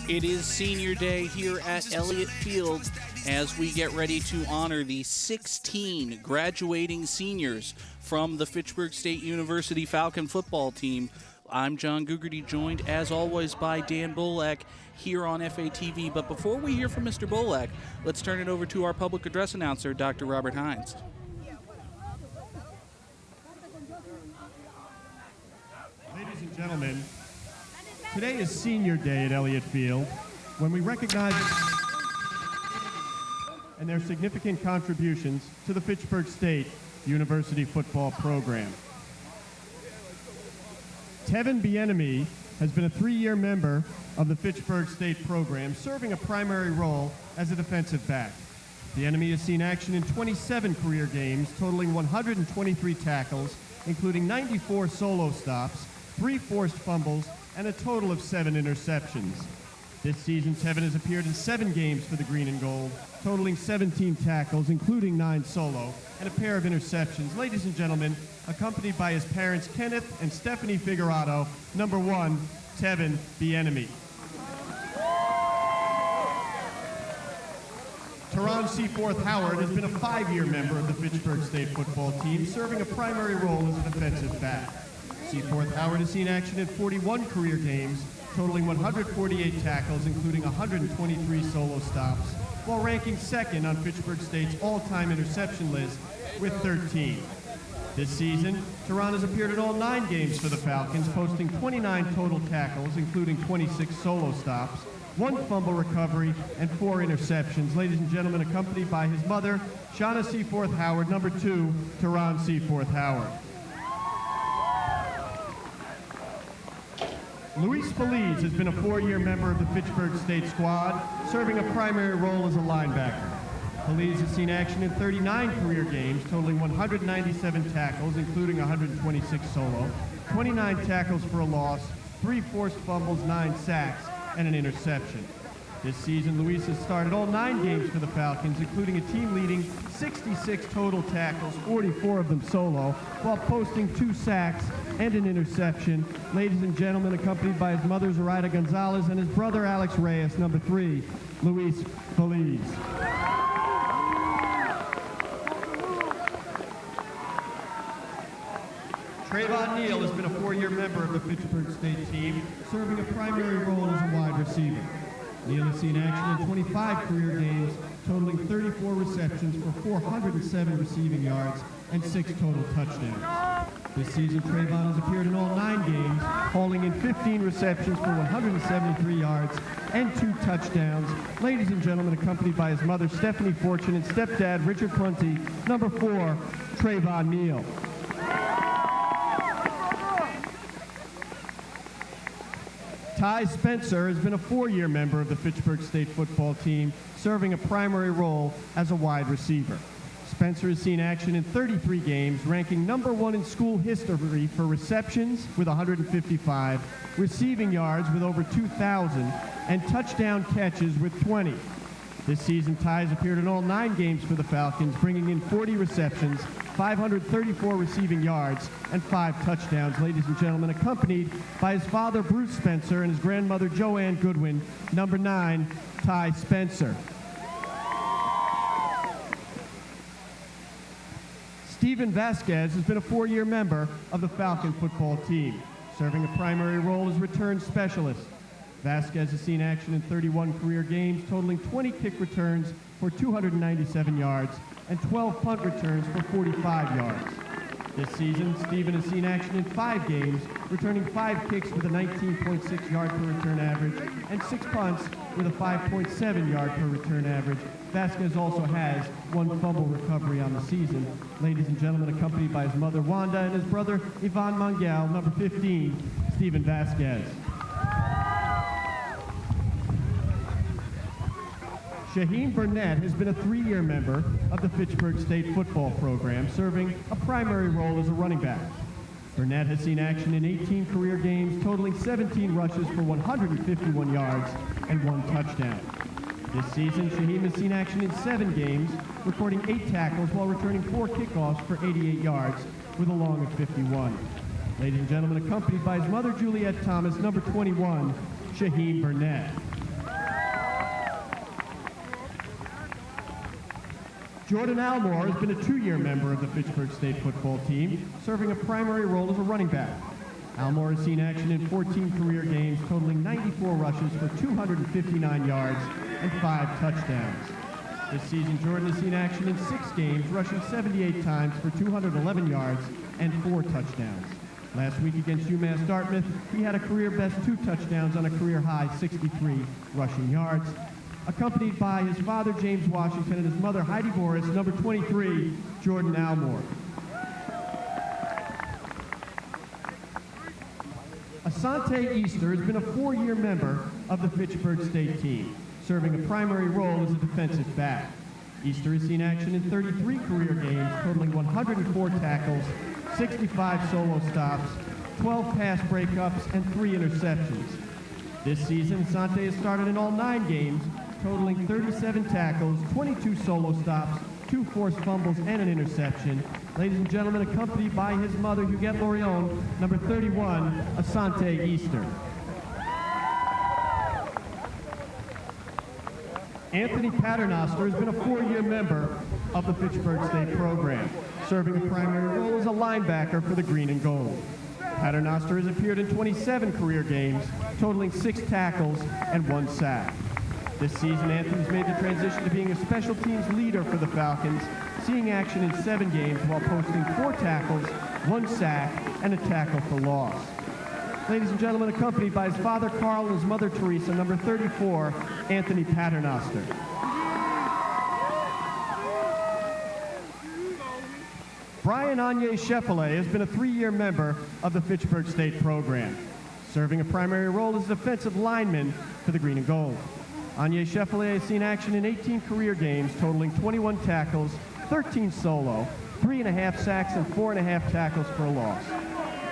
It is senior day here at Elliott Field as we get ready to honor the 16 graduating seniors from the Fitchburg State University Falcon football team. I'm John Gugerty, joined as always by Dan Bolak here on FATV. But before we hear from Mr. Bolak, let's turn it over to our public address announcer, Dr. Robert Hines. Ladies and gentlemen, today is Senior Day at Elliott Field, when we recognize and their significant contributions to the Fitchburg State University football program. Tevin Bieniemy has been a 3-year member of the Fitchburg State program, serving a primary role as a defensive back. Bieniemy has seen action in 27 career games, totaling 123 tackles, including 94 solo stops, 3 forced fumbles, and a total of 7 interceptions. This season, Tevin has appeared in 7 games for the Green and Gold, totaling 17 tackles, including 9 solo, and a pair of interceptions. Ladies and gentlemen, accompanied by his parents, Kenneth and Stephanie Figueroa, number 1, Tevin Bieniemy. Teron Seaforth Howard has been a 5-year member of the Fitchburg State football team, serving a primary role as a defensive back. Seaforth Howard has seen action in 41 career games, totaling 148 tackles, including 123 solo stops, while ranking second on Fitchburg State's all-time interception list with 13. This season, Teron has appeared in all 9 games for the Falcons, posting 29 total tackles, including 26 solo stops, 1 fumble recovery, and 4 interceptions. Ladies and gentlemen, accompanied by his mother, Shauna Seaforth Howard, number 2, Teron Seaforth Howard. Luis Feliz has been a 4-year member of the Fitchburg State squad, serving a primary role as a linebacker. Feliz has seen action in 39 career games, totaling 197 tackles, including 126 solo, 29 tackles for a loss, 3 forced fumbles, 9 sacks, and an interception. This season, Luis has started all 9 games for the Falcons, including a team-leading 66 total tackles, 44 of them solo, while posting 2 sacks and an interception. Ladies and gentlemen, accompanied by his mother, Zoraida Gonzalez, and his brother, Alex Reyes, number 3, Luis Feliz. Trayvon Neal has been a 4-year member of the Fitchburg State team, serving a primary role as a wide receiver. Neal has seen action in 25 career games, totaling 34 receptions for 407 receiving yards and 6 total touchdowns. This season, Trayvon has appeared in all 9 games, hauling in 15 receptions for 173 yards and 2 touchdowns. Ladies and gentlemen, accompanied by his mother, Stephanie Fortune, and stepdad, Richard Prunty, number 4, Trayvon Neal. Ty Spencer has been a 4-year member of the Fitchburg State football team, serving a primary role as a wide receiver. Spencer has seen action in 33 games, ranking number 1 in school history for receptions with 155, receiving yards with over 2,000, and touchdown catches with 20. This season, Ty has appeared in all 9 games for the Falcons, bringing in 40 receptions, 534 receiving yards, and 5 touchdowns. Ladies and gentlemen, accompanied by his father, Bruce Spencer, and his grandmother, Joanne Goodwin, number 9, Ty Spencer. Steven Vasquez has been a 4-year member of the Falcon football team, serving a primary role as return specialist. Vasquez has seen action in 31 career games, totaling 20 kick returns for 297 yards and 12 punt returns for 45 yards. This season, Steven has seen action in 5 games, returning 5 kicks with a 19.6 yard per return average and 6 punts with a 5.7 yard per return average. Vasquez also has 1 fumble recovery on the season. Ladies and gentlemen, accompanied by his mother, Wanda, and his brother, Ivan Mangal, number 15, Steven Vasquez. Shaheen Burnett has been a 3-year member of the Fitchburg State football program, serving a primary role as a running back. Burnett has seen action in 18 career games, totaling 17 rushes for 151 yards and 1 touchdown. This season, Shaheen has seen action in 7 games, recording 8 tackles while returning 4 kickoffs for 88 yards with a long of 51. Ladies and gentlemen, accompanied by his mother, Juliet Thomas, number 21, Shaheem Burnett. Jordan Almore has been a 2-year member of the Fitchburg State football team, serving a primary role as a running back. Almore has seen action in 14 career games, totaling 94 rushes for 259 yards and 5 touchdowns. This season, Jordan has seen action in 6 games, rushing 78 times for 211 yards and 4 touchdowns. Last week against UMass Dartmouth, he had a career-best 2 touchdowns on a career-high 63 rushing yards. Accompanied by his father, James Washington, and his mother, Heidi Boris, number 23, Jordan Almore. Asante Easter has been a 4-year member of the Fitchburg State team, serving a primary role as a defensive back. Easter has seen action in 33 career games, totaling 104 tackles, 65 solo stops, 12 pass breakups, and 3 interceptions. This season, Asante has started in all 9 games, totaling 37 tackles, 22 solo stops, 2 forced fumbles, and an interception. Ladies and gentlemen, accompanied by his mother, Huguette Lorion, number 31, Asante Easter. Anthony Paternoster has been a 4-year member of the Fitchburg State program, serving a primary role as a linebacker for the Green and Gold. Paternoster has appeared in 27 career games, totaling 6 tackles and 1 sack. This season, Anthony's made the transition to being a special teams leader for the Falcons, seeing action in 7 games while posting 4 tackles, 1 sack, and a tackle for loss. Ladies and gentlemen, accompanied by his father Carl and his mother Teresa, number 34, Anthony Paternoster. Brian Anye Sheffield has been a 3-year member of the Fitchburg State program, serving a primary role as a defensive lineman for the Green and Gold. Anye Sheffield has seen action in 18 career games, totaling 21 tackles, 13 solo, 3.5 sacks, and 4.5 tackles for a loss.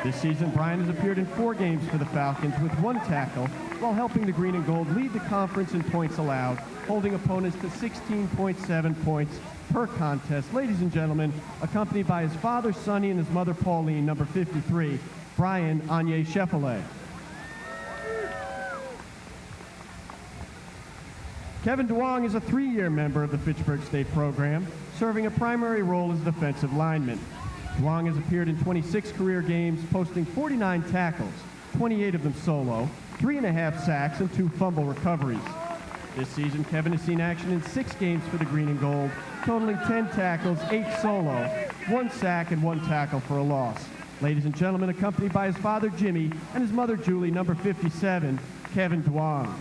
This season, Brian has appeared in 4 games for the Falcons with 1 tackle, while helping the Green and Gold lead the conference in points allowed, holding opponents to 16.7 points per contest. Ladies and gentlemen, accompanied by his father, Sonny, and his mother, Pauline, number 53, Brian Anye Sheffield. Kevin Duong is a 3-year member of the Fitchburg State program, serving a primary role as a defensive lineman. Duong has appeared in 26 career games, posting 49 tackles, 28 of them solo, 3.5 sacks, and 2 fumble recoveries. This season, Kevin has seen action in 6 games for the Green and Gold, totaling 10 tackles, 8 solo, 1 sack, and 1 tackle for a loss. Ladies and gentlemen, accompanied by his father, Jimmy, and his mother, Julie, number 57, Kevin Duong.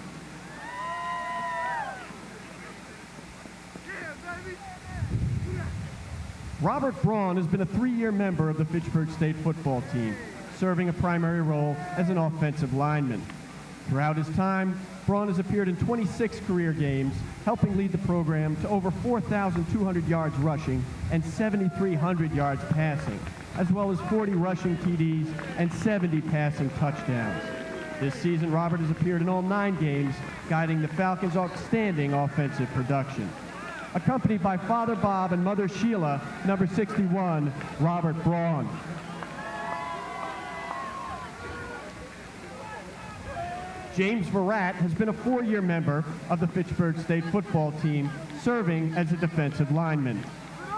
Robert Braun has been a 3-year member of the Fitchburg State football team, serving a primary role as an offensive lineman. Throughout his time, Braun has appeared in 26 career games, helping lead the program to over 4,200 yards rushing and 7,300 yards passing, as well as 40 rushing TDs and 70 passing touchdowns. This season, Robert has appeared in all 9 games, guiding the Falcons' outstanding offensive production. Accompanied by Father Bob and Mother Sheila, number 61, Robert Braun. James Verrat has been a 4-year member of the Fitchburg State football team, serving as a defensive lineman.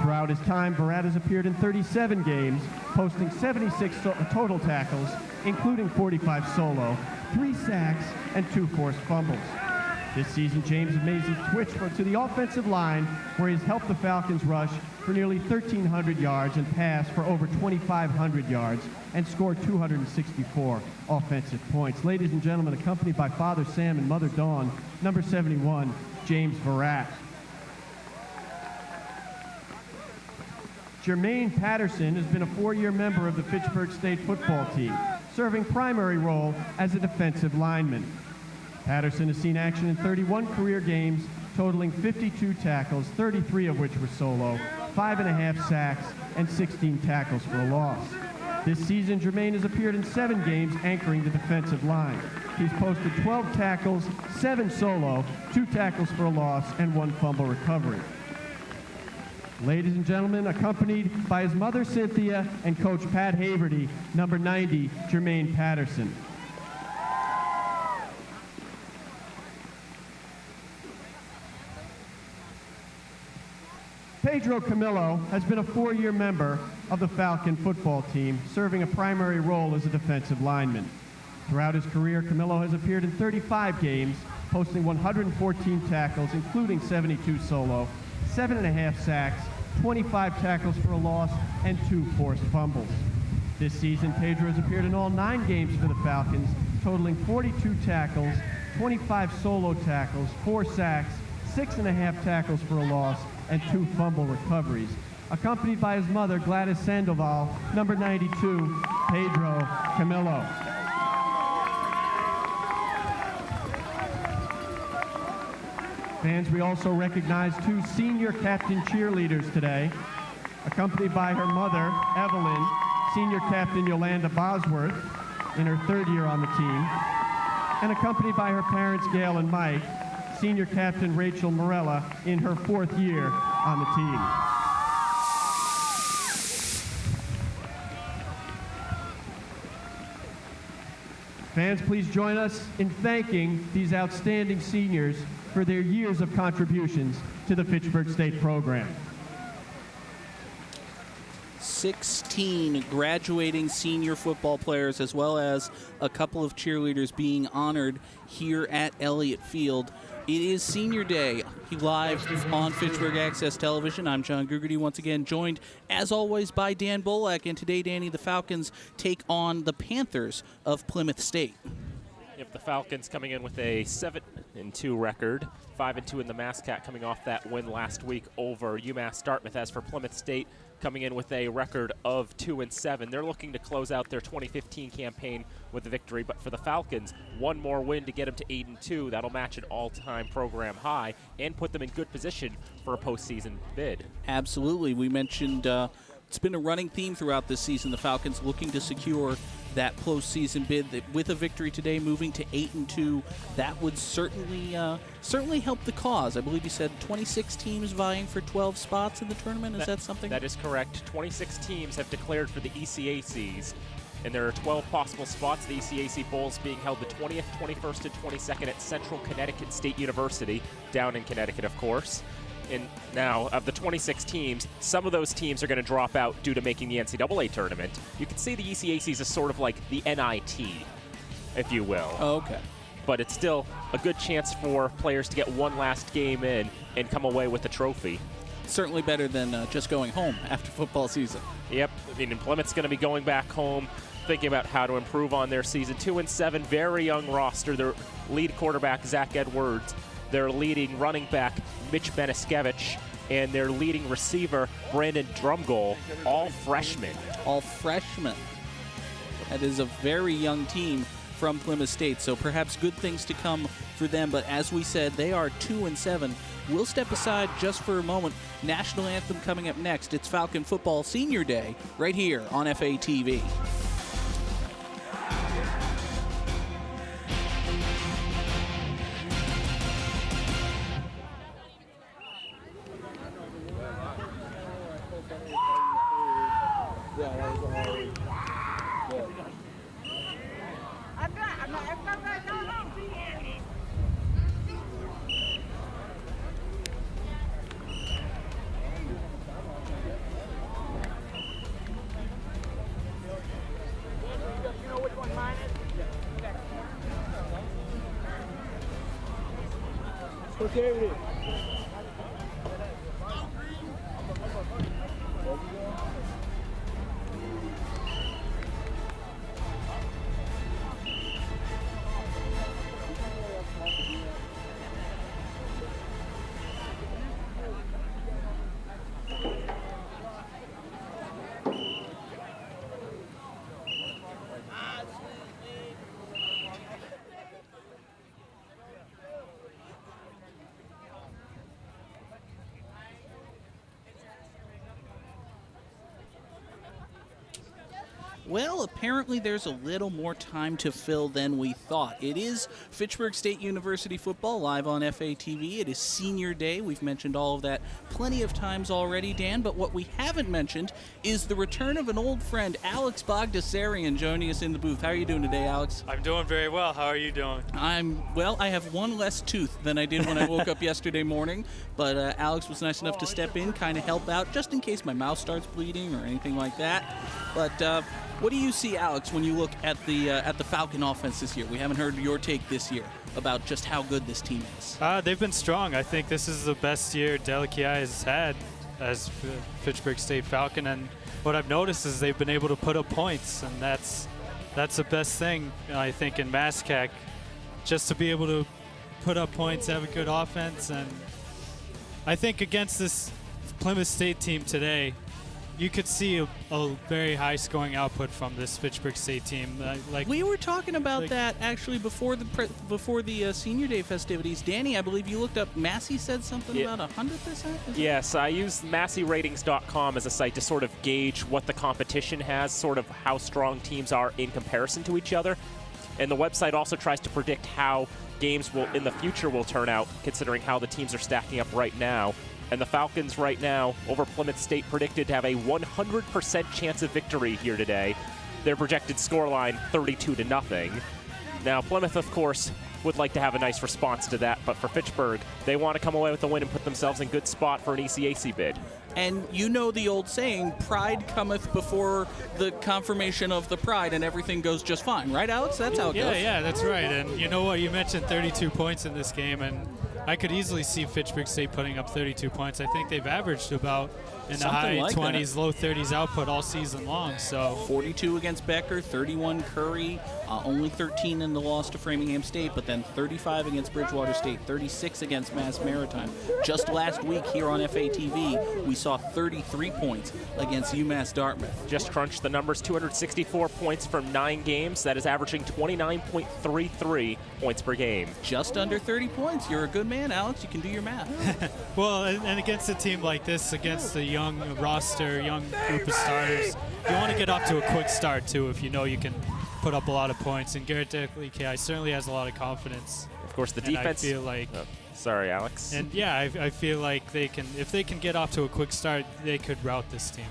Throughout his time, Verrat has appeared in 37 games, posting 76 total tackles, including 45 solo, 3 sacks, and 2 forced fumbles. This season, James has made his switch to the offensive line, where he has helped the Falcons rush for nearly 1,300 yards and pass for over 2,500 yards and scored 264 offensive points. Ladies and gentlemen, accompanied by Father Sam and Mother Dawn, number 71, James Verrat. Jermaine Patterson has been a 4-year member of the Fitchburg State football team, serving primary role as a defensive lineman. Patterson has seen action in 31 career games, totaling 52 tackles, 33 of which were solo, 5.5 sacks, and 16 tackles for a loss. This season, Jermaine has appeared in 7 games anchoring the defensive line. He's posted 12 tackles, 7 solo, 2 tackles for a loss, and 1 fumble recovery. Ladies and gentlemen, accompanied by his mother Cynthia and coach Pat Haverty, number 90, Jermaine Patterson. Pedro Camillo has been a 4-year member of the Falcon football team, serving a primary role as a defensive lineman. Throughout his career, Camillo has appeared in 35 games, posting 114 tackles, including 72 solo, 7.5 sacks, 25 tackles for a loss, and 2 forced fumbles. This season, Pedro has appeared in all 9 games for the Falcons, totaling 42 tackles, 25 solo tackles, 4 sacks, 6.5 tackles for a loss, and 2 fumble recoveries. Accompanied by his mother, Gladys Sandoval, number 92, Pedro Camillo. Fans, we also recognize 2 senior captain cheerleaders today. Accompanied by her mother, Evelyn, senior captain Yolanda Bosworth, in her 3rd year on the team, and accompanied by her parents, Gail and Mike, senior captain Rachel Morella, in her 4th year on the team. Fans, please join us in thanking these outstanding seniors for their years of contributions to the Fitchburg State program. 16 graduating senior football players, as well as a couple of cheerleaders being honored here at Elliott Field. It is Senior Day, live on Fitchburg Access Television. I'm John Gugerty, once again joined, as always, by Dan Bolak. And today, Danny, the Falcons take on the Panthers of Plymouth State. Yep, the Falcons coming in with a 7-2 record, 5-2 in the Mascat, coming off that win last week over UMass Dartmouth. As for Plymouth State, coming in with a record of 2-7. They're looking to close out their 2015 campaign with a victory, but for the Falcons, one more win to get them to 8-2. That'll match an all-time program high and put them in good position for a postseason bid. Absolutely. We mentioned it's been a running theme throughout this season. The Falcons looking to secure that postseason bid. With a victory today, moving to 8-2, that would certainly help the cause. I believe you said 26 teams vying for 12 spots in the tournament. Is that something? That is correct. 26 teams have declared for the ECACs, and there are 12 possible spots. The ECAC Bowls being held the 20th, 21st, and 22nd at Central Connecticut State University, down in Connecticut, of course. And now, of the 26 teams, some of those teams are going to drop out due to making the NCAA tournament. You can see the ECACs as sort of like the NIT, if you will. Oh, okay. But it's still a good chance for players to get one last game in and come away with the trophy. Certainly better than just going home after football season. Yep. I mean, Plymouth's going to be going back home, thinking about how to improve on their season. 2-7, very young roster. Their lead quarterback, Zach Edwards. Their leading running back, Mitch Beniskevich, and their leading receiver, Brandon Drumgoal, all freshmen. All freshmen. That is a very young team from Plymouth State, so perhaps good things to come for them. But as we said, they are 2-7. We'll step aside just for a moment. National anthem coming up next. It's Falcon Football Senior Day right here on FATV. Okay. Well, apparently there's a little more time to fill than we thought. It is Fitchburg State University football live on FATV. It is senior day. We've mentioned all of that plenty of times already, Dan, but what we haven't mentioned is the return of an old friend, Alex Bogdasarian, joining us in the booth. How are you doing today, Alex? I'm doing very well. How are you doing? Well, I have one less tooth than I did when I woke up yesterday morning, but Alex was nice enough to step in, kind of help out, just in case my mouth starts bleeding or anything like that. But what do you see, Alex, when you look at the Falcon offense this year? We haven't heard your take this year about just how good this team is. They've been strong. I think this is the best year Delicia has had as Fitchburg State Falcon, and what I've noticed is they've been able to put up points, and that's the best thing, I think, in MASCAC, just to be able to put up points, have a good offense. And I think against this Plymouth State team today, you could see a very high-scoring output from this Fitchburg State team. We were talking about that actually before the Senior Day festivities. Danny, I believe you looked up. Massey said something about 100%. Yes, I use MasseyRatings.com as a site to sort of gauge what the competition has, sort of how strong teams are in comparison to each other. And the website also tries to predict how games in the future will turn out, considering how the teams are stacking up right now. And the Falcons right now over Plymouth State predicted to have a 100% chance of victory here today. Their projected scoreline 32-0. Now Plymouth, of course, would like to have a nice response to that, but for Fitchburg, they want to come away with a win and put themselves in good spot for an ECAC bid. And you know the old saying, pride cometh before the confirmation of the pride, and everything goes just fine, right, Alex? That's how it goes. Yeah, that's right. And you know what? You mentioned 32 points in this game, and I could easily see Fitchburg State putting up 32 points. I think they've averaged about in the high 20s, low 30s output all season long. So 42 against Becker, 31 Curry, only 13 in the loss to Framingham State, but then 35 against Bridgewater State, 36 against Mass Maritime. Just last week here on FATV, we saw 33 points against UMass Dartmouth. Just crunched the numbers, 264 points from 9 games. That is averaging 29.33 points per game. Just under 30 points. You're a good man, Alex. You can do your math. Well, and against a team like this, against the young roster, young group of starters, you want to get off to a quick start, too, if you know you can put up a lot of points. And Garrett Delicia certainly has a lot of confidence. Of course, the and defense. I feel like. Sorry, Alex. And yeah, I feel like if they can get off to a quick start, they could rout this team.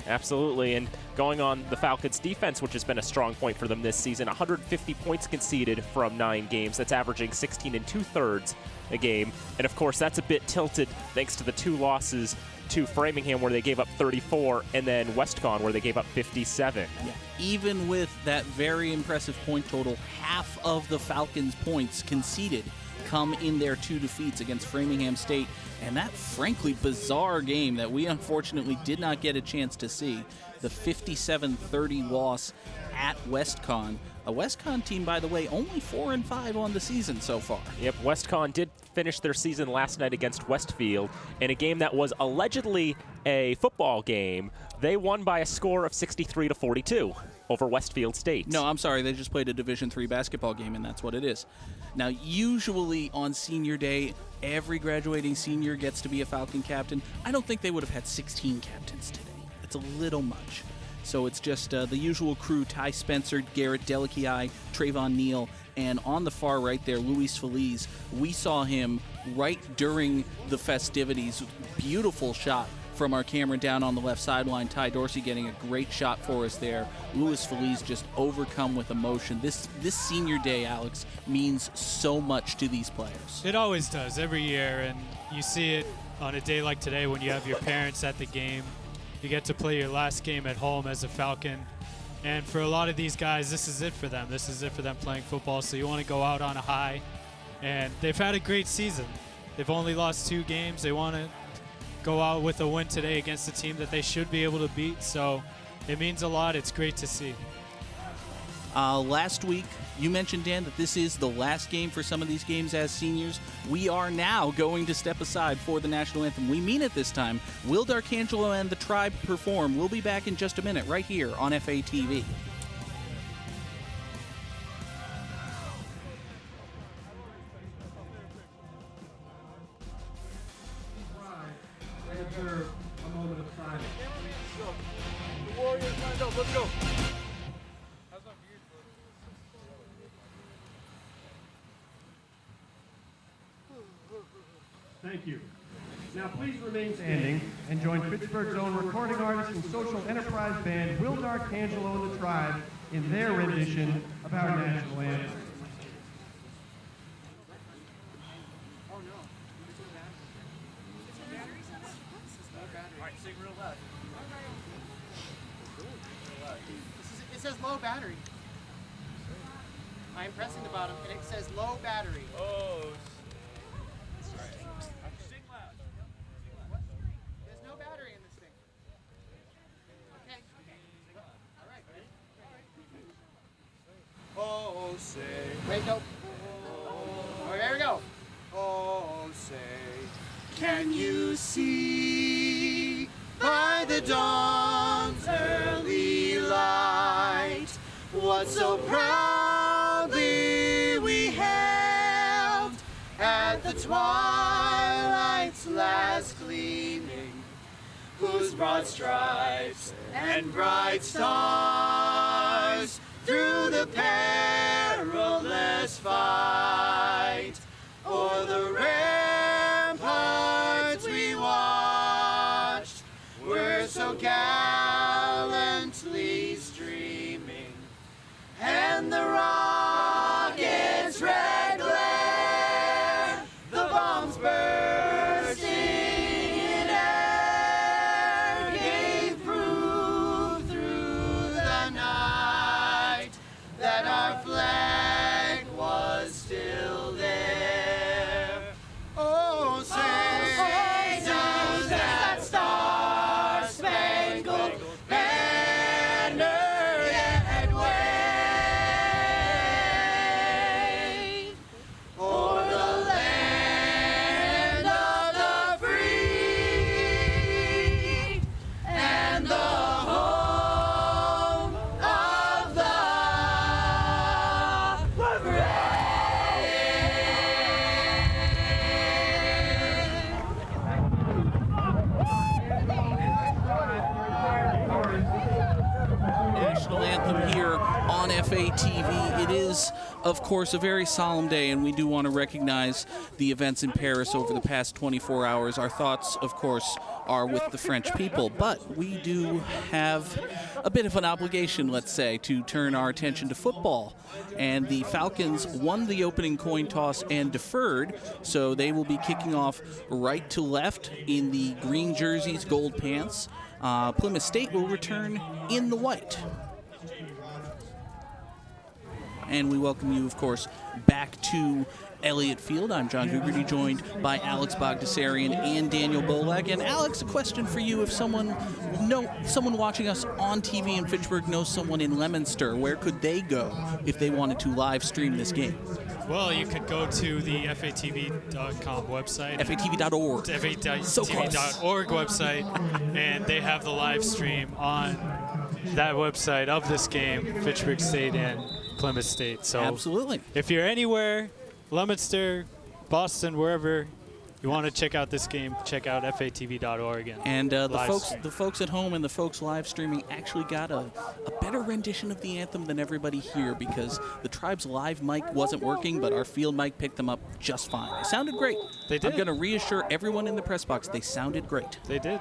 Absolutely, and going on the Falcons' defense, which has been a strong point for them this season, 150 points conceded from 9 games. That's averaging 16 2/3 a game. And of course, that's a bit tilted thanks to the 2 losses to Framingham, where they gave up 34, and then Westcon, where they gave up 57. Yeah. Even with that very impressive point total, half of the Falcons' points conceded come in their 2 defeats against Framingham State, and that frankly bizarre game that we unfortunately did not get a chance to see, the 57-30 loss at Westcon. A Westcon team, by the way, only 4-5 on the season so far. Yep, Westcon did finish their season last night against Westfield in a game that was allegedly a football game. They won by a score of 63-42 over Westfield State. No, I'm sorry. They just played a Division III basketball game, and that's what it is. Now, usually on senior day, every graduating senior gets to be a Falcon captain. I don't think they would have had 16 captains today. It's a little much. So it's just the usual crew: Ty Spencer, Garrett Delicia, Trayvon Neal, and on the far right there, Luis Feliz. We saw him right during the festivities. Beautiful shot from our camera down on the left sideline. Ty Dorsey getting a great shot for us there. Luis Feliz just overcome with emotion. This senior day, Alex, means so much to these players. It always does, every year, and you see it on a day like today when you have your parents at the game. You get to play your last game at home as a Falcon. And for a lot of these guys, this is it for them. This is it for them playing football. So you want to go out on a high. And they've had a great season. They've only lost 2 games. They want to go out with a win today against a team that they should be able to beat. So it means a lot. It's great to see. Last week, you mentioned, Dan, that this is the last game for some of these games as seniors. We are now going to step aside for the national anthem. We mean it this time. Will D'Arcangelo and the Tribe perform? We'll be back in just a minute right here on FATV. Observe a moment of silence. The Warriors lined up. Let's go. Thank you. Now please remain standing and join Fitchburg's own recording artist and social enterprise band, Will D'Arcangelo and the Tribe, in their rendition of our national anthem. It says low battery. I'm pressing the bottom and it says low battery. Oh. Sing loud. There's no battery in this thing. Okay. All right. Ready? Oh, say. Wait, no. Oh, here we go. Oh, say. Can you see by the dawn's early light what so proudly we hailed at the twilight's last gleaming, whose broad stripes and bright stars through the perilous fight o'er the ramparts we watched were so gallantly streaming, and the rocket's red glare, the bombs bursting in air, gave proof through the night that our flag was still there. Oh, say does that star-spangled banner yet wave o'er the land of the free and the home of the National anthem here on FATV. It is, of course, a very solemn day, and we do want to recognize the events in Paris over the past 24 hours. Our thoughts, of course, are with the French people, but we do have a bit of an obligation, let's say, to turn our attention to football. And the Falcons won the opening coin toss and deferred, so they will be kicking off right to left in the green jerseys, gold pants. Plymouth State will return in the white. And we welcome you, of course, back to Elliott Field. I'm John Hugerty, joined by Alex Bogdasarian and Daniel Bolak. And Alex, a question for you: if someone watching us on TV in Fitchburg knows someone in Leominster, where could they go if they wanted to live stream this game? Well, you could go to the FATV.com website. FATV.org. FATV.org website, and they have the live stream on that website of this game, Fitchburg State and Plymouth State. So absolutely, if you're anywhere, Leominster, Boston, wherever you want to check out this game, check out FATV.org. And the folks at home and the folks live streaming actually got a better rendition of the anthem than everybody here, because the Tribe's live mic wasn't working, but our field mic picked them up just fine. They sounded great. They did. I'm going to reassure everyone in the press box, they sounded great. They did.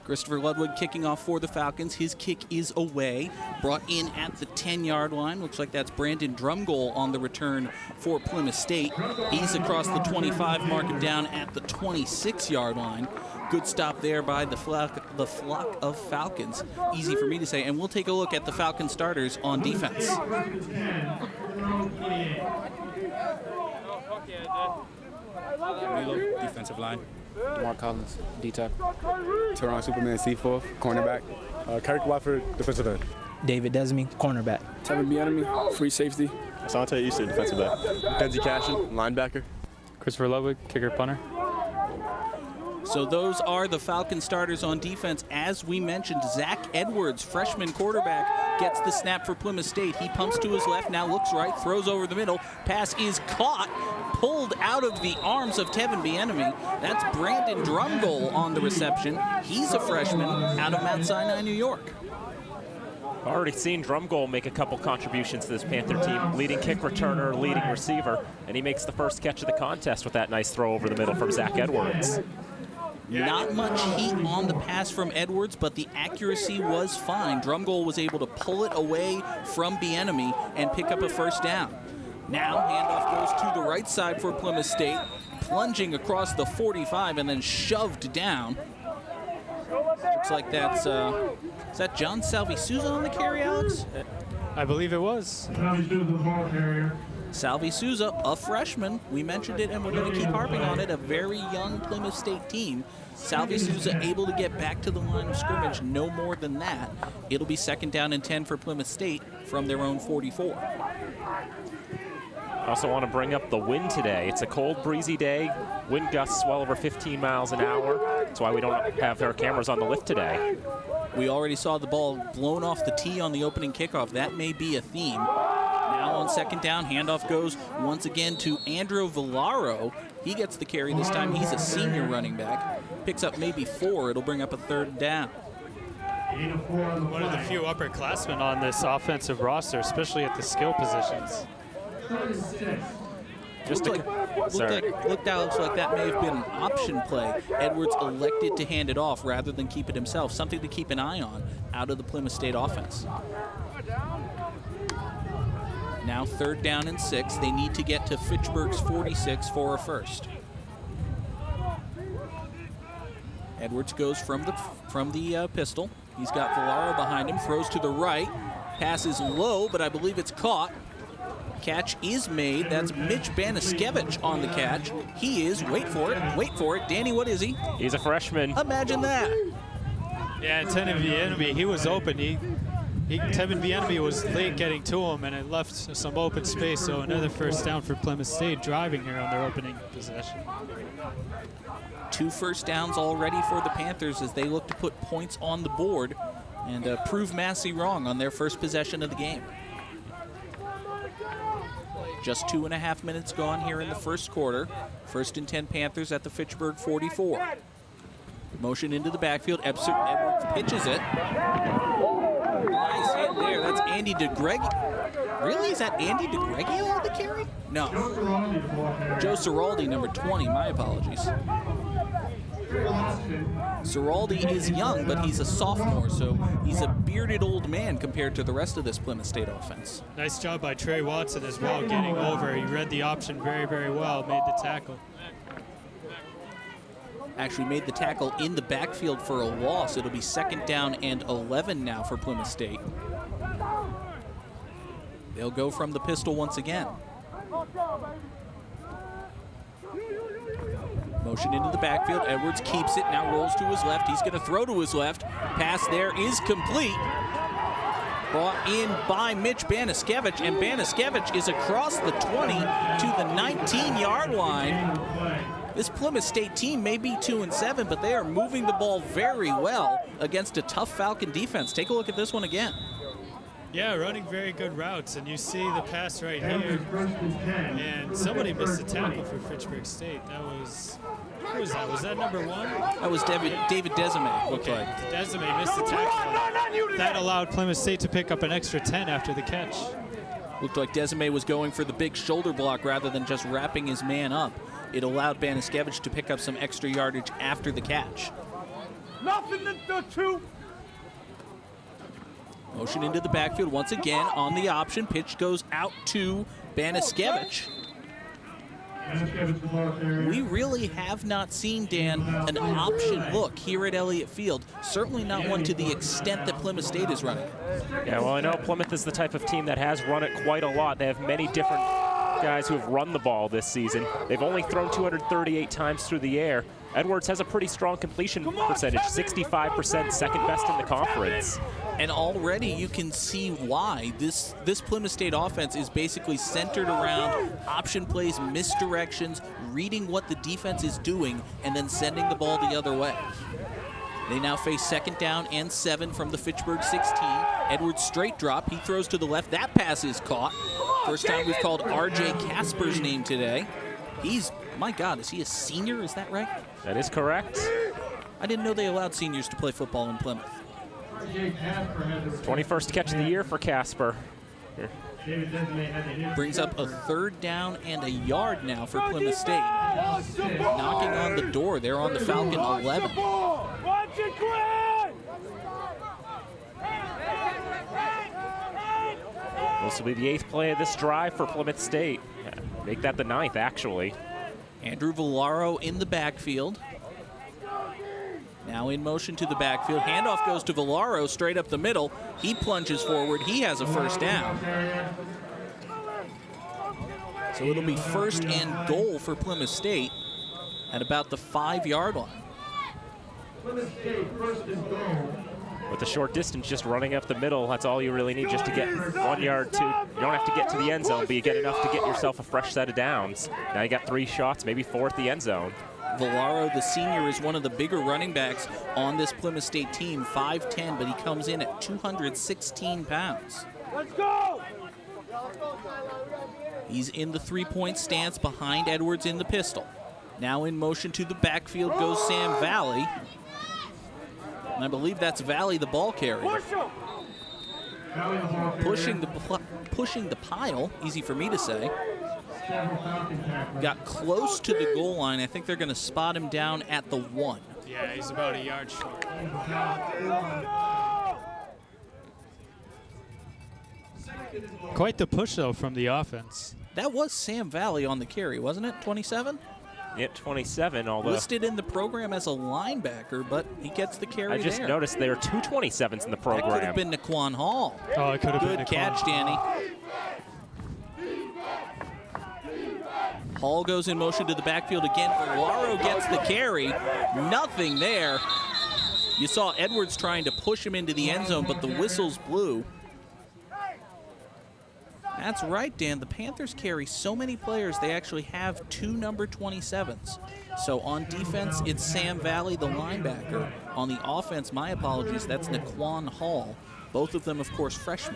Christopher Ludwig kicking off for the Falcons. His kick is away, brought in at the 10-yard line. Looks like that's Brandon Drumgoal on the return for Plymouth State. He's across the 25, marking down at the 26-yard line. Good stop there by the flock of Falcons. Easy for me to say. And we'll take a look at the Falcon starters on defense. Defensive line. Mark Collins, D-Tech. Teron Superman, C4, cornerback. Kirk Watford, defensive end. David Desme, cornerback. Tevin Bienemy, free safety. Asante Easter, defensive back. Mackenzie Cashin, linebacker. Christopher Ludwig, kicker, punter. So those are the Falcon starters on defense. As we mentioned, Zach Edwards, freshman quarterback, gets the snap for Plymouth State. He pumps to his left, now looks right, throws over the middle. Pass is caught, pulled out of the arms of Tevin Bienemy. That's Brandon Drumgoal on the reception. He's a freshman out of Mount Sinai, New York. Already seen Drumgoal make a couple contributions to this Panther team. Leading kick returner, leading receiver, and he makes the first catch of the contest with that nice throw over the middle from Zach Edwards. Not much heat on the pass from Edwards, but the accuracy was fine. Drumgoal was able to pull it away from Bieniemy and pick up a first down. Now handoff goes to the right side for Plymouth State, plunging across the 45 and then shoved down. Looks like that's, is that John Salvi Souza on the carry, Alex? I believe it was. Salvi Souza, a freshman. We mentioned it and we're going to keep harping on it. A very young Plymouth State team. Salvi Souza able to get back to the line of scrimmage, no more than that. It'll be 2nd down and 10 for Plymouth State from their own 44. I also want to bring up the wind today. It's a cold, breezy day. Wind gusts well over 15 miles an hour. That's why we don't have our cameras on the lift today. We already saw the ball blown off the tee on the opening kickoff. That may be a theme. Now on 2nd down, handoff goes once again to Andrew Villaro. He gets the carry this time. He's a senior running back. Picks up maybe 4. It'll bring up a 3rd down. One of the few upperclassmen on this offensive roster, especially at the skill positions. Looked Alex like that may have been an option play. Edwards elected to hand it off rather than keep it himself. Something to keep an eye on out of the Plymouth State offense. Now 3rd down and 6. They need to get to Fitchburg's 46 for a first. Edwards goes from the pistol. He's got Villaro behind him. Throws to the right. Pass is low, but I believe it's caught. Catch is made. That's Mitch Baniskevich on the catch. He is, wait for it. Danny, what is he? He's a freshman. Imagine that. Yeah, and Tevin Bieniemy, he was open. Tevin Bieniemy was late getting to him, and it left some open space, so another first down for Plymouth State driving here on their opening possession. 2 first downs already for the Panthers as they look to put points on the board and prove Massey wrong on their first possession of the game. Just 2.5 minutes gone here in the first quarter. 1st and 10 Panthers at the Fitchburg 44. Motion into the backfield. Edwards pitches it. Nice hit there. That's Andy DeGregio. Really? Is that Andy DeGregio on the carry? No. Joe Ciraldi, number 20. My apologies. Ciraldi is young, but he's a sophomore, so he's a bearded old man compared to the rest of this Plymouth State offense. Nice job by Trey Watson as well, getting over. He read the option very, very well, made the tackle. Actually made the tackle in the backfield for a loss. It'll be 2nd down and 11 now for Plymouth State. They'll go from the pistol once again. Motion into the backfield. Edwards keeps it, now rolls to his left. He's going to throw to his left. Pass there is complete. Brought in by Mitch Baniskevich, and Baniskevich is across the 20 to the 19-yard line. This Plymouth State team may be 2-7, but they are moving the ball very well against a tough Falcon defense. Take a look at this one again. Yeah, running very good routes, and you see the pass right here. And somebody missed a tackle for Fitchburg State. That was, who was that? Was that number 1? That was David Desame, looked like. Desame missed the tackle. That allowed Plymouth State to pick up an extra 10 after the catch. Looked like Desame was going for the big shoulder block rather than just wrapping his man up. It allowed Baniskevich to pick up some extra yardage after the catch. Nothing to do to. Motion into the backfield once again on the option. Pitch goes out to Baniskevich. We really have not seen, Dan, an option look here at Elliott Field. Certainly not one to the extent that Plymouth State is running. Yeah, well, I know Plymouth is the type of team that has run it quite a lot. They have many different guys who have run the ball this season. They've only thrown 238 times through the air. Edwards has a pretty strong completion percentage, 65%, second best in the conference. And already you can see why this Plymouth State offense is basically centered around option plays, misdirections, reading what the defense is doing, and then sending the ball the other way. They now face 2nd down and 7 from the Fitchburg 16. Edwards straight drop. He throws to the left. That pass is caught. First time we've called R.J. Casper's name today. He's, my God, is he a senior? Is that right? That is correct. I didn't know they allowed seniors to play football in Plymouth. 21st catch of the year for Casper. Here. Brings up a 3rd down and a yard now for Plymouth State. Knocking on the door there on the Falcon 11. Watch it, Quinn! This will be the 8th play of this drive for Plymouth State. Make that the 9th, actually. Andrew Villaro in the backfield. Now in motion to the backfield. Handoff goes to Villaro straight up the middle. He plunges forward. He has a 1st down. So it'll be 1st and goal for Plymouth State at about the 5-yard line. With the short distance, just running up the middle, that's all you really need just to get 1 yard to. You don't have to get to the end zone, but you get enough to get yourself a fresh set of downs. Now you got 3 shots, maybe 4 at the end zone. Villaro, the senior, is one of the bigger running backs on this Plymouth State team, 5'10", but he comes in at 216 pounds. Let's go! He's in the 3-point stance behind Edwards in the pistol. Now in motion to the backfield goes Sam Valley. And I believe that's Valley, the ball carrier. Pushing the pile, easy for me to say. Got close to the goal line. I think they're going to spot him down at the 1. Yeah, he's about a yard short. Quite the push, though, from the offense. That was Sam Valley on the carry, wasn't it? 27? Yep, 27, although listed in the program as a linebacker, but he gets the carry I just noticed there are 2 27s in the program. That could have been Naquan Hall. Oh, it could have been Good catch, Danny. Hall goes in motion to the backfield again. Villaro gets the carry. Nothing there. You saw Edwards trying to push him into the end zone, but the whistles blew. That's right, Dan. The Panthers carry so many players, they actually have 2 number 27s. So on defense, it's Sam Valley, the linebacker. On the offense, my apologies, that's Naquan Hall. Both of them, of course, freshmen.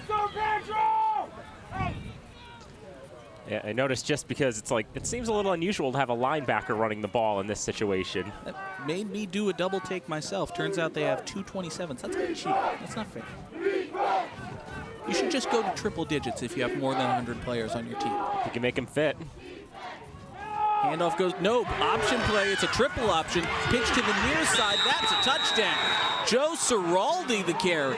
Yeah, I noticed just because it seems a little unusual to have a linebacker running the ball in this situation. That made me do a double take myself. Turns out they have 2 27s. That's kind of cheap. That's not fair. You should just go to triple digits if you have more than 100 players on your team. You can make them fit. Handoff goes, nope, option play, it's a triple option. Pitch to the near side, that's a touchdown. Joe Ciraldi the carry.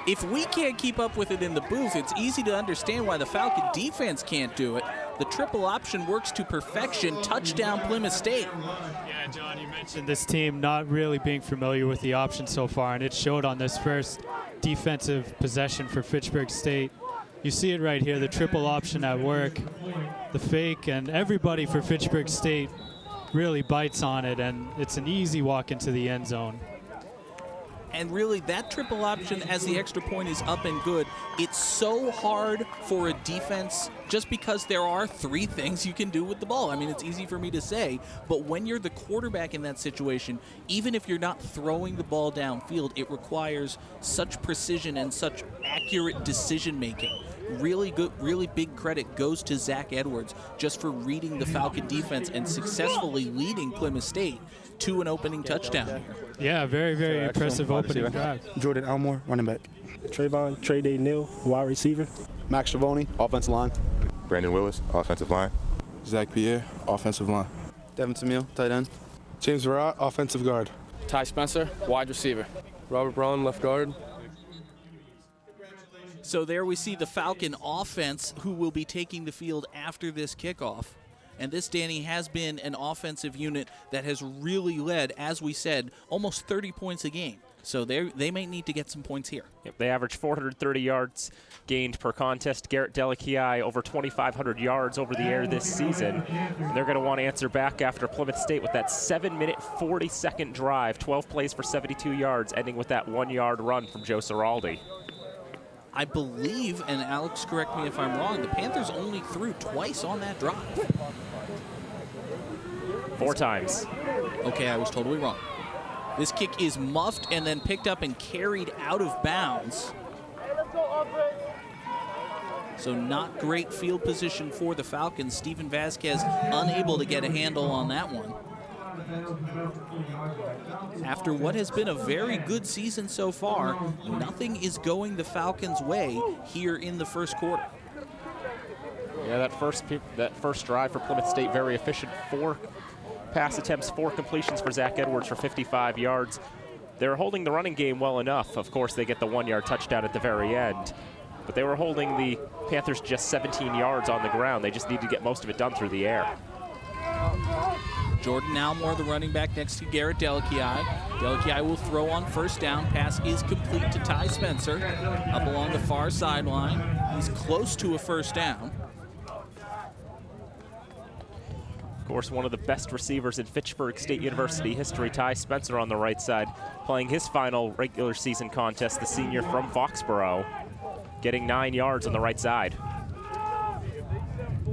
If we can't keep up with it in the booth, it's easy to understand why the Falcon defense can't do it. The triple option works to perfection. Touchdown, Plymouth State. Yeah, John, you mentioned this team not really being familiar with the option so far, and it showed on this first defensive possession for Fitchburg State. You see it right here, the triple option at work, the fake, and everybody for Fitchburg State really bites on it, and it's an easy walk into the end zone. And really, that triple option as the extra point is up and good. It's so hard for a defense just because there are 3 things you can do with the ball. I mean, it's easy for me to say, but when you're the quarterback in that situation, even if you're not throwing the ball downfield, it requires such precision and such accurate decision-making. Really good, really big credit goes to Zach Edwards just for reading the Falcon defense and successfully leading Plymouth State to an opening touchdown here. Yeah, very, very impressive opening drive. Jordan Elmore, running back. Trayvon Trey Neal, wide receiver. Max Travoni, offensive line. Brandon Willis, offensive line. Zach Pierre, offensive line. Devin Tamil, tight end. James Verrett, offensive guard. Ty Spencer, wide receiver. Robert Braun, left guard. So there we see the Falcon offense who will be taking the field after this kickoff. And this, Danny, has been an offensive unit that has really led, as we said, almost 30 points a game. So they may need to get some points here. Yep, they average 430 yards gained per contest. Garrett Delakiai over 2,500 yards over the air this season. And they're going to want to answer back after Plymouth State with that 7-minute, 40-second drive, 12 plays for 72 yards, ending with that 1-yard run from Joe Ciraldi. I believe, and Alex, correct me if I'm wrong, the Panthers only threw twice on that drive. 4 times. Okay, I was totally wrong. This kick is muffed and then picked up and carried out of bounds. So not great field position for the Falcons. Steven Vasquez unable to get a handle on that one. After what has been a very good season so far, nothing is going the Falcons' way here in the first quarter. Yeah, that first drive for Plymouth State, very efficient. 4 pass attempts, 4 completions for Zach Edwards for 55 yards. They're holding the running game well enough. Of course, they get the 1-yard touchdown at the very end. But they were holding the Panthers just 17 yards on the ground. They just need to get most of it done through the air. Jordan Almore, the running back, next to Garrett Delakiai. Delakiai will throw on first down. Pass is complete to Ty Spencer up along the far sideline. He's close to a first down. Of course, one of the best receivers in Fitchburg State University history, Ty Spencer on the right side, playing his final regular season contest, the senior from Foxborough, getting 9 yards on the right side.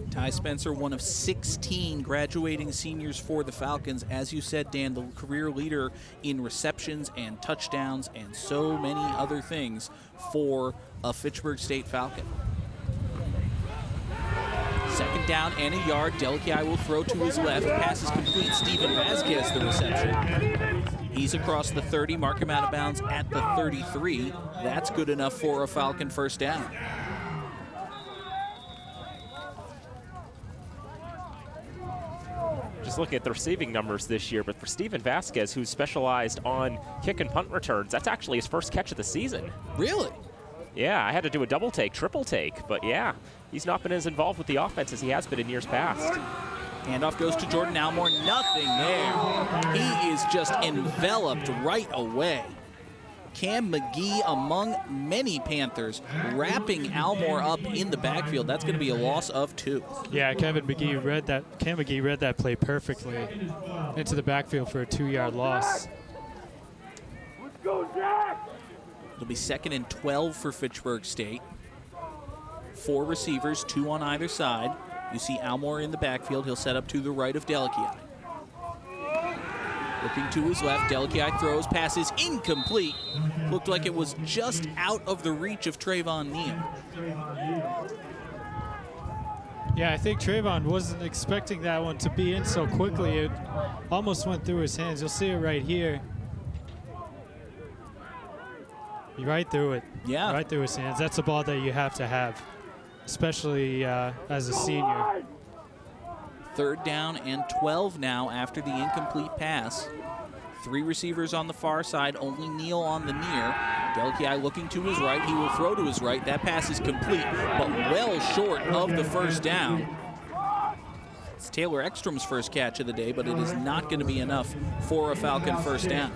Ty Spencer, one of 16 graduating seniors for the Falcons. As you said, Dan, the career leader in receptions and touchdowns and so many other things for a Fitchburg State Falcon. Second down and a yard. Delakiai will throw to his left. Pass is complete. Steven Vasquez, the reception. He's across the 30. Mark him out of bounds at the 33. That's good enough for a Falcon first down. Just looking at the receiving numbers this year, but for Steven Vasquez, who's specialized on kick and punt returns, that's actually his first catch of the season. Really? Yeah, I had to do a double take, triple take, but yeah, he's not been as involved with the offense as he has been in years past. Handoff goes to Jordan Almore, nothing there. He is just enveloped right away. Cam McGee, among many Panthers, wrapping Almore up in the backfield. That's going to be a loss of 2. Yeah, Cam McGee read that play perfectly into the backfield for a 2-yard loss. Let's go, Jack! It'll be 2nd and 12 for Fitchburg State. 4 receivers, 2 on either side. You see Almore in the backfield. He'll set up to the right of Delakiai. Looking to his left, Delakiai throws, passes incomplete. Looked like it was just out of the reach of Trayvon Neal. Yeah, I think Trayvon wasn't expecting that one to be in so quickly. It almost went through his hands. You'll see it right here. Right through it. Yeah. Right through his hands. That's a ball that you have to have, especially as a senior. 3rd down and 12 now after the incomplete pass. 3 receivers on the far side, only Neal on the near. Delakiai looking to his right. He will throw to his right. That pass is complete, but well short of the first down. It's Taylor Ekstrom's first catch of the day, but it is not going to be enough for a Falcon first down.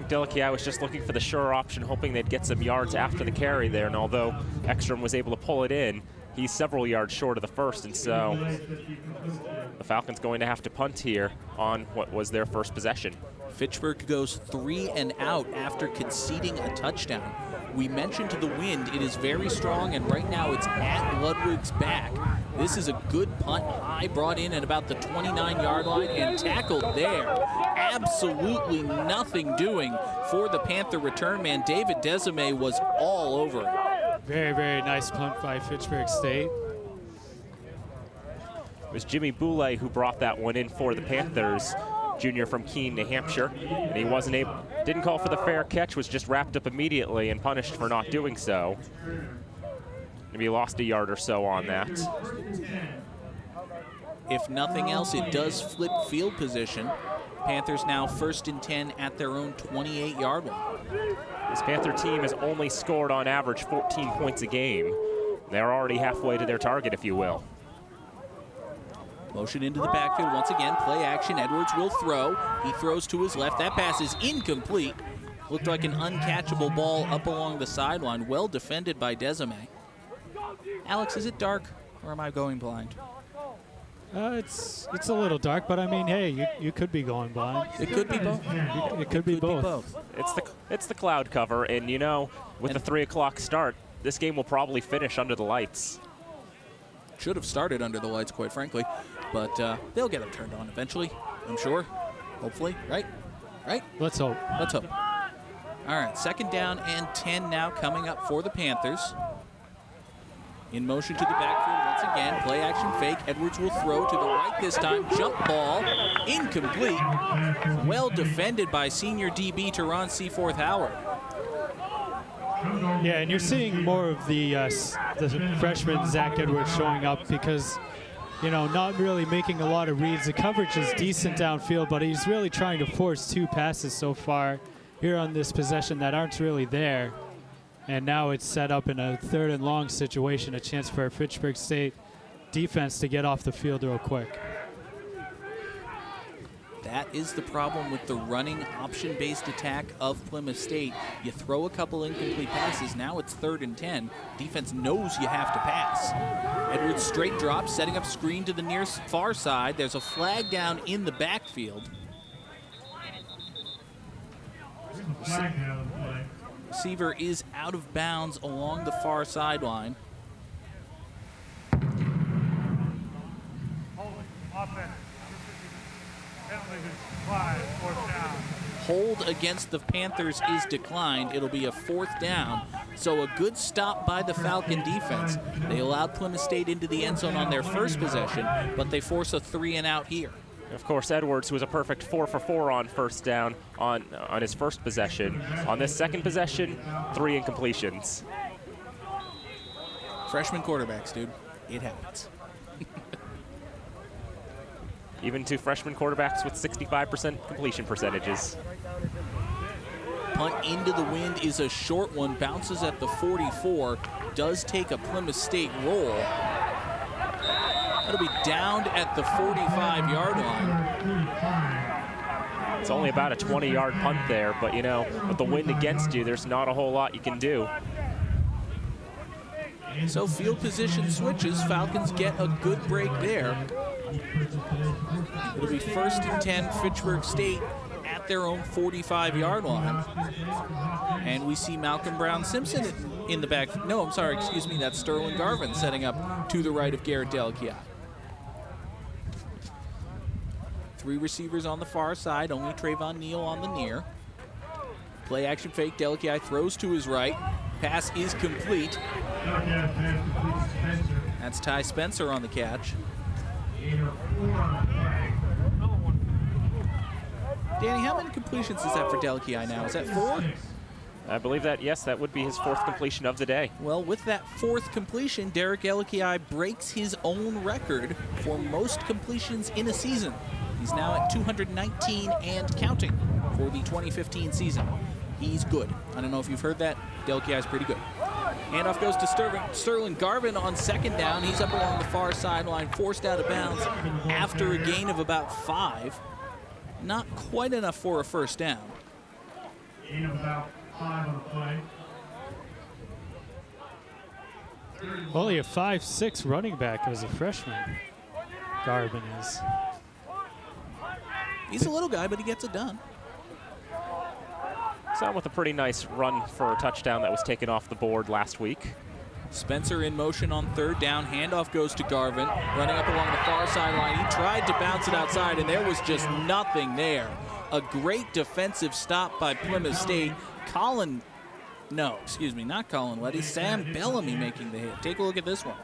Delakiai was just looking for the sure option, hoping they'd get some yards after the carry there, and although Ekstrom was able to pull it in, he's several yards short of the first, and so the Falcons going to have to punt here on what was their first possession. Fitchburg goes 3 and out after conceding a touchdown. We mentioned the wind. It is very strong, and right now it's at Ludwig's back. This is a good punt, high, brought in at about the 29-yard line and tackled there. Absolutely nothing doing for the Panther return man. David Desime was all over it. Very, very nice punt by Fitchburg State. It was Jimmy Boulay who brought that one in for the Panthers, junior from Keene, New Hampshire, and he didn't call for the fair catch, was just wrapped up immediately and punished for not doing so. Maybe he lost a yard or so on that. If nothing else, it does flip field position. Panthers now 1st and 10 at their own 28-yard line. This Panther team has only scored on average 14 points a game. They're already halfway to their target, if you will. Motion into the backfield once again. Play action. Edwards will throw. He throws to his left. That pass is incomplete. Looked like an uncatchable ball up along the sideline. Well defended by Desime. Alex, is it dark or am I going blind? It's a little dark, but I mean, hey, you could be going blind. It could be both. It could be both. It's the cloud cover, and you know, with the 3 o'clock start, this game will probably finish under the lights. Should have started under the lights, quite frankly, but they'll get them turned on eventually, I'm sure. Hopefully, right? Right? Let's hope. Let's hope. All right, 2nd down and 10 now coming up for the Panthers. In motion to the backfield once again. Play action fake. Edwards will throw to the right this time. Jump ball. Incomplete. Well defended by senior DB Teron Seaforth Howard. Yeah, and you're seeing more of the freshman Zach Edwards showing up because, you know, not really making a lot of reads. The coverage is decent downfield, but he's really trying to force 2 passes so far here on this possession that aren't really there. And now it's set up in a 3rd and long situation, a chance for Fitchburg State defense to get off the field real quick. That is the problem with the running option-based attack of Plymouth State. You throw a couple incomplete passes, now it's 3rd and 10. Defense knows you have to pass. Edwards straight drop, setting up screen to the near far side. There's a flag down in the backfield. Receiver is out of bounds along the far sideline. Hold against the Panthers is declined. It'll be a 4th down. So a good stop by the Falcon defense. They allowed Plymouth State into the end zone on their first possession, but they force a 3 and out here. Of course, Edwards, who was a perfect 4 for 4 on first down on his first possession. On this second possession, 3 incompletions. Freshman quarterbacks, dude. It happens. Even to freshman quarterbacks with 65% completion percentages. Punt into the wind is a short one. Bounces at the 44. Does take a Plymouth State roll. That'll be downed at the 45-yard line. It's only about a 20-yard punt there, but you know, with the wind against you, there's not a whole lot you can do. So field position switches. Falcons get a good break there. It'll be 1st and 10, Fitchburg State at their own 45-yard line. And we see Malcolm Brown Simpson in the back. No, I'm sorry, excuse me, that's Sterling Garvin setting up to the right of Garrett Delkia. 3 receivers on the far side, only Trayvon Neal on the near. Play action fake, Delkia throws to his right. Pass is complete. That's Ty Spencer on the catch. Danny, how many completions is that for Delkia now? Is that 4? I believe that, yes, that would be his 4th completion of the day. Well, with that 4th completion, Derek Elkiai breaks his own record for most completions in a season. He's now at 219 and counting for the 2015 season. He's good. I don't know if you've heard that. Delkiai's pretty good. Handoff goes to Sterling Garvin on 2nd down. He's up along the far sideline, forced out of bounds after a gain of about 5. Not quite enough for a 1st down. Gain of about 5 on the play. Only a 5'6" running back as a freshman. Garvin is. He's a little guy, but he gets it done. Some with a pretty nice run for a touchdown that was taken off the board last week. Spencer in motion on 3rd down. Handoff goes to Garvin, running up along the far sideline. He tried to bounce it outside, and there was just nothing there. A great defensive stop by Plymouth State. Not Colin Letty. Sam Bellamy making the hit. Take a look at this one.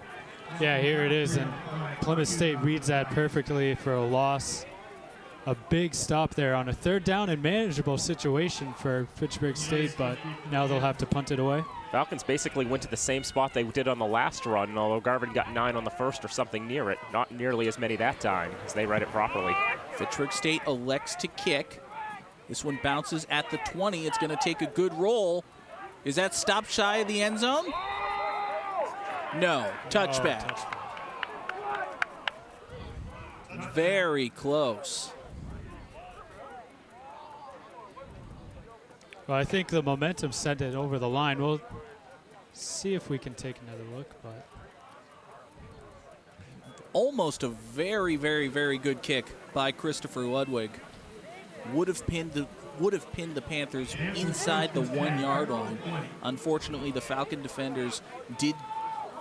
Yeah, here it is, and Plymouth State reads that perfectly for a loss. A big stop there on a 3rd down and manageable situation for Fitchburg State, but now they'll have to punt it away. Falcons basically went to the same spot they did on the last run, and although Garvin got 9 on the first or something near it, not nearly as many that time as they read it properly. Fitchburg State elects to kick. This one bounces at the 20. It's going to take a good roll. Is that stopped shy of the end zone? No, touchback. Very close. Well, I think the momentum sent it over the line. We'll see if we can take another look, but almost a very, very, very good kick by Christopher Ludwig. Would have pinned the Panthers inside the 1-yard line. Unfortunately, the Falcon defenders did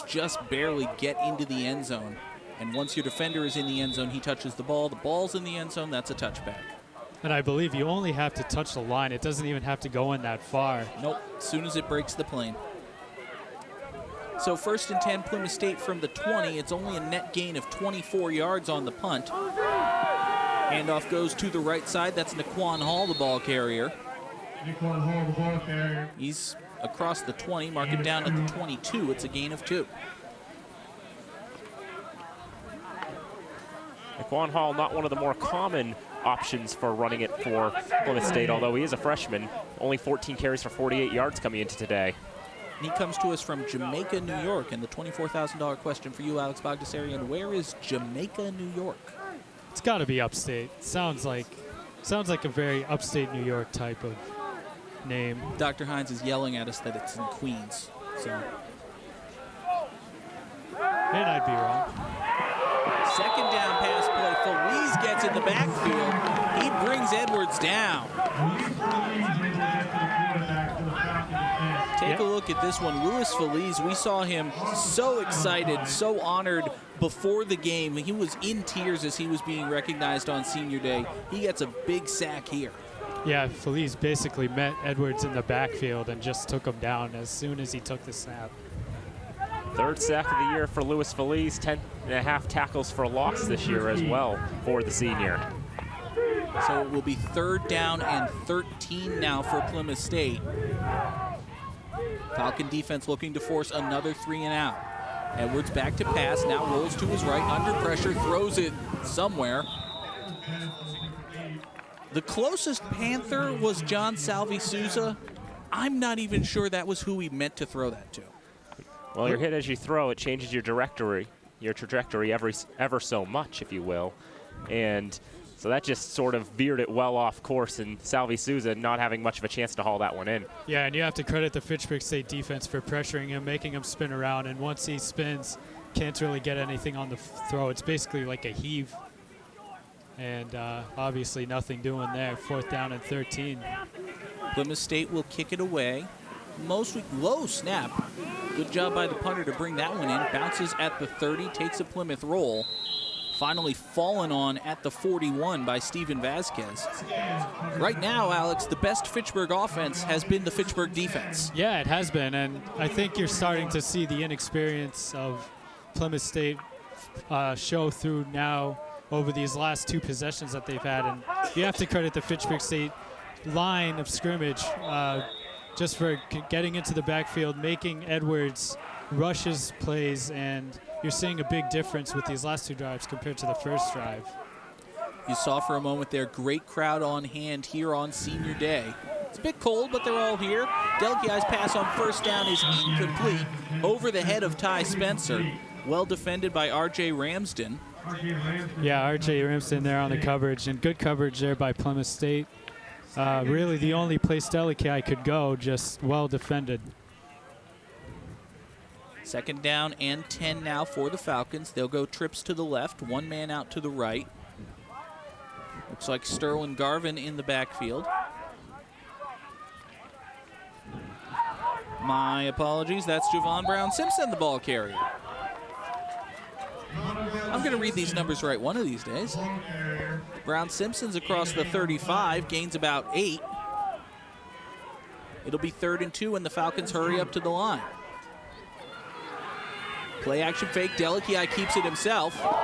just barely get into the end zone. And once your defender is in the end zone, he touches the ball. The ball's in the end zone, that's a touchback. And I believe you only have to touch the line. It doesn't even have to go in that far. Nope, as soon as it breaks the plane. So 1st and 10, Plymouth State from the 20. It's only a net gain of 24 yards on the punt. Handoff goes to the right side. That's Naquan Hall, the ball carrier. Naquan Hall, the ball carrier. He's across the 20, mark it down at the 22. It's a gain of 2. Naquan Hall, not one of the more common options for running it for Plymouth State, although he is a freshman. Only 14 carries for 48 yards coming into today. And he comes to us from Jamaica, New York. And the $24,000 question for you, Alex Bogdasarian, where is Jamaica, New York? It's got to be upstate. Sounds like a very upstate New York type of name. Dr. Hines is yelling at us that it's in Queens. So. And I'd be wrong. 2nd down pass play. Feliz gets in the backfield. He brings Edwards down. Take a look at this one. Louis Feliz, we saw him so excited, so honored before the game. He was in tears as he was being recognized on senior day. He gets a big sack here. Yeah, Feliz basically met Edwards in the backfield and just took him down as soon as he took the snap. 3rd sack of the year for Louis Feliz, 10.5 tackles for loss this year as well for the senior. So it will be 3rd down and 13 now for Plymouth State. Falcon defense looking to force another 3 and out. Edwards back to pass, now rolls to his right, under pressure, throws it somewhere. The closest Panther was John Salvi Souza. I'm not even sure that was who he meant to throw that to. Well, your hit as you throw, it changes your trajectory ever so much, if you will. And so that just sort of veered it well off course, and Salvi Souza not having much of a chance to haul that one in. Yeah, and you have to credit the Fitchburg State defense for pressuring him, making him spin around, and once he spins, can't really get anything on the throw. It's basically like a heave. And obviously nothing doing there. 4th down and 13. Plymouth State will kick it away. Mostly low snap. Good job by the punter to bring that one in. Bounces at the 30, takes a Plymouth roll. Finally fallen on at the 41 by Steven Vasquez. Right now, Alex, the best Fitchburg offense has been the Fitchburg defense. Yeah, it has been, and I think you're starting to see the inexperience of Plymouth State show through now over these last 2 possessions that they've had, and you have to credit the Fitchburg State line of scrimmage just for getting into the backfield, making Edwards rush his plays, and you're seeing a big difference with these last 2 drives compared to the first drive. You saw for a moment there, great crowd on hand here on senior day. It's a bit cold, but they're all here. Delkiai's pass on 1st down is incomplete, over the head of Ty Spencer. Well defended by R.J. Ramsden. Yeah, R.J. Ramsden there on the coverage, and good coverage there by Plymouth State. Really the only place Delkiai could go, just well defended. 2nd down and 10 now for the Falcons. They'll go trips to the left, 1 man out to the right. Looks like Sterling Garvin in the backfield. My apologies, that's Javon Brown-Simpson, the ball carrier. I'm going to read these numbers right one of these days. Brown-Simpson's across the 35, gains about 8. It'll be 3rd and 2, and the Falcons hurry up to the line. Play action fake, Delkiai keeps it himself. He may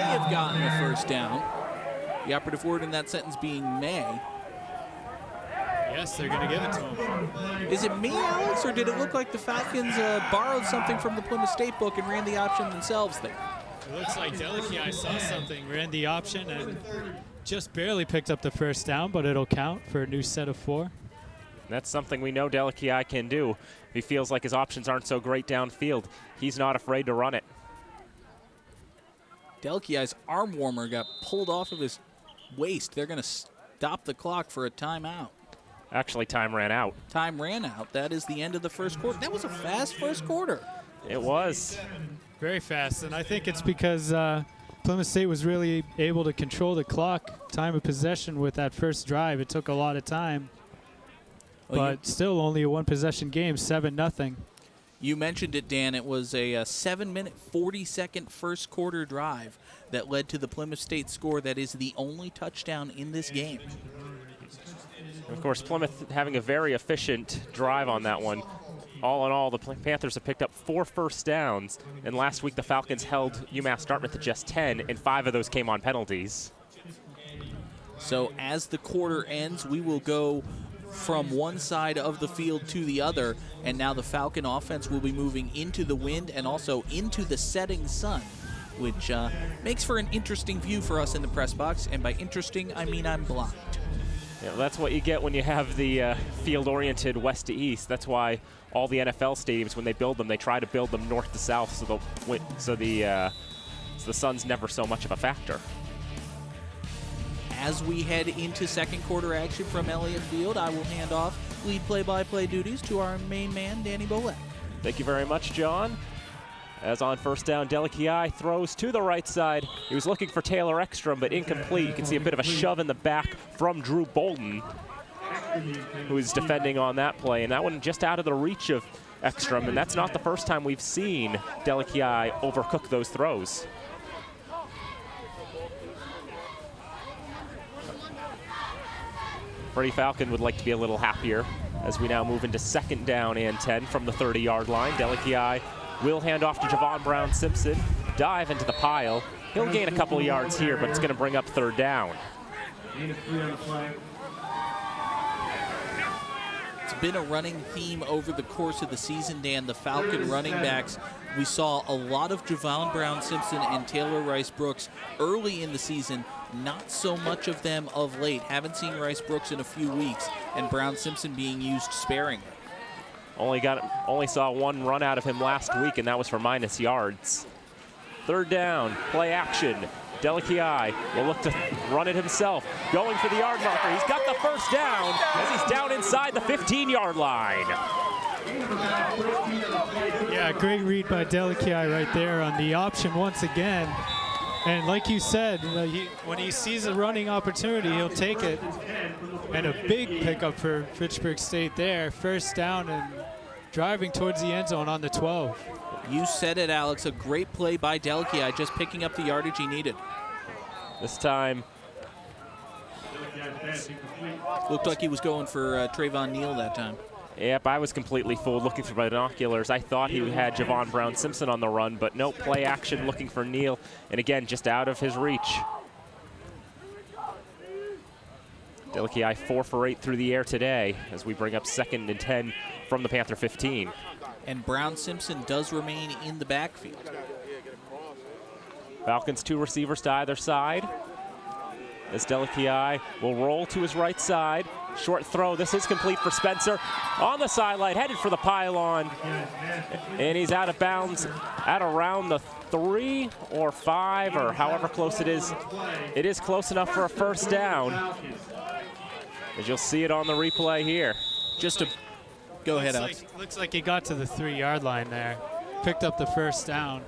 have gotten the 1st down. The operative word in that sentence being may. Yes, they're going to give it to him. Is it me, Alex, or did it look like the Falcons borrowed something from the Plymouth State book and ran the option themselves there? It looks like Delkiai saw something, ran the option, and just barely picked up the 1st down, but it'll count for a new set of 4. That's something we know Delkiai can do. If he feels like his options aren't so great downfield, he's not afraid to run it. Delkiai's arm warmer got pulled off of his waist. They're going to stop the clock for a timeout. Actually, time ran out. Time ran out. That is the end of the 1st quarter. That was a fast 1st quarter. It was. Very fast, and I think it's because Plymouth State was really able to control the clock, time of possession with that 1st drive. It took a lot of time, but still only a 1-possession game, 7-0. You mentioned it, Dan. It was a 7-minute, 40-second 1st quarter drive that led to the Plymouth State score that is the only touchdown in this game. Of course, Plymouth having a very efficient drive on that one. all in all, the Panthers have picked up 4 first downs, and last week the Falcons held UMass Dartmouth to just 10, and 5 of those came on penalties. So as the quarter ends, we will go from one side of the field to the other, and now the Falcon offense will be moving into the wind and also into the setting sun, which makes for an interesting view for us in the press box, and by interesting, I mean I'm blocked. Yeah, well, that's what you get when you have the field-oriented west to east. That's why all the NFL stadiums, when they build them, they try to build them north to south, so the sun's never so much of a factor. As we head into second quarter action from Elliott Field, I will hand off lead play-by-play duties to our main man, Danny Bolek. Thank you very much, John. As on first down, Delakiai throws to the right side. He was looking for Taylor Ekstrom, but incomplete. You can see a bit of a shove in the back from Drew Bolton, who is defending on that play. And that one just out of the reach of Ekstrom, and that's not the first time we've seen Delakiai overcook those throws. Freddie Falcon would like to be a little happier as we now move into second down and 10 from the 30-yard line. Delakiai will hand off to Javon Brown-Simpson, dive into the pile. He'll gain a couple of yards here, but it's going to bring up third down. It's been a running theme over the course of the season, Dan. The Falcon running backs, we saw a lot of Javon Brown-Simpson and Taylor Rice-Brooks early in the season. Not so much of them of late. Haven't seen Rice-Brooks in a few weeks, and Brown-Simpson being used sparingly. Only saw one run out of him last week, and that was for minus yards. Third down, play action. Delakiai will look to run it himself, going for the yard marker. He's got the first down as he's down inside the 15-yard line. Yeah, great read by Delakiai right there on the option once again. And like you said, when he sees a running opportunity, he'll take it. And a big pickup for Fitchburg State there. First down and driving towards the end zone on the 12. You said it, Alex. A great play by Delakiai, just picking up the yardage he needed. This time, looked like he was going for Trayvon Neal that time. Yep, I was completely fooled looking for binoculars. I thought he had Javon Brown-Simpson on the run, but no, play action looking for Neal. And again, just out of his reach. Delakiai 4 for 8 through the air today as we bring up second and 10 from the Panther 15. And Brown-Simpson does remain in the backfield. Falcons 2 receivers to either side. As Delakiai will roll to his right side. Short throw, this is complete for Spencer. On the sideline, headed for the pylon. And he's out of bounds at around the 3 or 5 or however close it is. It is close enough for a first down. As you'll see it on the replay here. Go ahead, Alex. Looks like he got to the 3-yard line there. Picked up the first down.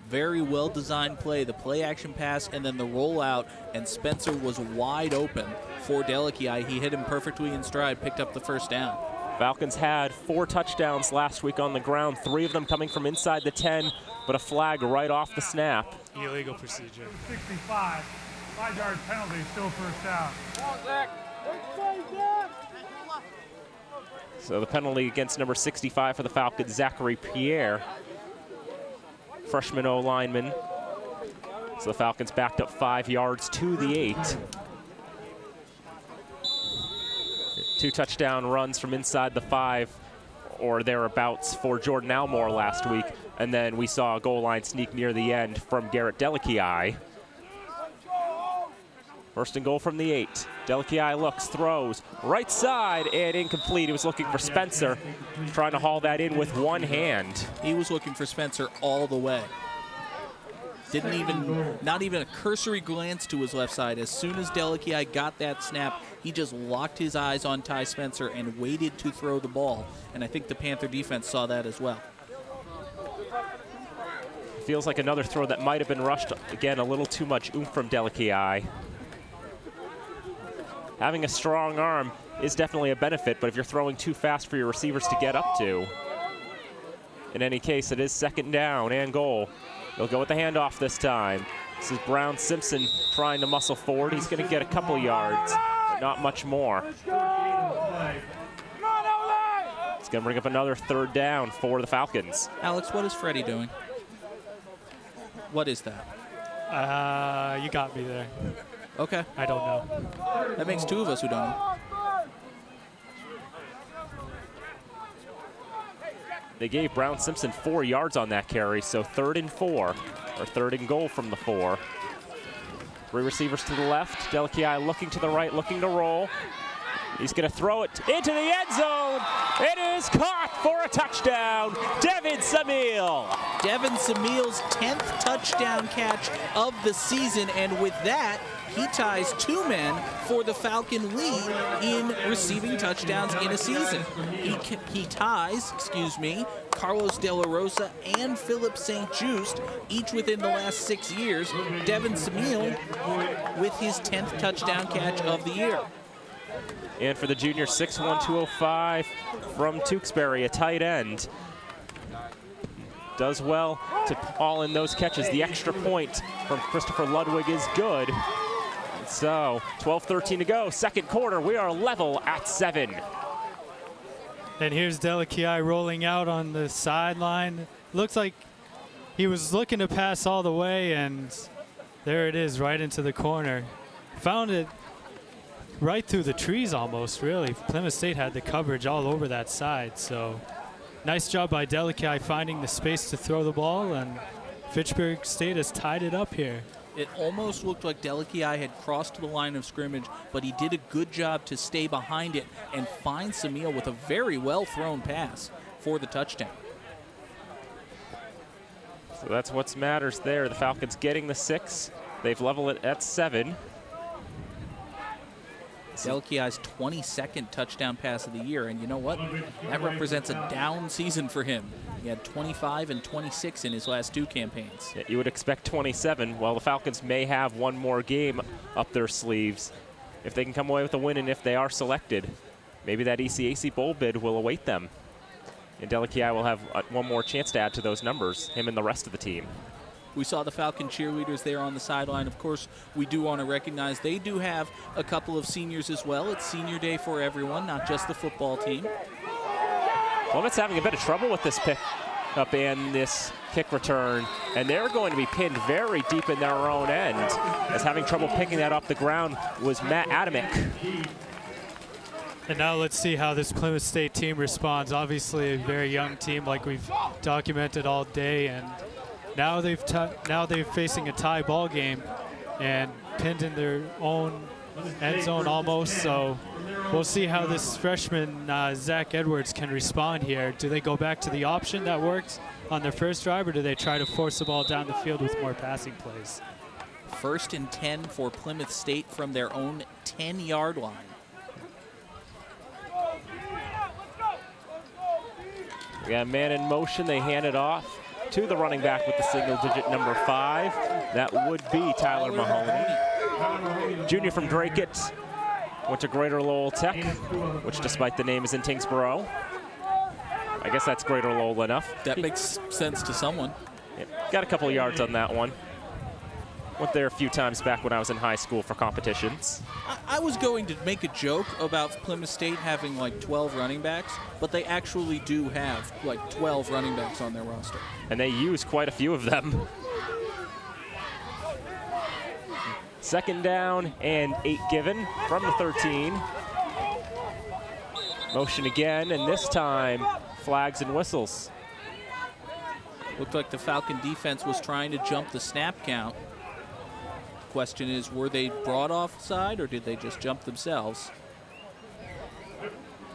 Very well-designed play, the play-action pass and then the rollout, and Spencer was wide open for Delakiai. He hit him perfectly in stride, picked up the first down. Falcons had 4 touchdowns last week on the ground, 3 of them coming from inside the 10, but a flag right off the snap. Illegal procedure. 65, 5-yard penalty, still first down. So the penalty against number 65 for the Falcons, Zachary Pierre. Freshman O-lineman. So the Falcons backed up 5 yards to the 8. 2 touchdown runs from inside the 5 or thereabouts for Jordan Almore last week. And then we saw a goal line sneak near the end from Garrett Delakiai. First and goal from the 8. Delakiai looks, throws, right side, and incomplete. He was looking for Spencer, trying to haul that in with one hand. He was looking for Spencer all the way. Not even a cursory glance to his left side. As soon as Delakiai got that snap, he just locked his eyes on Ty Spencer and waited to throw the ball. And I think the Panther defense saw that as well. Feels like another throw that might have been rushed. Again, a little too much oomph from Delakiai. Having a strong arm is definitely a benefit, but if you're throwing too fast for your receivers to get up to. In any case, it is second down and goal. They'll go with the handoff this time. This is Brown-Simpson trying to muscle forward. He's going to get a couple yards, but not much more. going to bring up another third down for the Falcons. Alex, what is Freddie doing? What is that? You got me there. Okay. I don't know. That makes two of us who don't know. They gave Brown Simpson 4 yards on that carry, so 3rd and 4, or 3rd and goal from the 4. 3 receivers to the left. Delakiai looking to the right, looking to roll. He's going to throw it into the end zone. It is caught for a touchdown. Devin Samil. Devin Samil's 10th touchdown catch of the season, and with that, he ties 2 men for the Falcon lead in receiving touchdowns in a season. He ties, Carlos De La Rosa and Philip St. Just, each within the last 6 years. Devin Samil with his 10th touchdown catch of the year. And for the junior, 6'1", 205 from Tewksbury, a tight end. Does well to haul in those catches. The extra point from Christopher Ludwig is good. So 12-13 to go, second quarter. We are level at 7. And here's Delakiai rolling out on the sideline. Looks like he was looking to pass all the way, and there it is, right into the corner. Found it right through the trees almost, really. Plymouth State had the coverage all over that side, so nice job by Delakiai finding the space to throw the ball, and Fitchburg State has tied it up here. It almost looked like Delakiai had crossed the line of scrimmage, but he did a good job to stay behind it and find Samil with a very well-thrown pass for the touchdown. So that's what matters there. The Falcons getting the 6. They've leveled it at 7. Delakiai's 22nd touchdown pass of the year, and you know what? That represents a down season for him. He had 25 and 26 in his last 2 campaigns. Yeah, you would expect 27. Well, the Falcons may have one more game up their sleeves if they can come away with a win, and if they are selected. Maybe that ECAC Bowl bid will await them. And Delakiai will have one more chance to add to those numbers, him and the rest of the team. We saw the Falcon cheerleaders there on the sideline. Of course, we do want to recognize they do have a couple of seniors as well. It's senior day for everyone, not just the football team. Plymouth's having a bit of trouble with this pick up and this kick return, and they're going to be pinned very deep in their own end, as having trouble picking that off the ground was Matt Adamick. And now let's see how this Plymouth State team responds. Obviously a very young team like we've documented all day, and now they're facing a tie ball game and pinned in their own end zone almost. So we'll see how this freshman Zach Edwards can respond here. Do they go back to the option that worked on their first drive, or do they try to force the ball down the field with more passing plays? 1st and 10 for Plymouth State from their own 10-yard line. We got a man in motion. They hand it off to the running back with the single-digit number 5. That would be Tyler Mahoney. Junior from Dracut. Went to Greater Lowell Tech, which despite the name is in Tingsboro. I guess that's Greater Lowell enough. That makes sense to someone. Yeah, got a couple of yards on that one. Went there a few times back when I was in high school for competitions. I was going to make a joke about Plymouth State having like 12 running backs, but they actually do have like 12 running backs on their roster. And they use quite a few of them. 2nd down and 8 given from the 13. Motion again, and this time flags and whistles. Looked like the Falcon defense was trying to jump the snap count. Question is, were they brought offside or did they just jump themselves?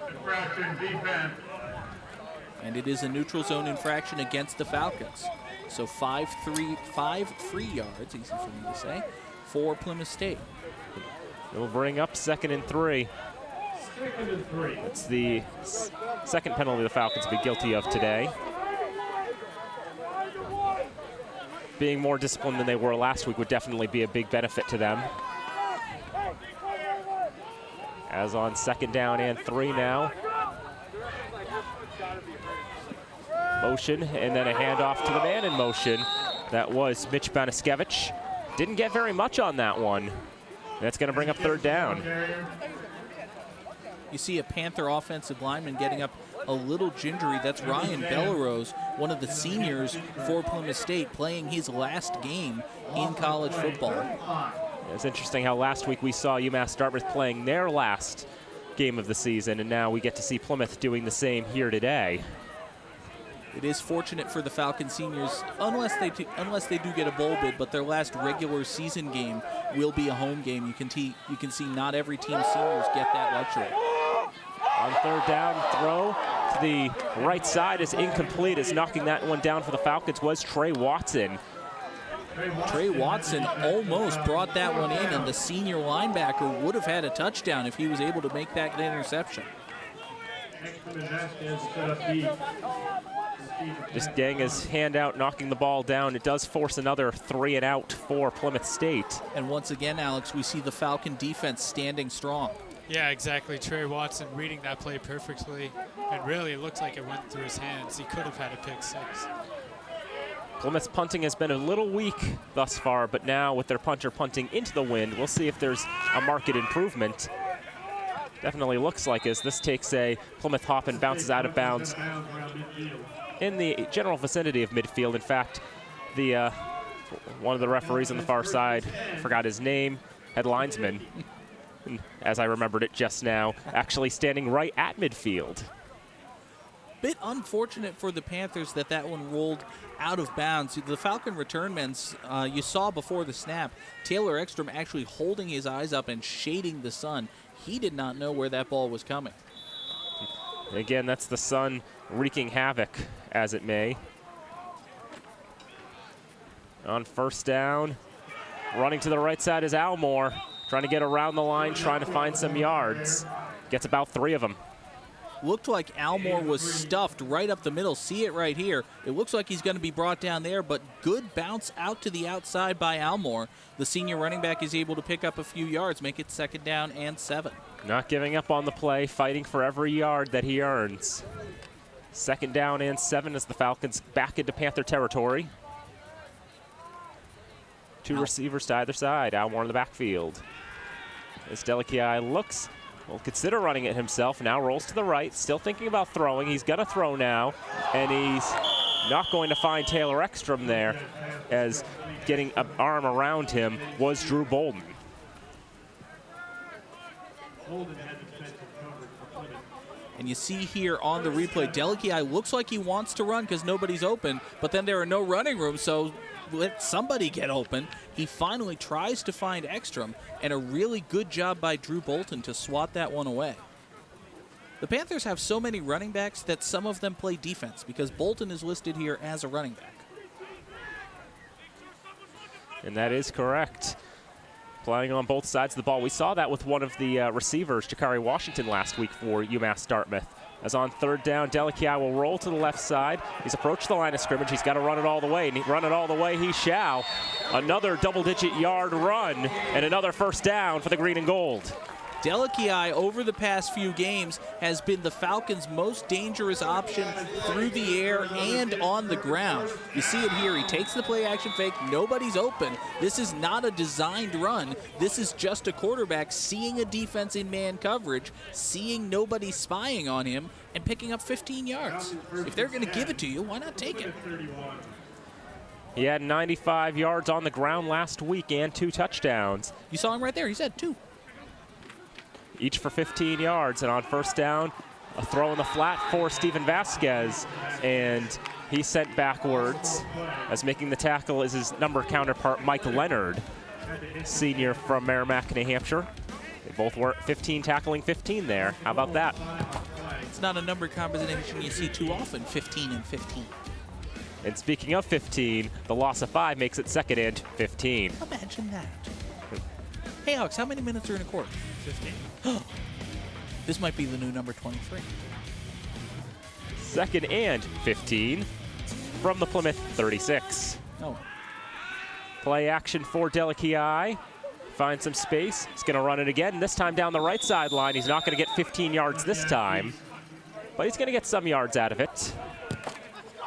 Infraction defense. And it is a neutral zone infraction against the Falcons. So 5 free yards, easy for me to say, for Plymouth State. It'll bring up 2nd and 3. It's the second penalty the Falcons will be guilty of today. Being more disciplined than they were last week would definitely be a big benefit to them. As on 2nd down and 3 now. Motion, and then a handoff to the man in motion. That was Mitch Baniskevich. Didn't get very much on that one. That's going to bring up 3rd down. You see a Panther offensive lineman getting up a little gingery. That's Ryan Bellerose, one of the seniors for Plymouth State, playing his last game in college football. It's interesting how last week we saw UMass Dartmouth playing their last game of the season, and now we get to see Plymouth doing the same here today. It is fortunate for the Falcon seniors, unless they do get a bowl bid, but their last regular season game will be a home game. You can see not every team seniors get that luxury. On third down, throw to the right side is incomplete, as knocking that one down for the Falcons was Trey Watson. Trey Watson almost brought that one in, and the senior linebacker would have had a touchdown if he was able to make that interception. Just getting his hand out, knocking the ball down. It does force another 3 and out for Plymouth State. And once again, Alex, we see the Falcon defense standing strong. Yeah, exactly. Trey Watson reading that play perfectly. And really, it looks like it went through his hands. He could have had a pick six. Plymouth's punting has been a little weak thus far, but now with their punter punting into the wind, we'll see if there's a marked improvement. Definitely looks like as this takes a Plymouth hop and bounces out of bounds in the general vicinity of midfield. In fact, the one of the referees on the far side, forgot his name, head linesman, as I remembered it just now, actually standing right at midfield. Bit unfortunate for the Panthers that one rolled out of bounds. The Falcon return men, you saw before the snap, Taylor Ekstrom actually holding his eyes up and shading the sun. He did not know where that ball was coming. Again, that's the sun wreaking havoc, as it may. On first down, running to the right side is Almore, trying to get around the line, trying to find some yards. Gets about 3 of them. Looked like Almore was stuffed right up the middle. See it right here. It looks like he's going to be brought down there, but good bounce out to the outside by Almore. The senior running back is able to pick up a few yards, make it 2nd down and 7. Not giving up on the play, fighting for every yard that he earns. 2nd down and 7 as the Falcons back into Panther territory. 2 receivers to either side. Almore in the backfield. As Delikiai looks, will consider running it himself. Now rolls to the right, still thinking about throwing. He's going to throw now, and he's not going to find Taylor Ekstrom there, as getting an arm around him was Drew Bolden. And you see here on the replay, Delikiai looks like he wants to run because nobody's open, but then there are no running room, so let somebody get open. He finally tries to find Ekstrom, and a really good job by Drew Bolton to swat that one away. The Panthers have so many running backs that some of them play defense because Bolton is listed here as a running back. And that is correct. Playing on both sides of the ball. We saw that with one of the receivers, Jakari Washington, last week for UMass Dartmouth. As on 3rd down, Delikiai will roll to the left side. He's approached the line of scrimmage. He's got to run it all the way, and run it all the way he shall. Another double-digit yard run and another 1st down for the green and gold. Delikiai, over the past few games, has been the Falcons' most dangerous option through the air and on the ground. You see him here. He takes the play-action fake. Nobody's open. This is not a designed run. This is just a quarterback seeing a defense in man coverage, seeing nobody spying on him, and picking up 15 yards. If they're going to give it to you, why not take it? He had 95 yards on the ground last week and 2 touchdowns. You saw him right there. He said 2. Each for 15 yards, and on 1st down, a throw in the flat for Steven Vasquez, and he's sent backwards, as making the tackle is his number counterpart, Mike Leonard, senior from Merrimack, New Hampshire. They both were 15 tackling 15 there. How about that? It's not a number combination you see too often, 15 and 15. And speaking of 15, the loss of 5 makes it 2nd and 15. Imagine that. Hey, Alex, how many minutes are in a quarter? 15. This might be the new number 23. 2nd and 15 from the Plymouth 36. Oh. Play action for Delikiai. Find some space. He's going to run it again, this time down the right sideline. He's not going to get 15 yards this time, but he's going to get some yards out of it.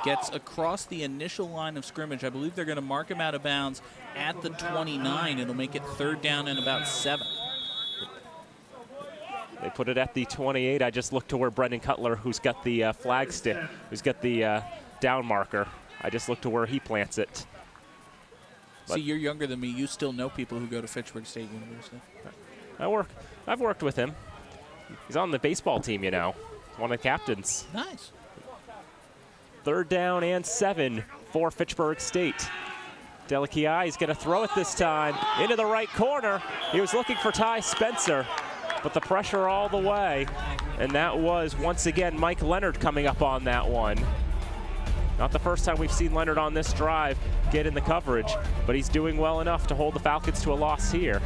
Gets across the initial line of scrimmage. I believe they're going to mark him out of bounds at the 29. It'll make it 3rd down and about 7. They They put it at the 28. I just looked to where Brendan Cutler, who's got the flag stick, who's got the down marker. I just looked to where he plants it. See, you're younger than me. You still know people who go to Fitchburg State University. I've worked with him. He's on the baseball team, you know. One of the captains. Nice. 3rd down and 7 for Fitchburg State. Delakiai is going to throw it this time into the right corner. He was looking for Ty Spencer, but the pressure all the way. And that was, once again, Mike Leonard coming up on that one. Not the first time we've seen Leonard on this drive get in the coverage, but he's doing well enough to hold the Falcons to a loss here.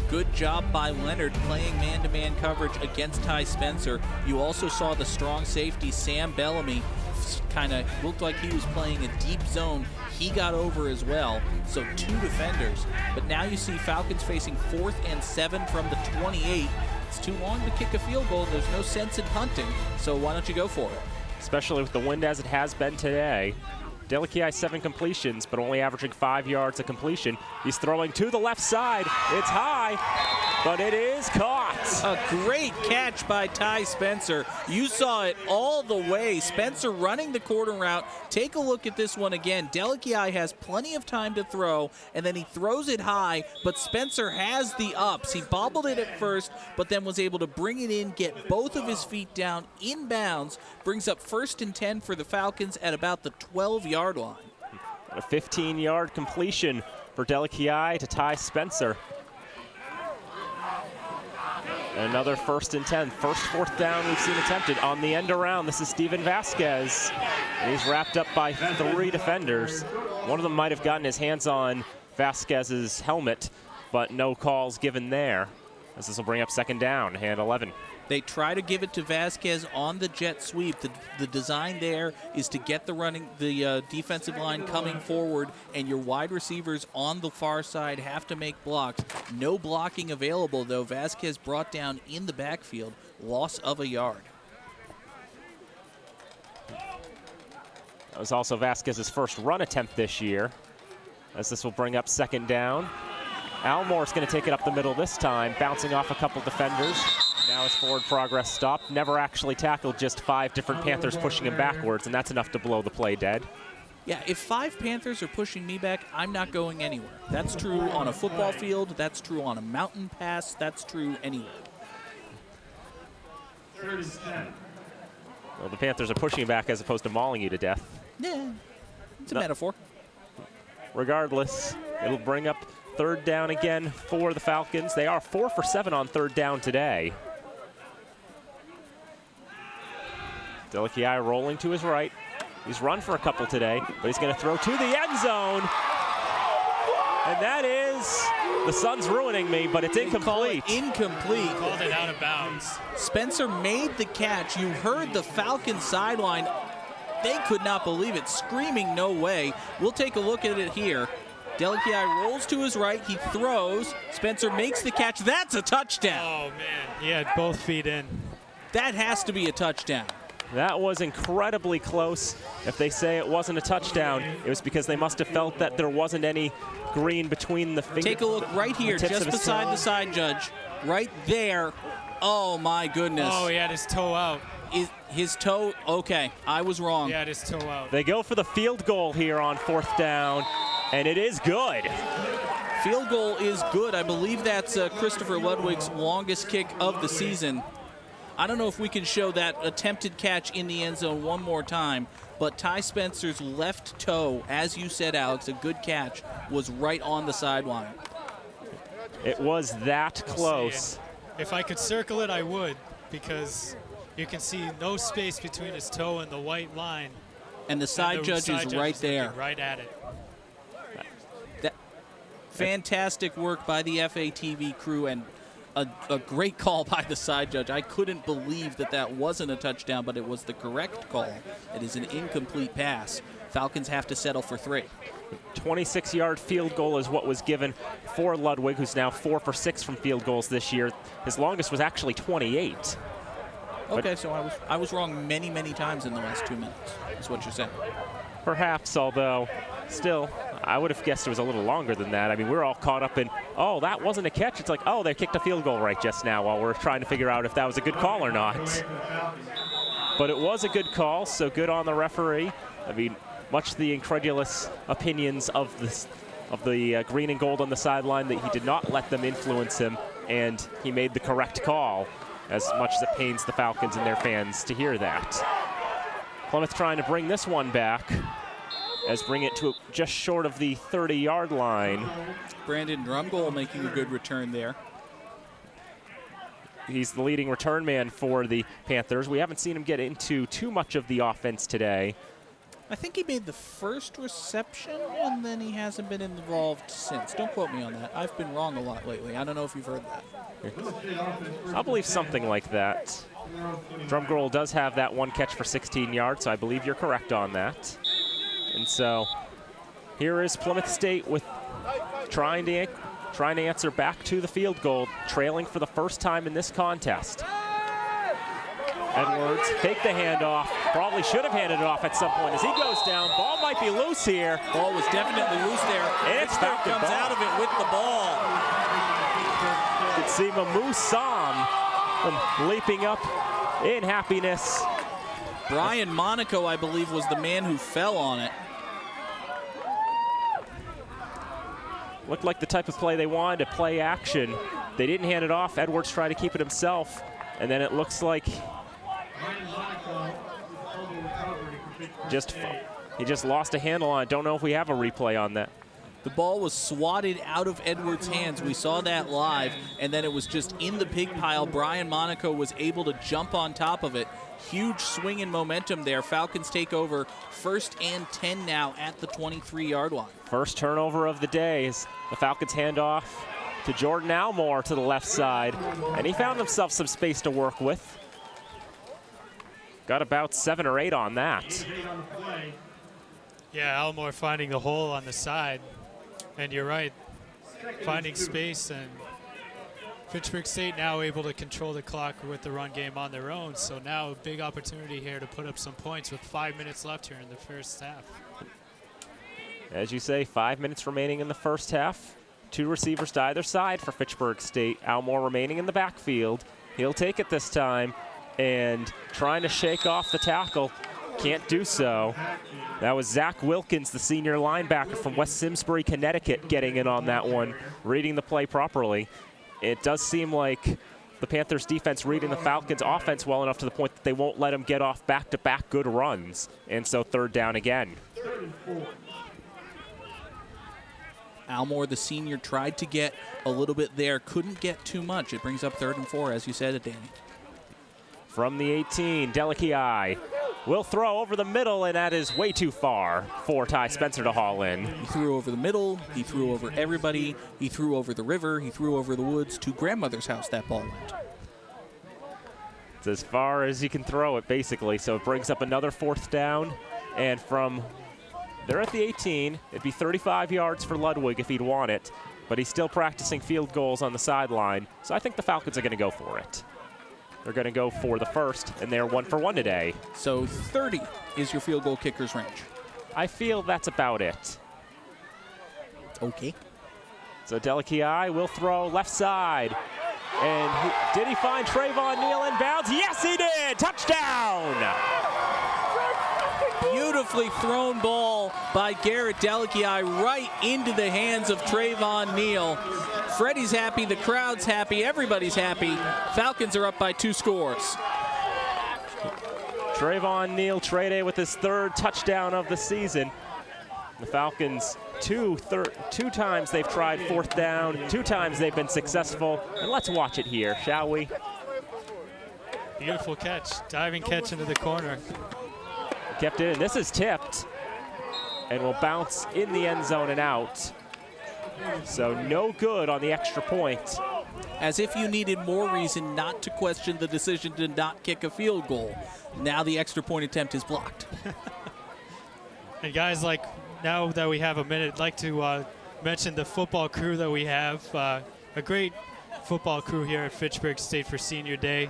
Good job by Leonard playing man-to-man coverage against Ty Spencer. You also saw the strong safety, Sam Bellamy, kind of looked like he was playing a deep zone. He got over as well, so 2 defenders. But now you see Falcons facing 4th and 7 from the 28. It's too long to kick a field goal. There's no sense in punting, so why don't you go for it? Especially with the wind as it has been today. Delakiai 7 completions, but only averaging 5 yards a completion. He's throwing to the left side. It's high, but it is caught. A great catch by Ty Spencer. You saw it all the way. Spencer running the corner route. Take a look at this one again. Delakiai has plenty of time to throw, and then he throws it high, but Spencer has the ups. He bobbled it at first, but then was able to bring it in, get both of his feet down inbounds, brings up 1st and 10 for the Falcons at about the 12-yard line. A 15-yard completion for Delakiai to Ty Spencer. Another 1st and 10. First 4th down we've seen attempted on the end around. This is Steven Vasquez. And he's wrapped up by 3 defenders. One of them might have gotten his hands on Vasquez's helmet, but no calls given there, as this will bring up 2nd down and 11. They try to give it to Vasquez on the jet sweep. The design there is to get the defensive line coming forward, and your wide receivers on the far side have to make blocks. No blocking available, though. Vasquez brought down in the backfield, loss of a yard. That was also Vasquez's first run attempt this year, as this will bring up 2nd down. Almore's going to take it up the middle this time, bouncing off a couple defenders. Now his forward progress stopped. Never actually tackled, just 5 different Panthers pushing him backwards, and that's enough to blow the play dead. Yeah, if 5 Panthers are pushing me back, I'm not going anywhere. That's true on a football field. That's true on a mountain pass. That's true anywhere. Well, the Panthers are pushing you back as opposed to mauling you to death. Yeah, it's a metaphor. Regardless, it'll bring up 3rd down again for the Falcons. They are 4 for 7 on 3rd down today. Delakiai rolling to his right. He's run for a couple today, but he's going to throw to the end zone. And that is, the sun's ruining me, but it's incomplete. Incomplete. Called it out of bounds. Spencer made the catch. You heard the Falcons sideline. They could not believe it, screaming no way. We'll take a look at it here. Delakiai rolls to his right. He throws. Spencer makes the catch. That's a touchdown. Oh, man. He had both feet in. That has to be a touchdown. That was incredibly close. If they say it wasn't a touchdown, it was because they must have felt that there wasn't any green between the fingers. Take a look right here, just beside the side judge. Right there. Oh, my goodness. Oh, he had his toe out. His toe, okay, I was wrong. He had his toe out. They go for the field goal here on 4th down, and it is good. Field goal is good. I believe that's Christopher Ludwig's longest kick of the season. I don't know if we can show that attempted catch in the end zone one more time, but Ty Spencer's left toe, as you said, Alex, a good catch, was right on the sideline. It was that close. If I could circle it, I would, because you can see no space between his toe and the white line. And the side judge is right there. Right at it. Fantastic work by the FATV crew, and a great call by the side judge. I couldn't believe that wasn't a touchdown, but it was the correct call. It is an incomplete pass. Falcons have to settle for 3. 26-yard field goal is what was given for Ludwig, who's now 4 for 6 from field goals this year. His longest was actually 28. Okay, so I was wrong many, many times in the last 2 minutes, is what you're saying. Perhaps, although still, I would have guessed it was a little longer than that. I mean, we're all caught up in, oh, that wasn't a catch. It's like, oh, they kicked a field goal right just now while we're trying to figure out if that was a good call or not. But it was a good call, so good on the referee. I mean, much the incredulous opinions of the green and gold on the sideline that he did not let them influence him, and he made the correct call, as much as it pains the Falcons and their fans to hear that. Plymouth trying to bring this one back, as bring it to just short of the 30-yard line. Brandon Drumgold making a good return there. He's the leading return man for the Panthers. We haven't seen him get into too much of the offense today. I think he made the first reception, and then he hasn't been involved since. Don't quote me on that. I've been wrong a lot lately. I don't know if you've heard that. I believe something like that. Drumgold does have that one catch for 16 yards, so I believe you're correct on that. And so here is Plymouth State with trying to answer back to the field goal, trailing for the first time in this contest. Edwards take the handoff. Probably should have handed it off at some point as he goes down. Ball might be loose here. Ball was definitely loose there. It's Falcon comes out of it with the ball. You can see Mamou Sam leaping up in happiness. Brian Monaco, I believe, was the man who fell on it. Looked like the type of play they wanted, to play action. They didn't hand it off. Edwards tried to keep it himself. And then it looks like he just lost a handle on it. Don't know if we have a replay on that. The ball was swatted out of Edwards' hands. We saw that live, and then it was just in the pig pile. Brian Monaco was able to jump on top of it. Huge swing in momentum there. Falcons take over 1st and 10 now at the 23-yard line. First turnover of the day is the Falcons hand off to Jordan Almore to the left side, and he found himself some space to work with. Got about 7 or 8 on that. Yeah, Almore finding the hole on the side. And you're right, finding space, and Fitchburg State now able to control the clock with the run game on their own. So now a big opportunity here to put up some points with 5 minutes left here in the first half. As you say, 5 minutes remaining in the first half. 2 receivers to either side for Fitchburg State. Almore remaining in the backfield. He'll take it this time and trying to shake off the tackle. Can't do so. That was Zach Wilkins, the senior linebacker from West Simsbury, Connecticut, getting in on that one, reading the play properly. It does seem like the Panthers defense reading the Falcons offense well enough to the point that they won't let them get off back-to-back good runs. And so 3rd down again. Almore, the senior, tried to get a little bit there, couldn't get too much. It brings up 3rd and 4, as you said, Danny. From the 18, Delici will throw over the middle, and that is way too far for Ty Spencer to haul in. He threw over the middle, he threw over everybody, he threw over the river, he threw over the woods. To grandmother's house that ball went. It's as far as you can throw it, basically, so it brings up another 4th down, and from they're at the 18, it'd be 35 yards for Ludwig if he'd want it, but he's still practicing field goals on the sideline, so I think the Falcons are going to go for it. They're going to go for the first, and they're 1 for 1 today. So 30 is your field goal kicker's range. I feel that's about it. Okay. So Delici will throw left side. And did he find Trayvon Neal in bounds? Yes, he did! Touchdown! Beautifully thrown ball by Garrett Delici right into the hands of Trayvon Neal. Freddie's happy, the crowd's happy, everybody's happy. Falcons are up by 2 scores. Trayvon Neal, Trey with his 3rd touchdown of the season. The Falcons, two times they've tried 4th down, 2 times they've been successful. And let's watch it here, shall we? Beautiful catch, diving catch into the corner. Kept it in. This is tipped and will bounce in the end zone and out. So no good on the extra point. As if you needed more reason not to question the decision to not kick a field goal. Now the extra point attempt is blocked. And guys, like, now that we have a minute, I'd like to mention the football crew that we have. A great football crew here at Fitchburg State for Senior Day.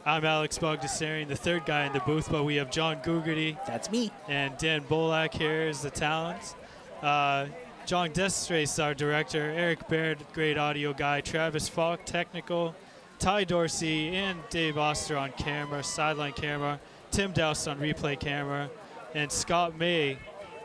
I'm Alex Bogdasarian, the third guy in the booth, but we have John Gugerty. That's me. And Dan Bolak here is the talent. John Destrace, our director. Eric Baird, great audio guy. Travis Falk, technical. Ty Dorsey and Dave Oster on camera, sideline camera. Tim Doust on replay camera. And Scott May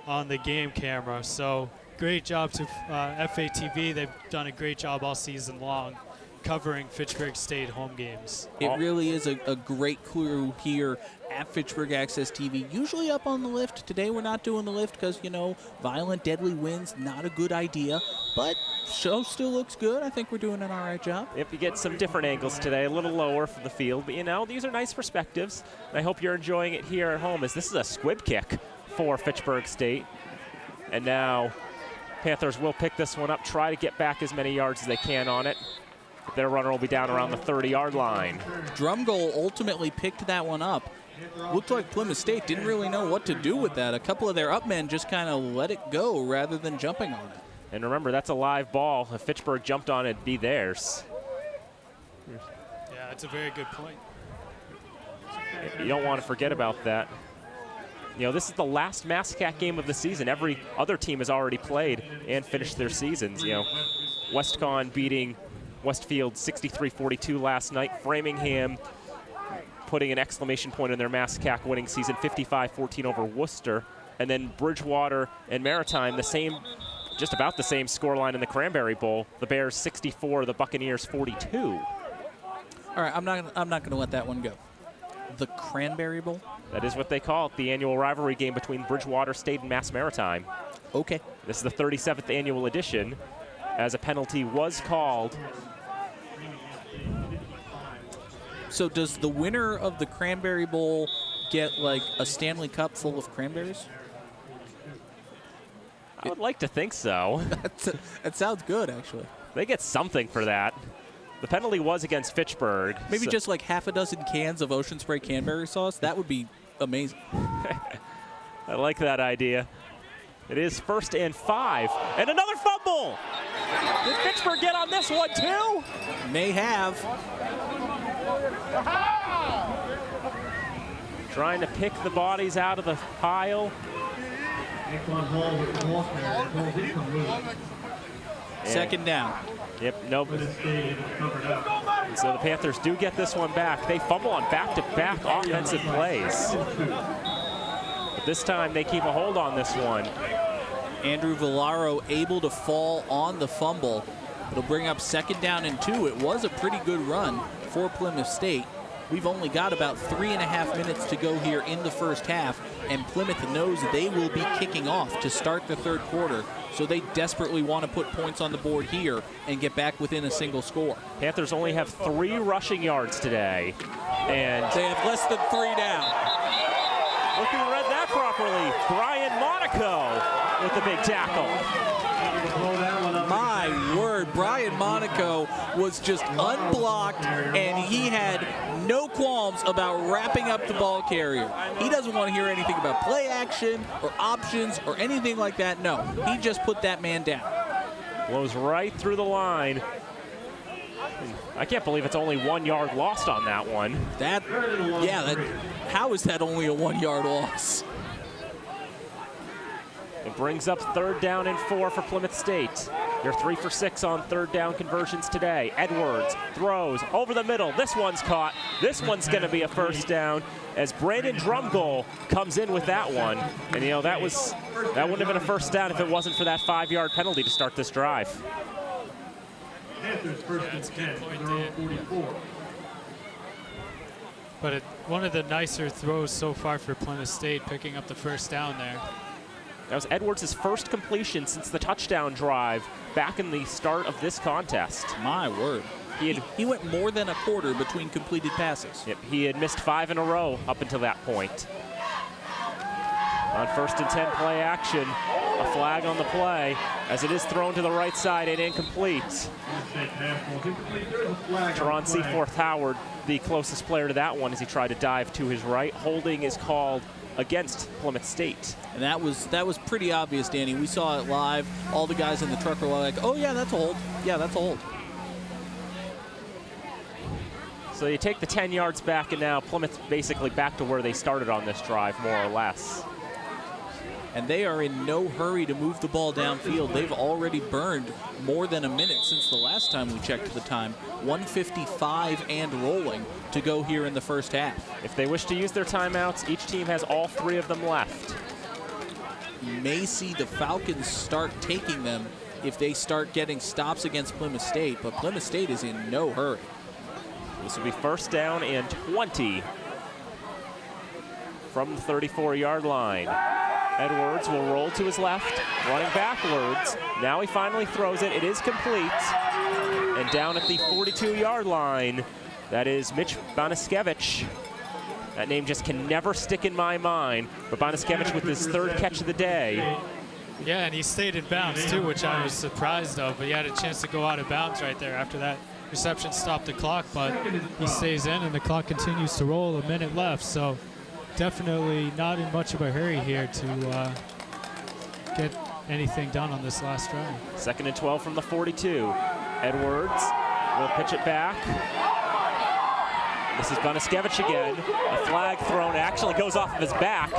on the game camera. So great job to FATV. They've done a great job all season long covering Fitchburg State home games. It really is a great crew here at Fitchburg Access TV. Usually up on the lift. Today we're not doing the lift because, you know, violent, deadly winds, not a good idea. But show still looks good. I think we're doing an all right job. Yep, you get some different angles today, a little lower from the field. But, you know, these are nice perspectives. And I hope you're enjoying it here at home, as this is a squib kick for Fitchburg State. And now Panthers will pick this one up, try to get back as many yards as they can on it. Their runner will be down around the 30-yard line. Drumgoal ultimately picked that one up. Looked like Plymouth State didn't really know what to do with that. A couple of their up men just kind of let it go rather than jumping on it. And remember, that's a live ball. If Fitchburg jumped on it, it'd be theirs. Yeah, that's a very good point. You don't want to forget about that. You know, this is the last MassCat game of the season. Every other team has already played and finished their seasons. You know, WestCon beating Westfield 63-42 last night. Framingham putting an exclamation point in their MassCat winning season, 55-14 over Worcester. And then Bridgewater and Maritime, the same, just about the same scoreline in the Cranberry Bowl. The Bears 64, the Buccaneers 42. All right, I'm not going to let that one go. The Cranberry Bowl? That is what they call it, the annual rivalry game between Bridgewater State and Mass Maritime. Okay. This is the 37th annual edition, as a penalty was called. So does the winner of the Cranberry Bowl get like a Stanley Cup full of cranberries? I would like to think so. That sounds good, actually. They get something for that. The penalty was against Fitchburg. Maybe just like half a dozen cans of Ocean Spray cranberry sauce. That would be amazing. I like that idea. It is 1st and 5. And another fumble! Did Fitchburg get on this one too? May have. Trying to pick the bodies out of the pile. Second down. Yep, nope. So the Panthers do get this one back. They fumble on back-to-back offensive plays. But this time they keep a hold on this one. Andrew Villaro able to fall on the fumble. It'll bring up 2nd down and 2. It was a pretty good run for Plymouth State. We've only got about 3.5 minutes to go here in the first half, and Plymouth knows they will be kicking off to start the third quarter, so they desperately want to put points on the board here and get back within a single score. Panthers only have 3 rushing yards today, and they have less than 3 down. Look who read that properly. Brian Monaco with the big tackle. My word, Brian Monaco was just unblocked, and he had no qualms about wrapping up the ball carrier. He doesn't want to hear anything about play action or options or anything like that. No, he just put that man down. Blows right through the line. I can't believe it's only 1 yard lost on that one. How is that only a 1 yard loss? It brings up 3rd down and 4 for Plymouth State. They're 3 for 6 on 3rd down conversions today. Edwards throws over the middle. This one's caught. This one's going to be a 1st down as Brandon Drumgoal comes in with that one. And, you know, that wouldn't have been a 1st down if it wasn't for that 5-yard penalty to start this drive. Panthers 1st and 10, 44. But one of the nicer throws so far for Plymouth State, picking up the 1st down there. That was Edwards' first completion since the touchdown drive back in the start of this contest. My word. He went more than a quarter between completed passes. Yep, he had missed 5 in a row up until that point. On 1st and 10 play action, a flag on the play as it is thrown to the right side and incomplete. Teron Seaforth Howard, the closest player to that one as he tried to dive to his right. Holding is called against Plymouth State. And that was pretty obvious, Danny. We saw it live. All the guys in the truck were like, oh yeah, that's a hold. Yeah, that's a hold. So you take the 10 yards back, and now Plymouth basically back to where they started on this drive, more or less. And they are in no hurry to move the ball downfield. They've already burned more than a minute since the last time we checked the time. 1:55 and rolling to go here in the first half. If they wish to use their timeouts, each team has all 3 of them left. You may see the Falcons start taking them if they start getting stops against Plymouth State, but Plymouth State is in no hurry. This will be first down and 20 from the 34-yard line. Edwards will roll to his left, running backwards. Now he finally throws it. It is complete. And down at the 42-yard line, that is Mitch Banaskevich. That name just can never stick in my mind. But Banaskevich with his 3rd catch of the day. Yeah, and he stayed in bounds too, which I was surprised of. But he had a chance to go out of bounds right there after that reception stopped the clock. But he stays in, and the clock continues to roll. A minute left, so definitely not in much of a hurry here to get anything done on this last drive. 2nd and 12 from the 42. Edwards will pitch it back. This is Banaskevich again. A flag thrown, actually goes off of his back.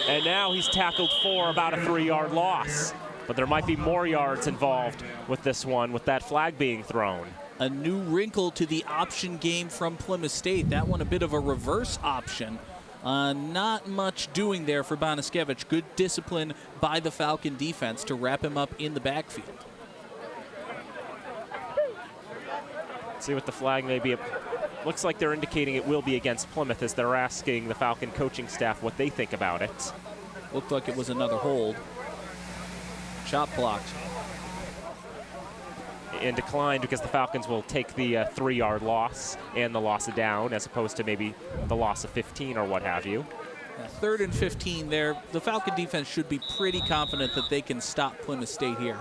And now he's tackled for about a 3-yard loss. But there might be more yards involved with this one, with that flag being thrown. A new wrinkle to the option game from Plymouth State. That one a bit of a reverse option. Not much doing there for Banaskevich. Good discipline by the Falcon defense to wrap him up in the backfield. See what the flag may be. Looks like they're indicating it will be against Plymouth as they're asking the Falcon coaching staff what they think about it. Looked like it was another hold. Shot blocked. And declined because the Falcons will take the 3-yard loss and the loss of down as opposed to maybe the loss of 15 or what have you. 3rd and 15 there. The Falcon defense should be pretty confident that they can stop Plymouth State here.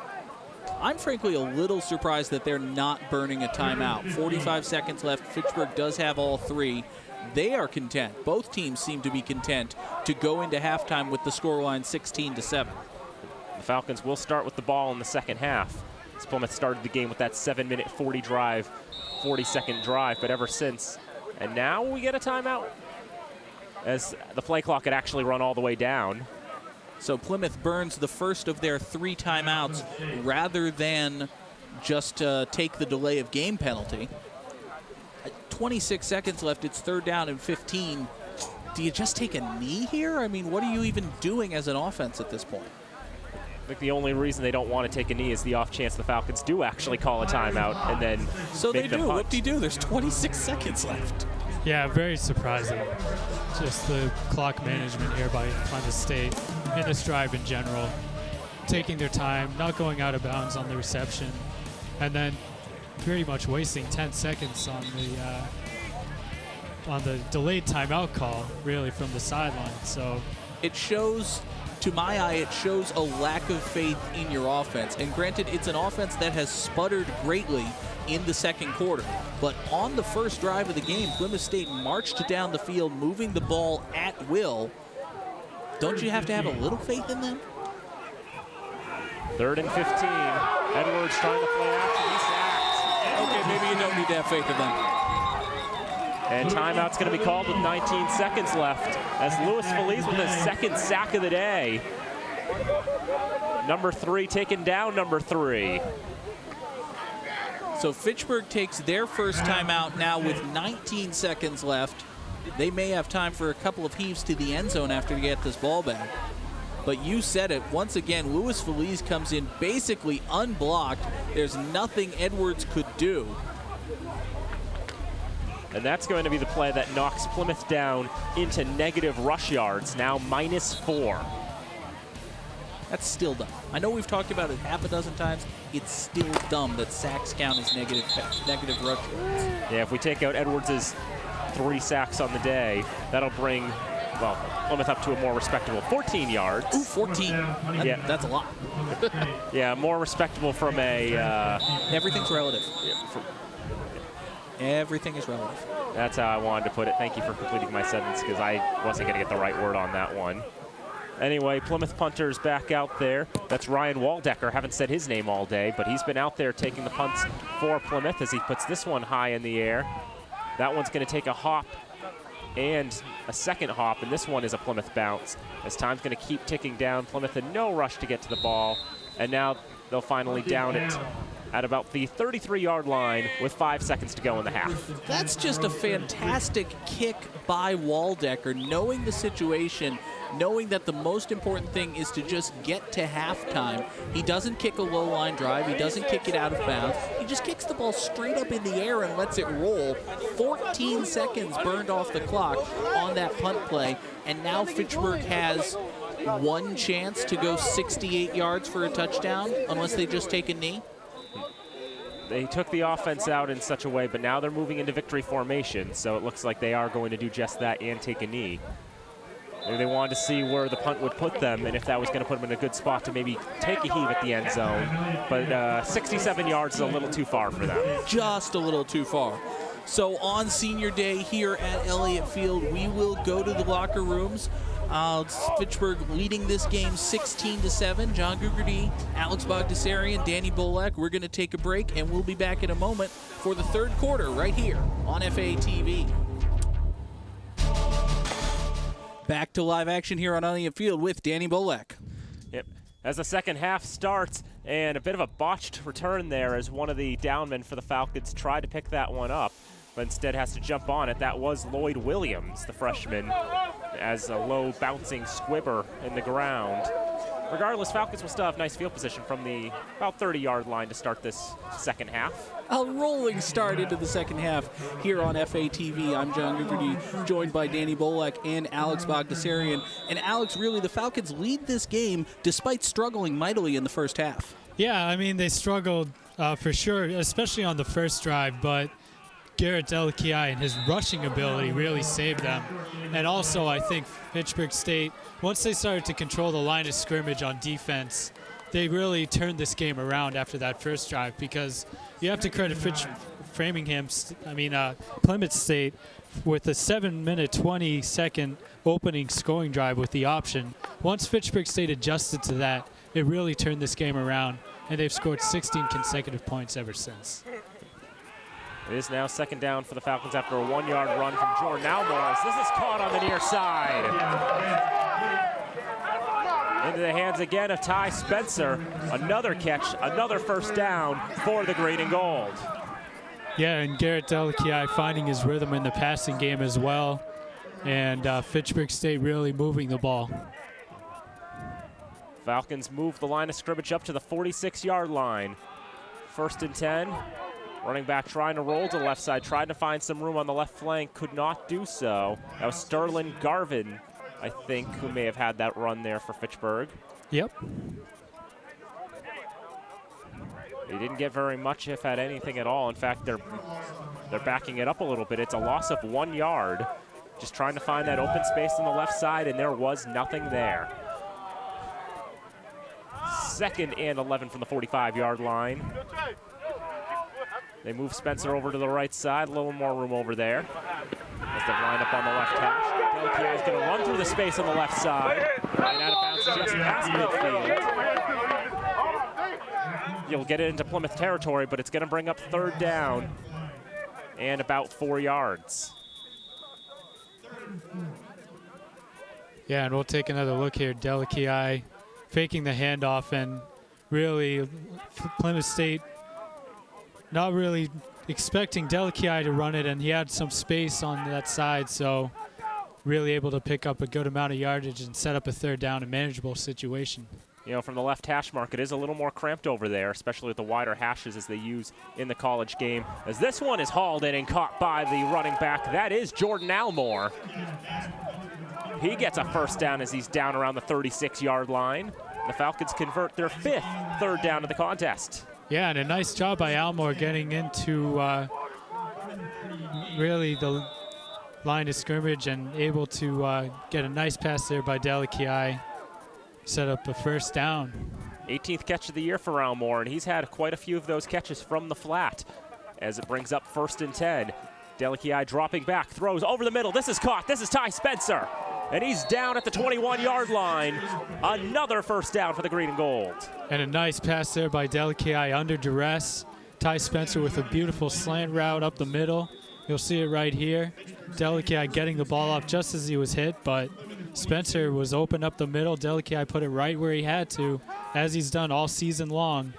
I'm frankly a little surprised that they're not burning a timeout. 45 seconds left. Fitchburg does have all 3. They are content. Both teams seem to be content to go into halftime with the scoreline 16-7. The Falcons will start with the ball in the second half. Plymouth started the game with that 7-minute 40-second drive, but ever since. And now we get a timeout as the play clock had actually run all the way down. So Plymouth burns the first of their 3 timeouts rather than just take the delay of game penalty. 26 seconds left. It's 3rd down and 15. Do you just take a knee here? I mean, what are you even doing as an offense at this point? I think the only reason they don't want to take a knee is the off chance the Falcons do actually call a timeout and then so make they do. Punt. Whoop-de-doo. There's 26 seconds left. Yeah, very surprising. Just the clock management here by Plymouth State in this drive in general. Taking their time, not going out of bounds on the reception, and then pretty much wasting 10 seconds on the delayed timeout call, really, from the sideline. So it shows, to my eye, it shows a lack of faith in your offense. And granted, it's an offense that has sputtered greatly in the second quarter. But on the first drive of the game, Plymouth State marched down the field, moving the ball at will. Don't you have to have a little faith in them? 3rd and 15. Edwards trying to play after. He's sacked. Okay, maybe you don't need to have faith in them. And timeout's going to be called with 19 seconds left as Louis Feliz with his 2nd sack of the day. Number 3 taking down number 3. So Fitchburg takes their first timeout now with 19 seconds left. They may have time for a couple of heaves to the end zone after they get this ball back. But you said it. Once again, Louis Feliz comes in basically unblocked. There's nothing Edwards could do. And that's going to be the play that knocks Plymouth down into negative rush yards, now -4. That's still dumb. I know we've talked about it half a dozen times. It's still dumb that sacks count as negative rush yards. Yeah, if we take out Edwards' 3 sacks on the day, that'll bring, well, Plymouth up to a more respectable 14 yards. Ooh, 14. Yeah. That's a lot. Yeah, more respectable from a... Everything's relative. Yeah, everything is relative. That's how I wanted to put it. Thank you for completing my sentence because I wasn't going to get the right word on that one. Anyway, Plymouth punter's back out there. That's Ryan Waldecker. Haven't said his name all day, but he's been out there taking the punts for Plymouth as he puts this one high in the air. That one's going to take a hop and a second hop, and this one is a Plymouth bounce. As time's going to keep ticking down, Plymouth in no rush to get to the ball, and now they'll finally down it at about the 33-yard line with 5 seconds to go in the half. That's just a fantastic kick by Waldecker, knowing the situation, knowing that the most important thing is to just get to halftime. He doesn't kick a low line drive. He doesn't kick it out of bounds. He just kicks the ball straight up in the air and lets it roll. 14 seconds burned off the clock on that punt play, and now Fitchburg has one chance to go 68 yards for a touchdown unless they just take a knee. They took the offense out in such a way, but now they're moving into victory formation, so it looks like they are going to do just that and take a knee. Maybe they wanted to see where the punt would put them and if that was going to put them in a good spot to maybe take a heave at the end zone. But 67 yards is a little too far for them. Just a little too far. So on senior day here at Elliott Field, we will go to the locker rooms. Fitchburg leading this game 16-7. John Gugerty, Alex Bogdasarian, Danny Bolek. We're going to take a break, and we'll be back in a moment for the third quarter right here on FA TV. Back to live action here on Elliott Field with Danny Bolek. Yep. As the second half starts, and a bit of a botched return there as one of the downmen for the Falcons tried to pick that one up, but instead has to jump on it. That was Lloyd Williams, the freshman, as a low bouncing squibber in the ground. Regardless, Falcons will still have nice field position from the about 30-yard line to start this second half. A rolling start into the second half here on FA TV. I'm John Gugerty, joined by Danny Bolek and Alex Bogdasarian. And Alex, really, the Falcons lead this game despite struggling mightily in the first half. Yeah, I mean, they struggled for sure, especially on the first drive, but Garrett Delakiai and his rushing ability really saved them. And also, I think Fitchburg State, once they started to control the line of scrimmage on defense, they really turned this game around after that first drive, because you have to credit Plymouth State with a 7-minute, 20-second opening scoring drive with the option. Once Fitchburg State adjusted to that, it really turned this game around, and they've scored 16 consecutive points ever since. It is now second down for the Falcons after a 1-yard run from Jordan Almore. This is caught on the near side. Into the hands again of Ty Spencer. Another catch, another first down for the green and gold. Yeah, and Garrett Delakiai finding his rhythm in the passing game as well. And Fitchburg State really moving the ball. Falcons move the line of scrimmage up to the 46-yard line. 1st and 10. Running back trying to roll to the left side, trying to find some room on the left flank, could not do so. That was Sterling Garvin, I think, who may have had that run there for Fitchburg. Yep. They didn't get very much, if had anything at all. In fact, they're backing it up a little bit. It's a loss of 1 yard. Just trying to find that open space on the left side, and there was nothing there. 2nd and 11 from the 45-yard line. They move Spencer over to the right side, a little more room over there. As they line up on the left hash. Delakiai is going to run through the space on the left side. And out of bounds just past midfield. You'll get it into Plymouth territory, but it's going to bring up 3rd down and about 4 yards. Yeah, and we'll take another look here. Delakiai faking the handoff, and really Plymouth State not really expecting Delakiai to run it, and he had some space on that side, so really able to pick up a good amount of yardage and set up a 3rd down and manageable situation. You know, from the left hash mark, it is a little more cramped over there, especially with the wider hashes as they use in the college game. As this one is hauled in and caught by the running back, that is Jordan Almore. He gets a 1st down as he's down around the 36-yard line. The Falcons convert their 5th 3rd down of the contest. Yeah, and a nice job by Almore getting into really the line of scrimmage and able to get a nice pass there by Delakiai. Set up a 1st down. 18th catch of the year for Almore, and he's had quite a few of those catches from the flat as it brings up 1st and 10. Delakiai dropping back, throws over the middle. This is caught. This is Ty Spencer. And he's down at the 21-yard line. Another 1st down for the green and gold. And a nice pass there by Delakiai under duress. Ty Spencer with a beautiful slant route up the middle You'll see it right here. Delikai getting the ball off just as he was hit, but Spencer was open up the middle. Delikai put it right where he had to, as he's done all season long.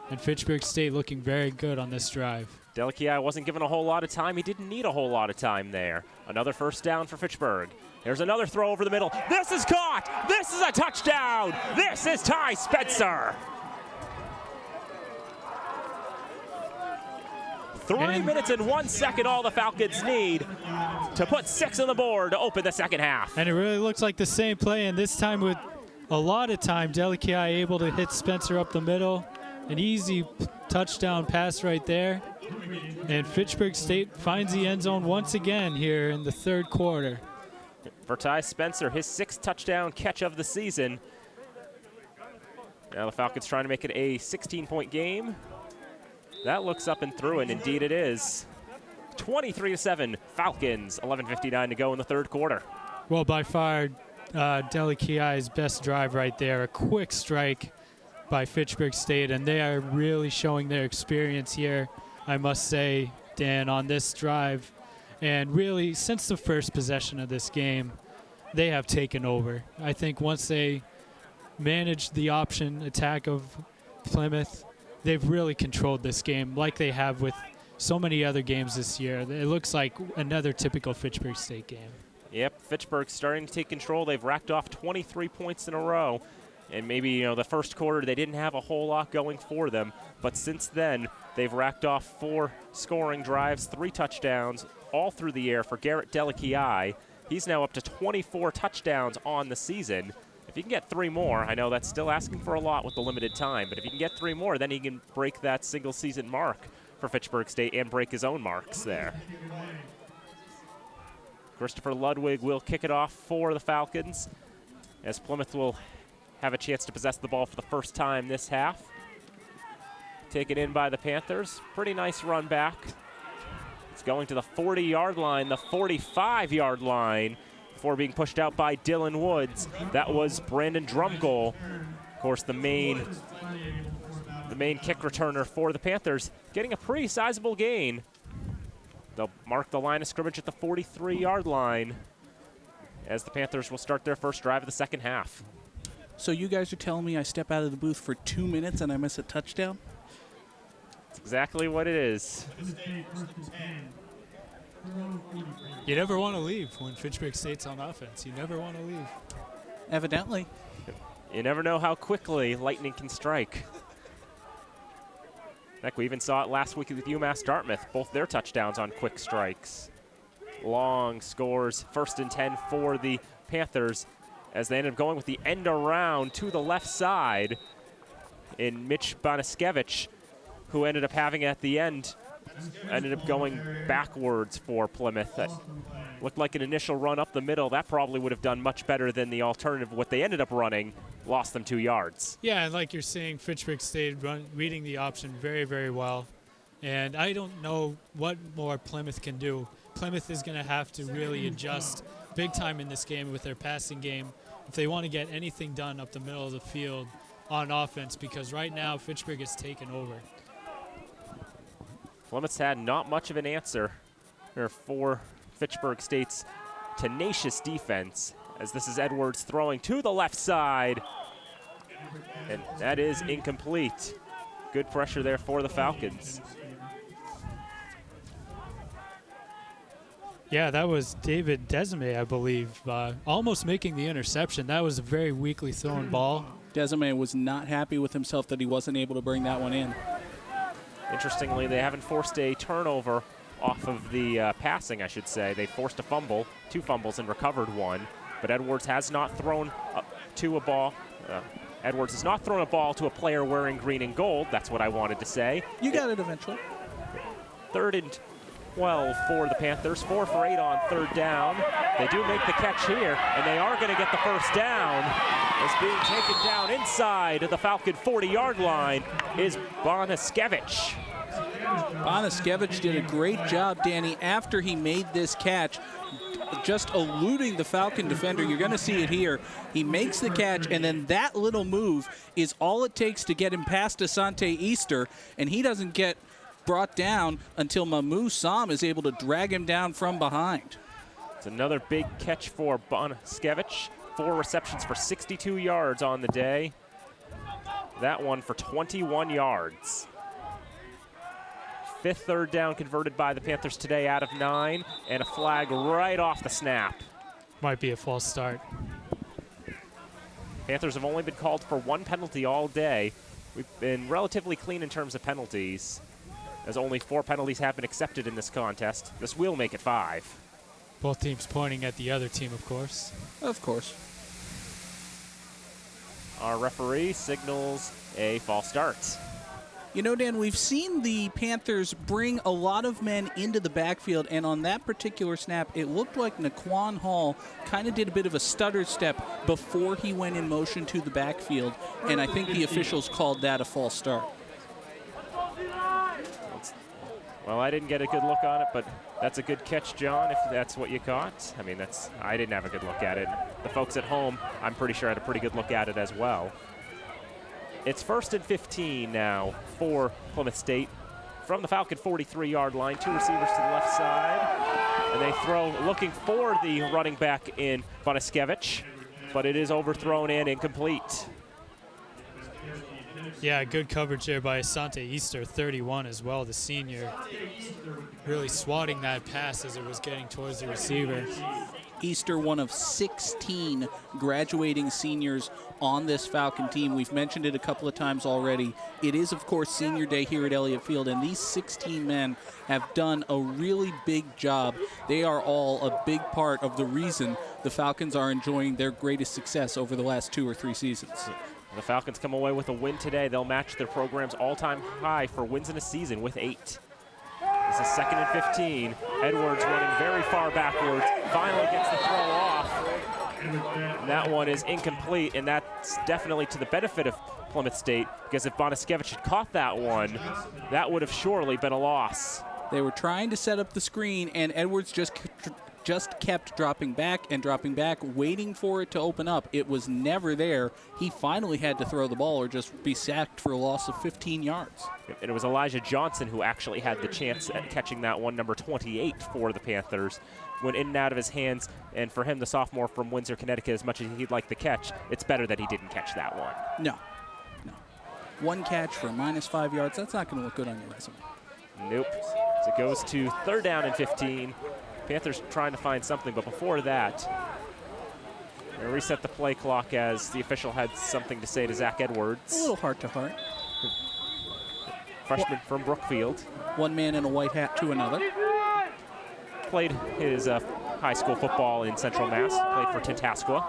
And Fitchburg State looking very good on this drive. Delikai wasn't given a whole lot of time. He didn't need a whole lot of time there. Another first down for Fitchburg. There's another throw over the middle. This is caught. This is a touchdown. This is Ty Spencer. 3 minutes and 1 second all the Falcons need to put 6 on the board to open the second half. And it really looks like the same play, and this time with a lot of time, Delikai able to hit Spencer up the middle. An easy touchdown pass right there. And Fitchburg State finds the end zone once again here in the third quarter. For Ty Spencer, his 6th touchdown catch of the season. Now the Falcons trying to make it a 16-point game. That looks up and through, and indeed it is. 23-7, Falcons, 11:59 to go in the third quarter. Well, by far, Delikai's best drive right there. A quick strike by Fitchburg State, and they are really showing their experience here, I must say, Dan, on this drive. And really, since the first possession of this game, they have taken over. I think once they managed the option attack of Plymouth, they've really controlled this game like they have with so many other games this year. It looks like another typical Fitchburg State game. Yep, Fitchburg's starting to take control. They've racked off 23 points in a row. And maybe, you know, the first quarter they didn't have a whole lot going for them. But since then, they've racked off 4 scoring drives, 3 touchdowns, all through the air for Garrett Delikai. He's now up to 24 touchdowns on the season. If he can get 3 more, I know that's still asking for a lot with the limited time, but if he can get 3 more, then he can break that single-season mark for Fitchburg State and break his own marks there. Christopher Ludwig will kick it off for the Falcons, as Plymouth will have a chance to possess the ball for the first time this half. Taken in by the Panthers. Pretty nice run back. It's going to the 40-yard line, the 45-yard line, before being pushed out by Dylan Woods. That was Brandon Drumgoal, of course, the main kick returner for the Panthers, getting a pretty sizable gain. They'll mark the line of scrimmage at the 43-yard line as the Panthers will start their first drive of the second half. So you guys are telling me I step out of the booth for 2 minutes and I miss a touchdown? That's exactly what it is. You never want to leave when Fitchburg State's on offense. You never want to leave. Evidently. You never know how quickly lightning can strike. Heck, we even saw it last week with UMass Dartmouth, both their touchdowns on quick strikes. Long scores, 1st and 10 for the Panthers, as they ended up going with the end around to the left side in Mitch Bonaskevich, who ended up having at the end, ended up going backwards for Plymouth. That looked like an initial run up the middle. That probably would have done much better than the alternative. What they ended up running lost them 2 yards. Yeah, and like you're saying, Fitchburg State reading the option very, very well. And I don't know what more Plymouth can do. Plymouth is going to have to really adjust big time in this game with their passing game if they want to get anything done up the middle of the field on offense, because right now Fitchburg has taken over. Plymouth's had not much of an answer for Fitchburg State's tenacious defense, as this is Edwards throwing to the left side, and that is incomplete. Good pressure there for the Falcons. Yeah, that was David Desime, I believe, almost making the interception. That was a very weakly thrown ball. Desime was not happy with himself that he wasn't able to bring that one in. Interestingly, they haven't forced a turnover off of the passing, I should say. They forced a fumble, 2 fumbles, and recovered 1. But Edwards has not thrown to a ball. Edwards has not thrown a ball to a player wearing green and gold. That's what I wanted to say. You got it eventually. 3rd and 12 for the Panthers. 4 for 8 on 3rd down. They do make the catch here, and they are going to get the first down. It's being taken down inside the Falcon 40-yard line is Bonaskevich. Bonaskevich did a great job, Danny, after he made this catch, just eluding the Falcon defender. You're going to see it here. He makes the catch, and then that little move is all it takes to get him past Asante Easter, and he doesn't get brought down until Mamu Sam is able to drag him down from behind. It's another big catch for Bonaskevich. 4 receptions for 62 yards on the day. That one for 21 yards. 5th third down converted by the Panthers today out of 9, and a flag right off the snap. Might be a false start. Panthers have only been called for 1 penalty all day. We've been relatively clean in terms of penalties, as only 4 penalties have been accepted in this contest. This will make it 5. Both teams pointing at the other team, of course. Of course. Our referee signals a false start. You know, Dan, we've seen the Panthers bring a lot of men into the backfield, and on that particular snap, it looked like Naquan Hall kind of did a bit of a stutter step before he went in motion to the backfield, and I think the officials called that a false start. Well, I didn't get a good look on it, but that's a good catch, John, if that's what you caught. I mean, I didn't have a good look at it. The folks at home, I'm pretty sure, had a pretty good look at it as well. It's 1st and 15 now for Plymouth State. From the Falcon 43-yard line, 2 receivers to the left side. And they throw looking for the running back in Bonaskevich, but it is overthrown and incomplete. Yeah, good coverage there by Asante Easter, 31 as well, the senior. Really swatting that pass as it was getting towards the receiver. Easter, one of 16 graduating seniors on this Falcon team. We've mentioned it a couple of times already. It is, of course, senior day here at Elliott Field, and these 16 men have done a really big job. They are all a big part of the reason the Falcons are enjoying their greatest success over the last 2 or 3 seasons. The Falcons come away with a win today. They'll match their program's all-time high for wins in a season with 8. This is 2nd and 15. Edwards running very far backwards. Finally gets the throw off. And that one is incomplete, and that's definitely to the benefit of Plymouth State, because if Bonaskevich had caught that one, that would have surely been a loss. They were trying to set up the screen, and Edwards just kept dropping back, waiting for it to open up. It was never there. He finally had to throw the ball or just be sacked for a loss of 15 yards. And it was Elijah Johnson who actually had the chance at catching that one, number 28 for the Panthers. Went in and out of his hands, and for him, the sophomore from Windsor, Connecticut, as much as he'd like the catch, it's better that he didn't catch that one. No. 1 catch for -5 yards, that's not going to look good on your resume. Nope. So it goes to 3rd down and 15. Panthers trying to find something, but before that, they reset the play clock as the official had something to say to Zach Edwards. A little heart-to-heart. Freshman from Brookfield. One man in a white hat to another. Played his high school football in Central Mass. Played for Tantascwa.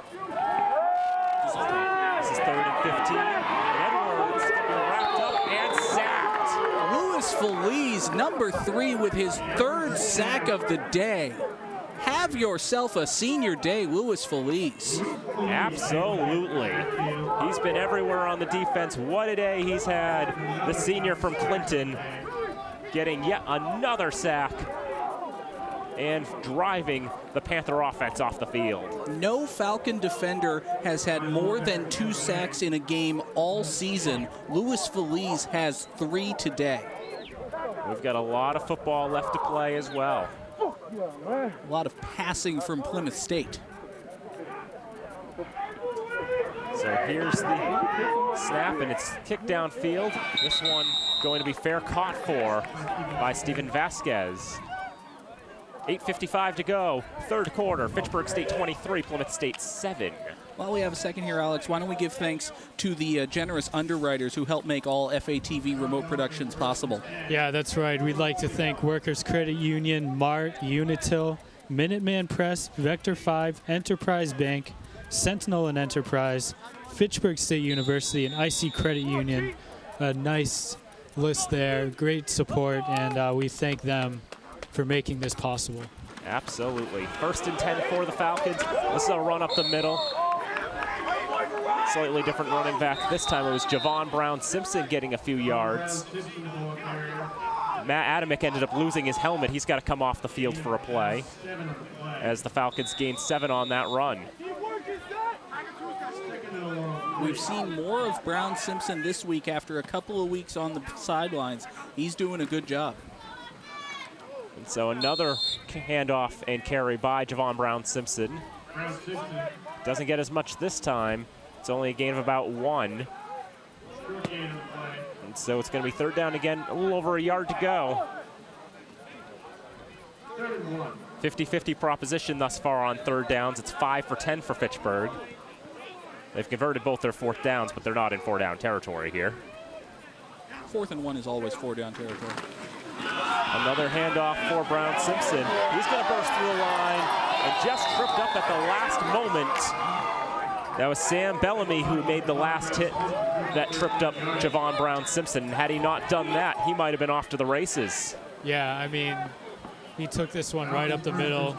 This is 3rd and 15. Edwards wrapped up and sacked. Louis Feliz, number 3, with his 3rd sack of the day. Have yourself a senior day, Louis Feliz. Absolutely. He's been everywhere on the defense. What a day he's had. The senior from Clinton getting yet another sack and driving the Panther offense off the field. No Falcon defender has had more than 2 sacks in a game all season. Louis Feliz has 3 today. We've got a lot of football left to play as well. A lot of passing from Plymouth State. So here's the snap, and it's kicked downfield. This one going to be fair caught for by Steven Vasquez. 8:55 to go, 3rd quarter. Fitchburg State 23, Plymouth State 7. While we have a second here, Alex, why don't we give thanks to the generous underwriters who help make all FATV remote productions possible. Yeah, that's right. We'd like to thank Workers Credit Union, MART, Unitil, Minuteman Press, Vector 5, Enterprise Bank, Sentinel and Enterprise, Fitchburg State University, and IC Credit Union. A nice list there, great support, and we thank them for making this possible. Absolutely. 1st and 10 for the Falcons. This is a run up the middle. Slightly different running back. This time it was Javon Brown-Simpson getting a few yards. Matt Adamick ended up losing his helmet. He's got to come off the field for a play as the Falcons gained 7 on that run. We've seen more of Brown Simpson this week after a couple of weeks on the sidelines. He's doing a good job. And so another handoff and carry by Javon Brown Simpson. Doesn't get as much this time. It's only a gain of about 1. And so it's going to be third down again, a little over a yard to go. 50-50 proposition thus far on third downs. It's 5 for 10 for Fitchburg. They've converted both their fourth downs, but they're not in 4-down territory here. 4th and 1 is always 4-down territory. Another handoff for Brown Simpson. He's going to burst through the line and just tripped up at the last moment. That was Sam Bellamy who made the last hit that tripped up Javon Brown Simpson. Had he not done that, he might have been off to the races. Yeah, I mean, he took this one right up the middle.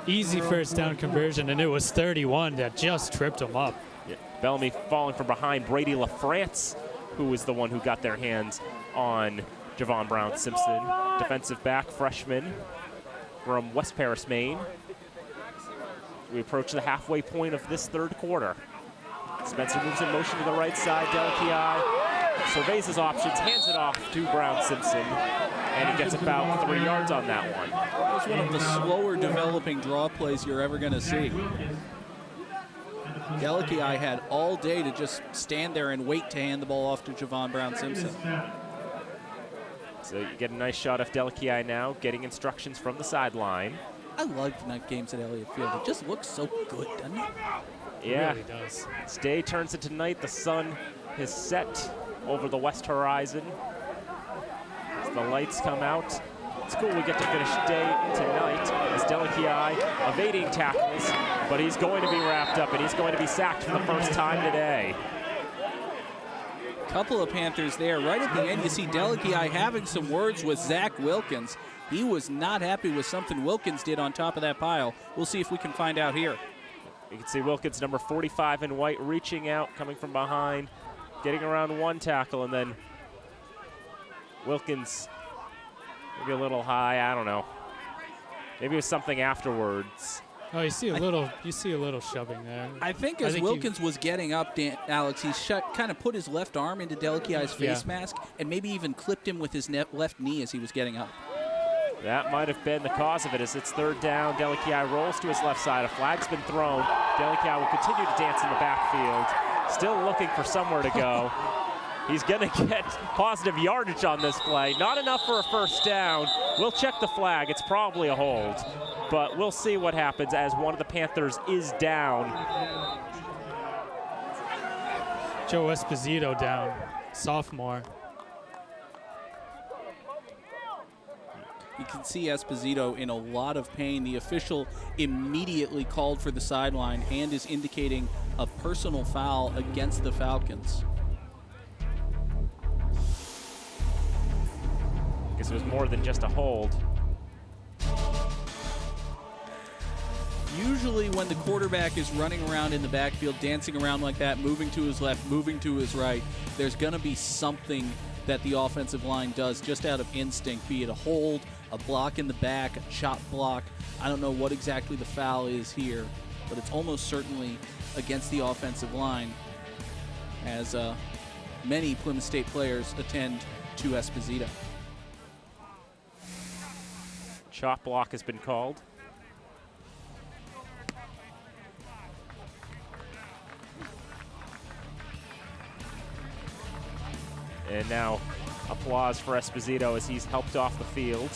Easy first down conversion, and it was 31 that just tripped him up. Yeah. Bellamy falling from behind Brady LaFrance, who was the one who got their hands on Javon Brown Simpson, defensive back, freshman from West Paris, Maine. We approach the halfway point of this third quarter. Spencer moves in motion to the right side. Delakey surveys his options, hands it off to Brown Simpson, and he gets about 3 yards on that one. It's one of the slower developing draw plays you're ever going to see. Delakey had all day to just stand there and wait to hand the ball off to Javon Brown Simpson. So you get a nice shot of Delakey now, getting instructions from the sideline. I love night games at Elliott Field. It just looks so good, doesn't it? Yeah, It really does. As day turns into night, the sun is set over the west horizon. As the lights come out, it's cool we get to finish day tonight as Delakey evading tackles, but he's going to be wrapped up and he's going to be sacked for the first time today. Couple of Panthers there. Right at the end, you see Delakey having some words with Zach Wilkins. He was not happy with something Wilkins did on top of that pile. We'll see if we can find out here. You can see Wilkins, number 45 in white, reaching out, coming from behind, getting around one tackle, and then Wilkins maybe a little high, I don't know. Maybe it was something afterwards. Oh, you see a little shoving there. I think as Wilkins was getting up, Alex, he kind of put his left arm into Delakey's face mask and maybe even clipped him with his left knee as he was getting up. That might have been the cause of it as it's third down. Delakey rolls to his left side. A flag's been thrown. Delakey will continue to dance in the backfield. Still looking for somewhere to go. He's going to get positive yardage on this play. Not enough for a first down. We'll check the flag. It's probably a hold. But we'll see what happens as one of the Panthers is down. Joe Esposito down, sophomore. You can see Esposito in a lot of pain. The official immediately called for the sideline and is indicating a personal foul against the Falcons. I guess it was more than just a hold. Usually when the quarterback is running around in the backfield, dancing around like that, moving to his left, moving to his right, there's going to be something that the offensive line does just out of instinct, be it a hold, a block in the back, a chop block. I don't know what exactly the foul is here, but it's almost certainly against the offensive line as many Plymouth State players attend to Esposito. Chop block has been called. And now applause for Esposito as he's helped off the field.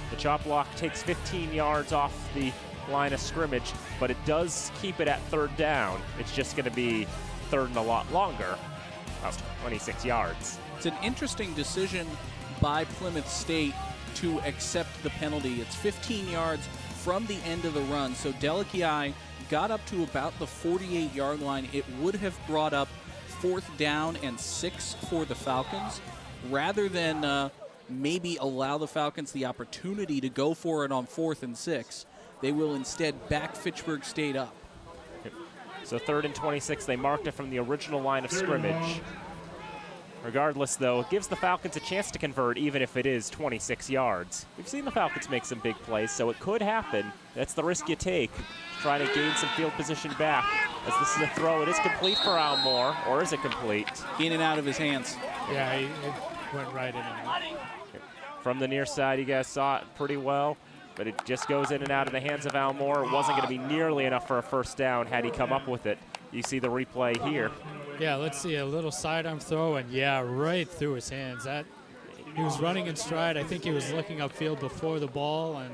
The chop block takes 15 yards off the line of scrimmage, but it does keep it at third down. It's just going to be third and a lot longer. That's 26 yards. It's an interesting decision by Plymouth State to accept the penalty. It's 15 yards from the end of the run, so Delakey got up to about the 48-yard line. It would have brought up 4th down and 6 for the Falcons. Rather than maybe allow the Falcons the opportunity to go for it on 4th and 6, they will instead back Fitchburg State up. So 3rd and 26, they marked it from the original line of scrimmage. Regardless, though, it gives the Falcons a chance to convert, even if it is 26 yards. We've seen the Falcons make some big plays, so it could happen. That's the risk you take, trying to gain some field position back. As this is a throw, it is complete for Almore, or is it complete? In and out of his hands. Yeah, it went right in and out. From the near side, you guys saw it pretty well, but it just goes in and out of the hands of Almore. It wasn't going to be nearly enough for a first down had he come up with it. You see the replay here. Yeah, let's see, a little sidearm throw, and yeah, right through his hands. He was running in stride. I think he was looking upfield before the ball, and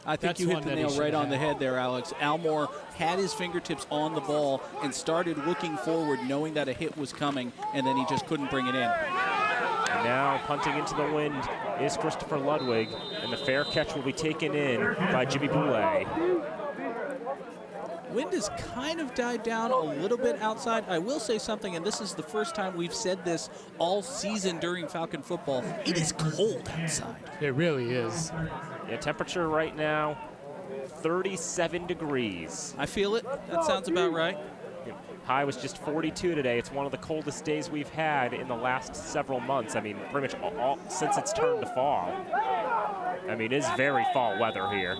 I think you hit the nail right on the head there, Alex. Almore had his fingertips on the ball and started looking forward, knowing that a hit was coming, and then he just couldn't bring it in. And now punting into the wind is Christopher Ludwig, and the fair catch will be taken in by Jimmy Boulay. Wind has kind of died down a little bit outside. I will say something, and this is the first time we've said this all season during Falcon football. It is cold outside. It really is. Yeah, temperature right now, 37 degrees. I feel it. That sounds about right. High was just 42 today. It's one of the coldest days we've had in the last several months. I mean, pretty much all since it's turned to fall. I mean, it is very fall weather here.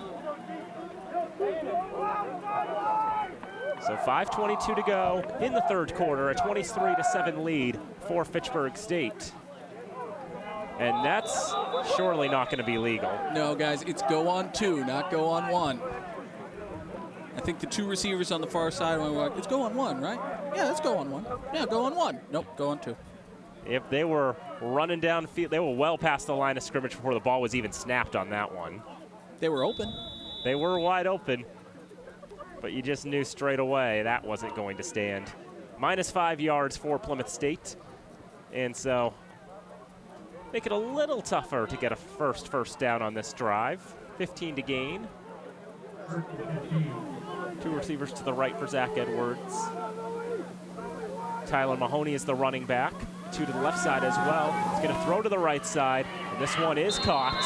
So 5:22 to go in the third quarter, a 23-7 lead for Fitchburg State. And that's surely not going to be legal. No, guys, it's go on two, not go on one. I think the two receivers on the far side were like, it's go on one, right? Yeah, let's go on one. Yeah, go on one. Nope, go on two. If they were running downfield, they were well past the line of scrimmage before the ball was even snapped on that one. They were open. They were wide open, but you just knew straight away that wasn't going to stand. -5 yards for Plymouth State, and so make it a little tougher to get a first down on this drive. 15 to gain. Two receivers to the right for Zach Edwards. Tyler Mahoney is the running back. Two to the left side as well. He's going to throw to the right side, and this one is caught,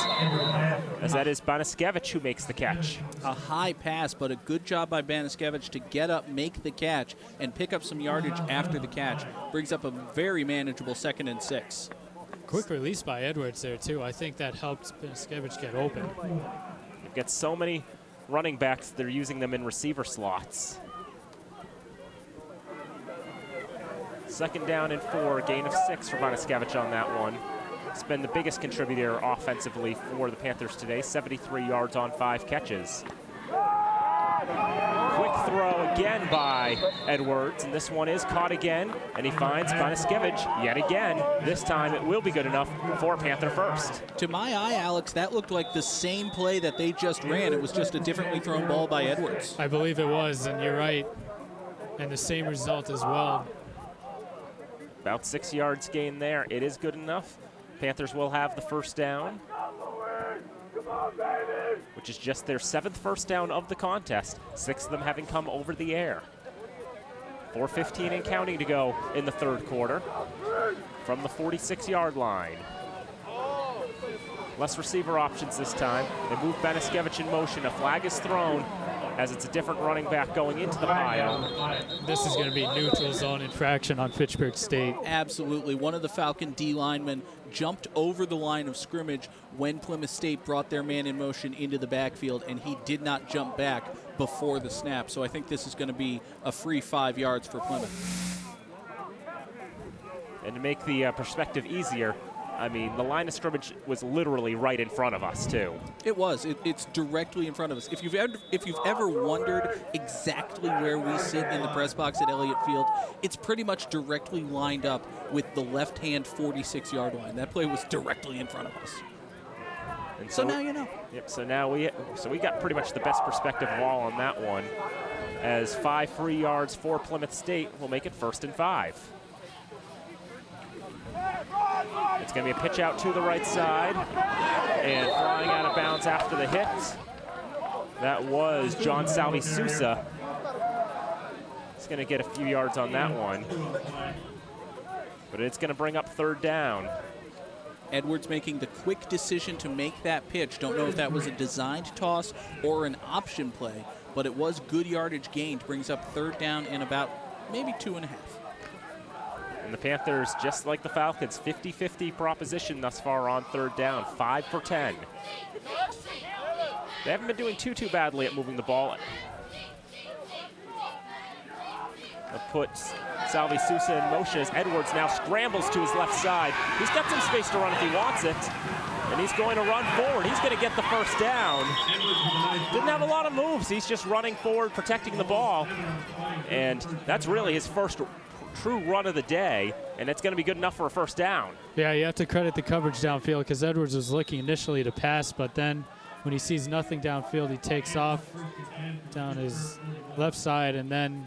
as that is Baniskevich who makes the catch. A high pass, but a good job by Baniskevich to get up, make the catch, and pick up some yardage after the catch. Brings up a very manageable 2nd and 6. Quick release by Edwards there, too. I think that helped Baniskevich get open. You've got so many running backs, they're using them in receiver slots. 2nd down and 4, gain of 6 for Baniskevich on that one. It's been the biggest contributor offensively for the Panthers today, 73 yards on 5 catches. Quick throw again by Edwards, and this one is caught again, and he finds Baniskevich yet again. This time it will be good enough for Panther first. To my eye, Alex, that looked like the same play that they just ran. It was just a differently thrown ball by Edwards. I believe it was, and you're right. And the same result as well. About 6 yards gain there. It is good enough. Panthers will have the first down, which is just their 7th first down of the contest, 6 of them having come over the air. 4:15 and counting to go in the third quarter from the 46-yard line. Less receiver options this time. They move Baniskevich in motion. A flag is thrown as it's a different running back going into the pile. This is going to be neutral zone infraction on Fitchburg State. Absolutely. One of the Falcon D linemen jumped over the line of scrimmage when Plymouth State brought their man in motion into the backfield, and he did not jump back before the snap. So I think this is going to be a free 5 yards for Plymouth. And to make the perspective easier, I mean, the line of scrimmage was literally right in front of us, too. It was. It's directly in front of us. If you've ever wondered exactly where we sit in the press box at Elliott Field, it's pretty much directly lined up with the left-hand 46-yard line. That play was directly in front of us. And so now you know. Yep. So now we got pretty much the best perspective of all on that one, as 5 free yards for Plymouth State will make it 1st and 5. It's going to be a pitch out to the right side, and flying out of bounds after the hit. That was John Salvi Sousa. He's going to get a few yards on that one, but it's going to bring up 3rd down. Edwards making the quick decision to make that pitch. Don't know if that was a designed toss or an option play, but it was good yardage gained. Brings up 3rd down and about maybe 2.5. And the Panthers, just like the Falcons, 50-50 proposition thus far on 3rd down, 5 for 10. They haven't been doing too badly at moving the ball. puts Salvi Sousa in motion as Edwards now scrambles to his left side. He's got some space to run if he wants it. And he's going to run forward. He's going to get the first down. Didn't have a lot of moves. He's just running forward, protecting the ball. And that's really his first true run of the day, and it's going to be good enough for a first down. Yeah, you have to credit the coverage downfield because Edwards was looking initially to pass, but then when he sees nothing downfield, he takes off down his left side and then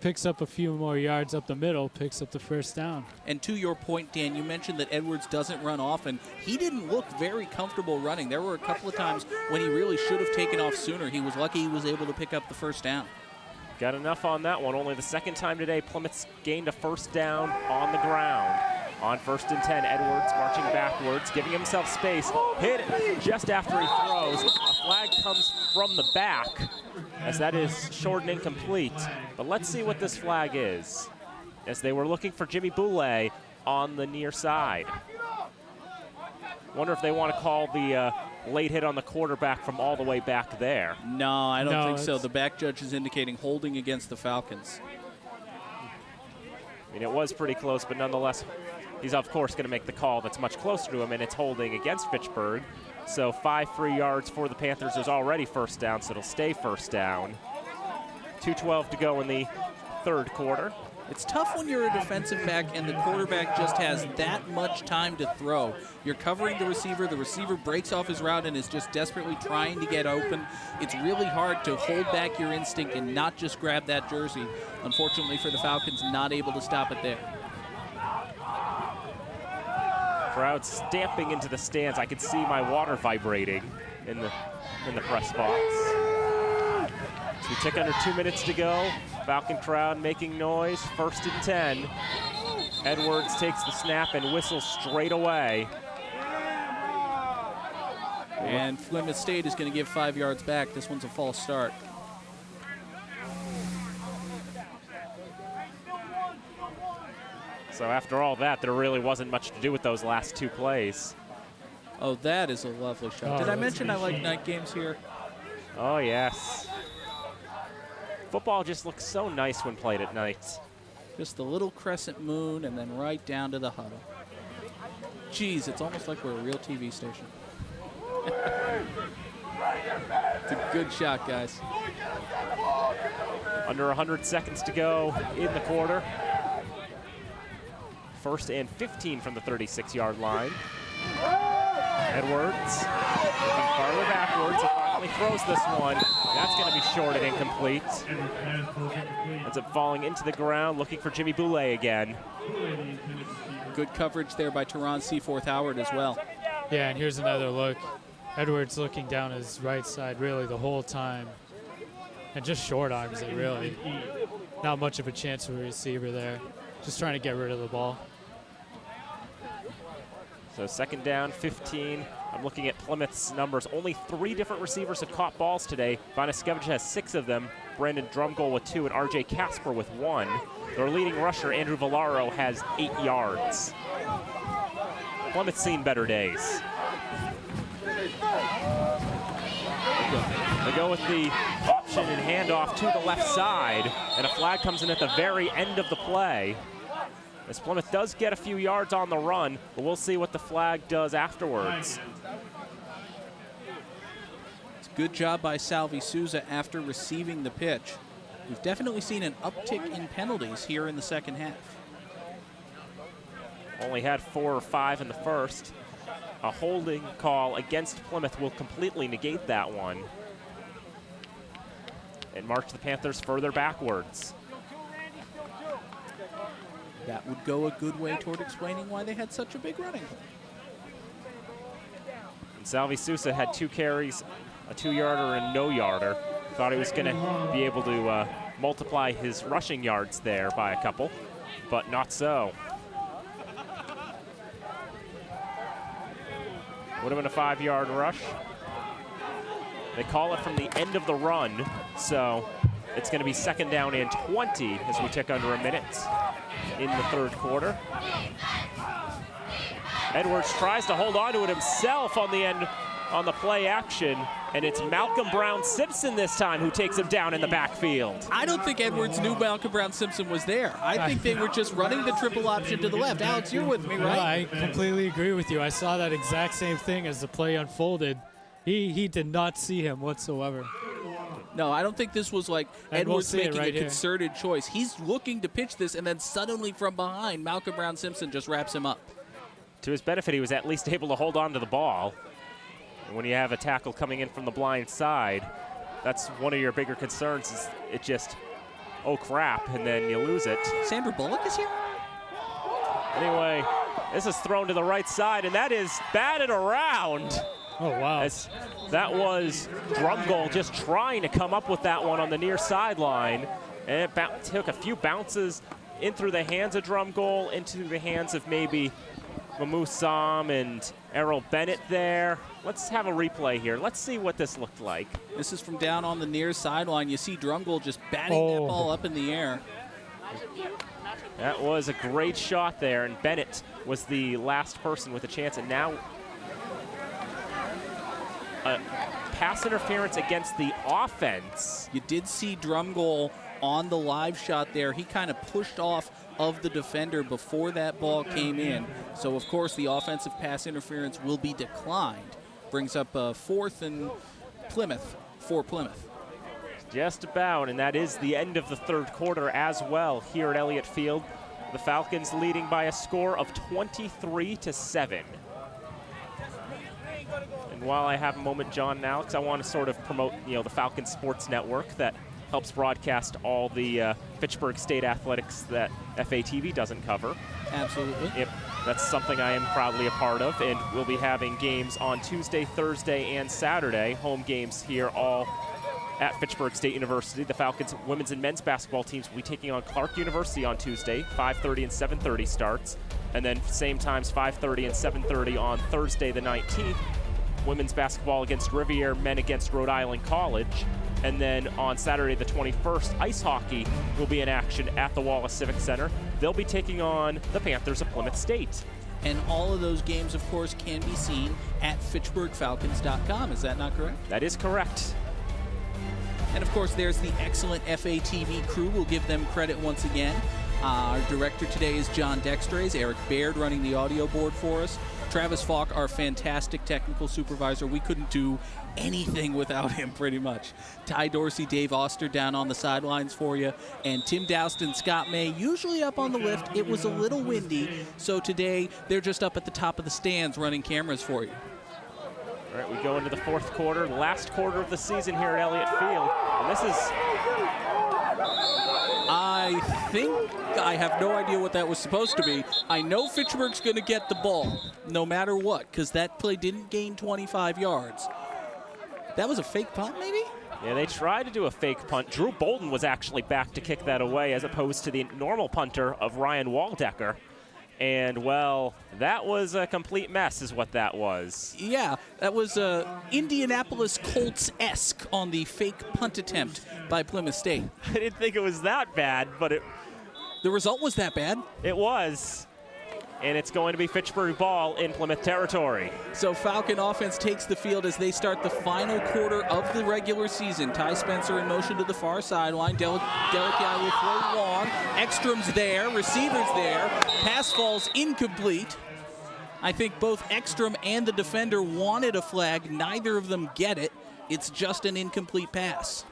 picks up a few more yards up the middle, picks up the first down. And to your point, Dan, you mentioned that Edwards doesn't run often. He didn't look very comfortable running. There were a couple of times when he really should have taken off sooner. He was lucky he was able to pick up the first down. Got enough on that one. Only the second time today Plymouth's gained a first down on the ground. On 1st and 10, Edwards marching backwards, giving himself space. Hit just after he throws. A flag comes from the back, as that is short and incomplete. But let's see what this flag is, as they were looking for Jimmy Boulay on the near side. Wonder if they want to call the late hit on the quarterback from all the way back there. No, I don't think so. The back judge is indicating holding against the Falcons. I mean, it was pretty close, but nonetheless, he's of course going to make the call that's much closer to him, and it's holding against Fitchburg. So 5 free yards for the Panthers. There's already first down, so it'll stay first down. 2:12 to go in the third quarter. It's tough when you're a defensive back and the quarterback just has that much time to throw. You're covering the receiver breaks off his route and is just desperately trying to get open. It's really hard to hold back your instinct and not just grab that jersey. Unfortunately for the Falcons, not able to stop it there. Crowd stamping into the stands. I can see my water vibrating in the press box. So we tick under 2 minutes to go. Falcon crowd making noise. 1st and 10. Edwards takes the snap and whistles straight away. And Plymouth State is going to give 5 yards back. This one's a false start. So after all that, there really wasn't much to do with those last 2 plays. Oh, that is a lovely shot. Did I mention I like night games here? Oh, yes. Football just looks so nice when played at night. Just the little crescent moon and then right down to the huddle. Geez, it's almost like we're a real TV station. It's a good shot, guys. Under 100 seconds to go in the quarter. 1st and 15 from the 36-yard line. Edwards looking farther backwards. He finally throws this one. That's going to be short and incomplete. Ends up falling into the ground, looking for Jimmy Boulay again. Good coverage there by Teron Seaforth Howard as well. Yeah, and here's another look. Edwards looking down his right side really the whole time. And just short arms it, really. Not much of a chance for a receiver there. Just trying to get rid of the ball. So 2nd down, 15. I'm looking at Plymouth's numbers. Only 3 different receivers have caught balls today. Vanaskevich has 6 of them. Brandon Drumgold with 2 and RJ Casper with 1. Their leading rusher, Andrew Villaro, has 8 yards. Plymouth's seen better days. They go with the option and handoff to the left side, and a flag comes in at the very end of the play. As Plymouth does get a few yards on the run, but we'll see what the flag does afterwards. It's a good job by Salvi Sousa after receiving the pitch. We've definitely seen an uptick in penalties here in the second half. Only had 4 or 5 in the first. A holding call against Plymouth will completely negate that one and march the Panthers further backwards. That would go a good way toward explaining why they had such a big running play. And Salvi Sousa had 2 carries, a 2-yarder and no-yarder. Thought he was going to be able to multiply his rushing yards there by a couple, but not so. Would have been a 5-yard rush. They call it from the end of the run, so it's going to be 2nd down and 20 as we tick under a minute in the third quarter. Edwards tries to hold on to it himself on the end on the play action, and it's Malcolm Brown-Simpson this time who takes him down in the backfield. I don't think Edwards knew Malcolm Brown-Simpson was there. I think they were just running the triple option to the left. Alex, you're with me, right? Yeah, I completely agree with you. I saw that exact same thing as the play unfolded. He did not see him whatsoever. No, I don't think this was like And Edwards we'll see it making right a here. concerted choice. He's looking to pitch this, and then suddenly from behind, Malcolm Brown-Simpson just wraps him up. To his benefit, he was at least able to hold on to the ball. And when you have a tackle coming in from the blind side, that's one of your bigger concerns is it just, oh crap, and then you lose it. Sandra Bullock is here? Anyway, this is thrown to the right side, and that is batted around. Oh, wow. As that was Drumgold just trying to come up with that one on the near sideline. And it took a few bounces in through the hands of Drumgold, into the hands of maybe Mahmoud Sam and Errol Bennett there. Let's have a replay here. Let's see what this looked like. This is from down on the near sideline. You see Drumgold just batting that ball up in the air. That was a great shot there, and Bennett was the last person with a chance. And now pass interference against the offense. You did see Drumgold on the live shot there. He kind of pushed off of the defender before that ball came in. So, of course, the offensive pass interference will be declined. Brings up fourth and Plymouth for Plymouth. Just about, and that is the end of the third quarter as well here at Elliott Field. The Falcons leading by a score of 23-7. And while I have a moment, John and Alex, I want to sort of promote, the Falcons Sports Network that helps broadcast all the Fitchburg State athletics that FATV doesn't cover. Absolutely. Yep, that's something I am proudly a part of, and we'll be having games on Tuesday, Thursday, and Saturday, home games here all at Fitchburg State University. The Falcons women's and men's basketball teams will be taking on Clark University on Tuesday, 5:30 and 7:30 starts, and then same times 5:30 and 7:30 on Thursday the 19th. Women's basketball against Rivier, men against Rhode Island College. And then on Saturday the 21st, ice hockey will be in action at the Wallace Civic Center. They'll be taking on the Panthers of Plymouth State. And all of those games, of course, can be seen at FitchburgFalcons.com. Is that not correct? That is correct. And, of course, there's the excellent FATV crew. We'll give them credit once again. Our director today is John Dextrays. Eric Baird running the audio board for us. Travis Falk, our fantastic technical supervisor. We couldn't do anything without him, pretty much. Ty Dorsey, Dave Oster down on the sidelines for you. And Tim Dowston, Scott May, usually up on the lift. It was a little windy, so today they're just up at the top of the stands running cameras for you. All right, we go into the fourth quarter, last quarter of the season here at Elliott Field. And this is... I think I have no idea what that was supposed to be. I know Fitchburg's going to get the ball no matter what, because that play didn't gain 25 yards. That was a fake punt, maybe? Yeah, they tried to do a fake punt. Drew Bolden was actually back to kick that away as opposed to the normal punter of Ryan Waldecker. And, well, that was a complete mess is what that was. Yeah, that was Indianapolis Colts-esque on the fake punt attempt by Plymouth State. I didn't think it was that bad, but the result was that bad? It was. And it's going to be Fitchburg ball in Plymouth territory. So Falcon offense takes the field as they start the final quarter of the regular season. Ty Spencer in motion to the far sideline. Delikai will throw long. Ekstrom's there. Receiver's there. Pass falls incomplete. I think both Ekstrom and the defender wanted a flag. Neither of them get it. It's just an incomplete pass.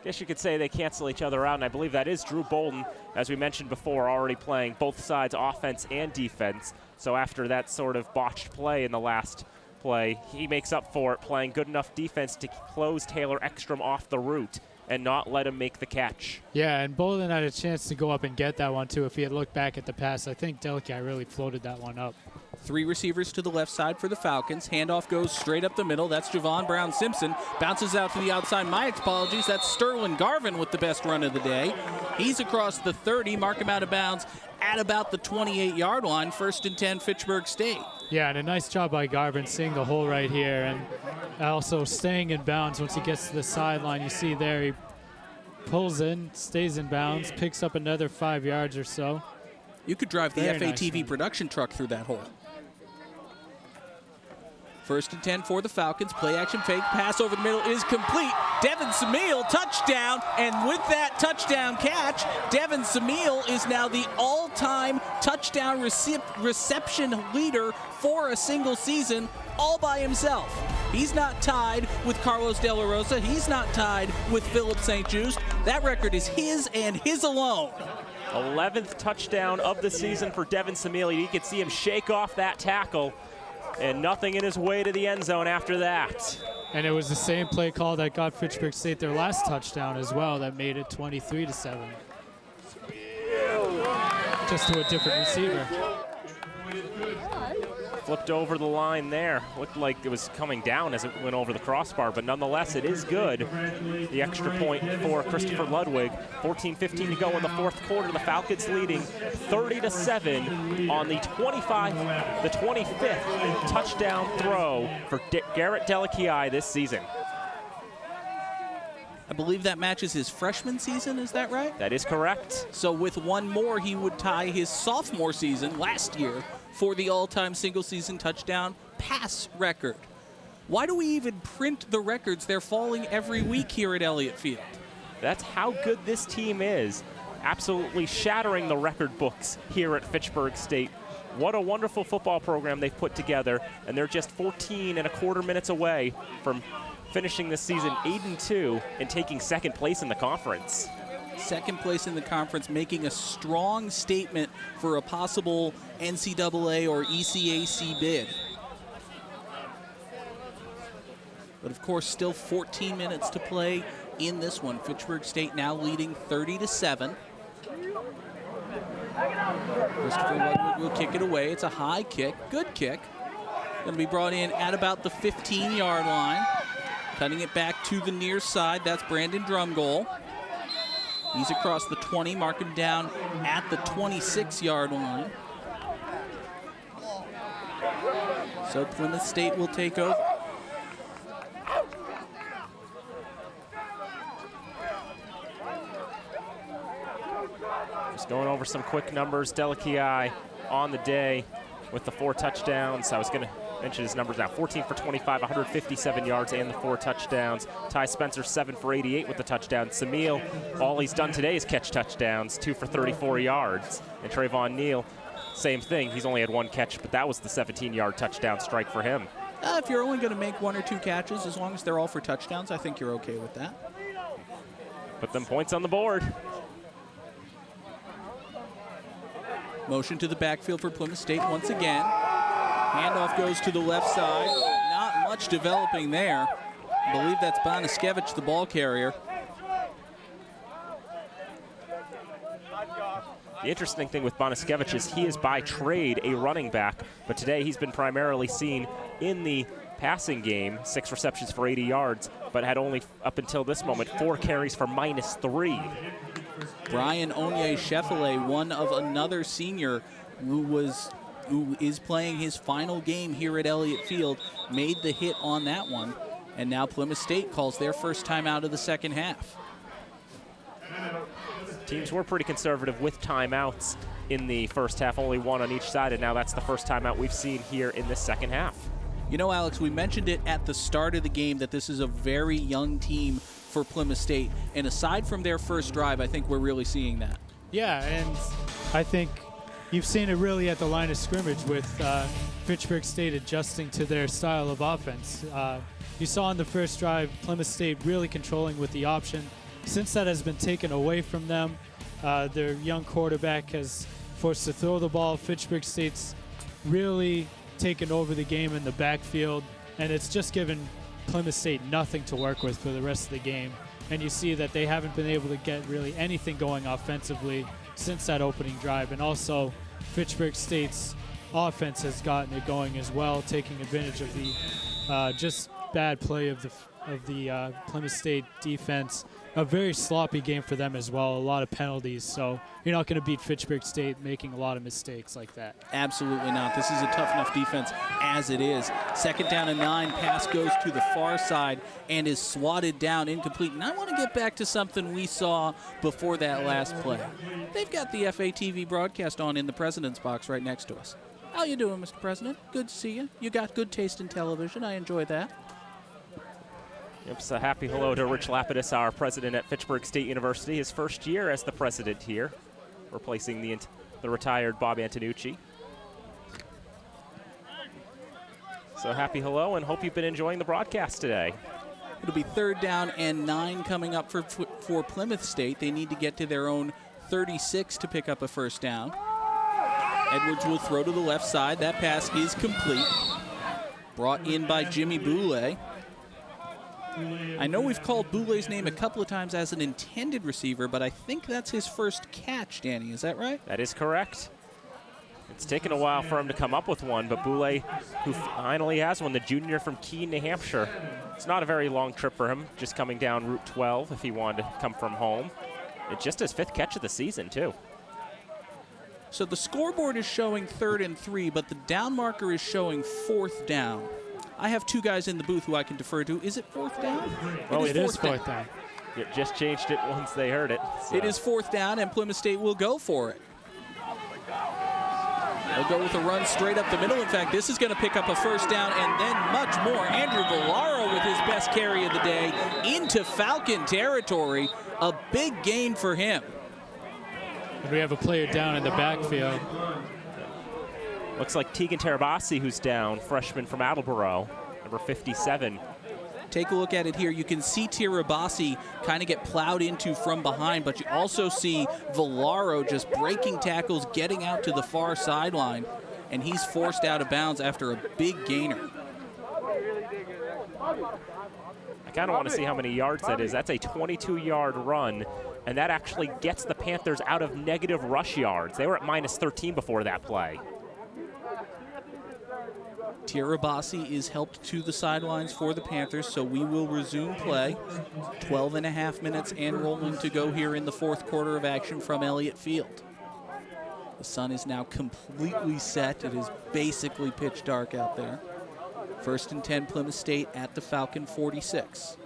Guess you could say they cancel each other out, and I believe that is Drew Bolden, as we mentioned before, already playing both sides, offense and defense. So after that sort of botched play in the last play, he makes up for it, playing good enough defense to close Taylor Ekstrom off the route and not let him make the catch. Yeah, and Bolden had a chance to go up and get that one, too. If he had looked back at the pass, I think Delikai really floated that one up. Three receivers to the left side for the Falcons. Handoff goes straight up the middle. That's Javon Brown-Simpson. Bounces out to the outside. My apologies. That's Sterling Garvin with the best run of the day. He's across the 30. Mark him out of bounds at about the 28-yard line. 1st and 10, Fitchburg State. Yeah, and a nice job by Garvin seeing the hole right here and also staying in bounds once he gets to the sideline. You see there he pulls in, stays in bounds, picks up another 5 yards or so. You could drive the Very FATV nice production truck through that hole. First and 10 for the Falcons. Play action fake. Pass over the middle is complete. Devin Samil, touchdown. And with that touchdown catch, Devin Samil is now the all-time touchdown reception leader for a single season all by himself. He's not tied with Carlos De La Rosa. He's not tied with Philip St. Juste. That record is his and his alone. 11th touchdown of the season for Devin Samil. You could see him shake off that tackle, and nothing in his way to the end zone after that. And it was the same play call that got Fitchburg State their last touchdown as well, that made it 23-7. Just to a different receiver. Flipped over the line there. Looked like it was coming down as it went over the crossbar, but nonetheless, it is good. The extra point for Christopher Ludwig. 14-15 to go in the fourth quarter. The Falcons leading 30-7 on the 25th touchdown throw for Garrett Delakiai this season. I believe that matches his freshman season, is that right? That is correct. So with one more, he would tie his sophomore season last year for the all-time single-season touchdown pass record. Why do we even print the records? They're falling every week here at Elliott Field. That's how good this team is. Absolutely shattering the record books here at Fitchburg State. What a wonderful football program they've put together, and they're just 14 and a quarter minutes away from finishing this season 8-2 and taking second place in the conference. Second place in the conference, making a strong statement for a possible NCAA or ECAC bid. But of course, still 14 minutes to play in this one. Fitchburg State now leading 30-7. Christopher Ludwig will kick it away. It's a high kick, good kick. Going to be brought in at about the 15-yard line. Cutting it back to the near side, that's Brandon Drumgoal. He's across the 20, marking down at the 26-yard line. So Plymouth State will take over. Just going over some quick numbers. Delakiai on the day with the 4 touchdowns. I was going to mention his numbers now. 14 for 25, 157 yards and the 4 touchdowns. Ty Spencer 7 for 88 with the touchdown. Samil, all he's done today is catch touchdowns, 2 for 34 yards. And Trayvon Neal, same thing. He's only had 1 catch, but that was the 17-yard touchdown strike for him. If you're only going to make 1 or 2 catches, as long as they're all for touchdowns, I think you're okay with that. Put them points on the board. Motion to the backfield for Plymouth State once again. Handoff goes to the left side. Not much developing there. I believe that's Boniskevich, the ball carrier. The interesting thing with Boniskevich is he is by trade a running back, but today he's been primarily seen in the passing game, 6 receptions for 80 yards, but had only, up until this moment, 4 carries for -3. Brian Onye-Shefele, one of another senior who is playing his final game here at Elliott Field, made the hit on that one, and now Plymouth State calls their first time out of the second half. Teams were pretty conservative with timeouts in the first half, only 1 on each side, and now that's the first timeout we've seen here in this second half. You know, Alex, we mentioned it at the start of the game that this is a very young team for Plymouth State, and aside from their first drive, I think we're really seeing that. Yeah, and I think you've seen it really at the line of scrimmage with Fitchburg State adjusting to their style of offense. You saw in the first drive Plymouth State really controlling with the option. Since that has been taken away from them, their young quarterback has forced to throw the ball. Fitchburg State's really taken over the game in the backfield, and it's just given Plymouth State nothing to work with for the rest of the game. And you see that they haven't been able to get really anything going offensively since that opening drive. And also, Fitchburg State's offense has gotten it going as well, taking advantage of the just bad play of the Plymouth State defense. A very sloppy game for them as well, a lot of penalties. So you're not going to beat Fitchburg State making a lot of mistakes like that. Absolutely not. This is a tough enough defense as it is. Second down and 9, pass goes to the far side and is swatted down, incomplete. And I want to get back to something we saw before that last play. They've got the FATV broadcast on in the president's box right next to us. How you doing, Mr. President? Good to see you. You got good taste in television. I enjoy that. Yep, so happy hello to Rich Lapidus, our president at Fitchburg State University. His first year as the president here, replacing the retired Bob Antonucci. So happy hello, and hope you've been enjoying the broadcast today. It'll be 3rd down and 9 coming up for Plymouth State. They need to get to their own 36 to pick up a first down. Edwards will throw to the left side. That pass is complete. Brought in by Jimmy Boulay. I know we've called Boulay's name a couple of times as an intended receiver, but I think that's his first catch, Danny. Is that right? That is correct. It's taken a while for him to come up with one, but Boulay, who finally has one, the junior from Keene, New Hampshire. It's not a very long trip for him, just coming down Route 12 if he wanted to come from home. It's just his 5th catch of the season, too. So the scoreboard is showing 3rd and 3, but the down marker is showing 4th down. I have 2 guys in the booth who I can defer to. Is it 4th down? Oh, it is 4th down. It just changed it once they heard it. So. It is 4th down, and Plymouth State will go for it. They'll go with a run straight up the middle. In fact, this is going to pick up a first down and then much more. Andrew Villaro with his best carry of the day into Falcon territory. A big gain for him. And we have a player down in the backfield. Looks like Tegan Terabasi, who's down, freshman from Attleboro, number 57. Take a look at it here. You can see Terabasi kind of get plowed into from behind, but you also see Villaro just breaking tackles, getting out to the far sideline, and he's forced out of bounds after a big gainer. I kind of want to see how many yards that is. That's a 22-yard run, and that actually gets the Panthers out of negative rush yards. They were at -13 before that play. Tirabassi is helped to the sidelines for the Panthers, so we will resume play. 12 and a half minutes and rolling to go here in the 4th quarter of action from Elliott Field. The sun is now completely set. It is basically pitch dark out there. 1st and 10, Plymouth State at the Falcon 46.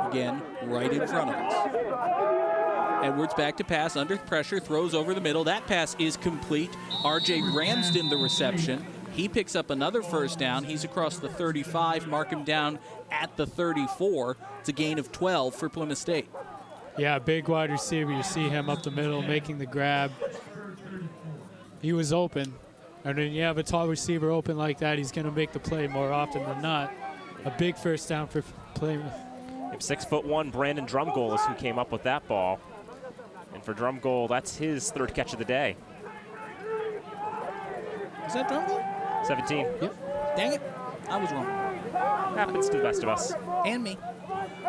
Again, right in front of us. Edwards back to pass, under pressure, throws over the middle. That pass is complete. R.J. Ramsden, the reception. He picks up another first down. He's across the 35, mark him down at the 34. It's a gain of 12 for Plymouth State. Yeah, big wide receiver. You see him up the middle making the grab. He was open. And when you have a tall receiver open like that, he's going to make the play more often than not. A big first down for Plymouth. 6'1" Brandon Drumgoal is who came up with that ball. And for Drumgoal, that's his 3rd catch of the day. Is that Drumgoal? 17. Yep. Dang it. I was wrong. Happens to the best of us. And me.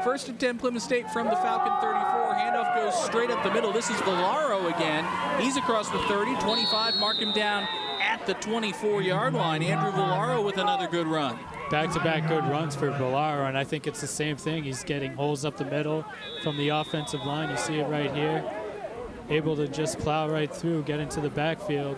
1st and 10, Plymouth State from the Falcon 34. Handoff goes straight up the middle. This is Villaro again. He's across the 30, 25, mark him down at the 24-yard line. Andrew Villaro with another good run. Back-to-back good runs for Villaro, and I think it's the same thing. He's getting holes up the middle from the offensive line. You see it right here. Able to just plow right through, get into the backfield.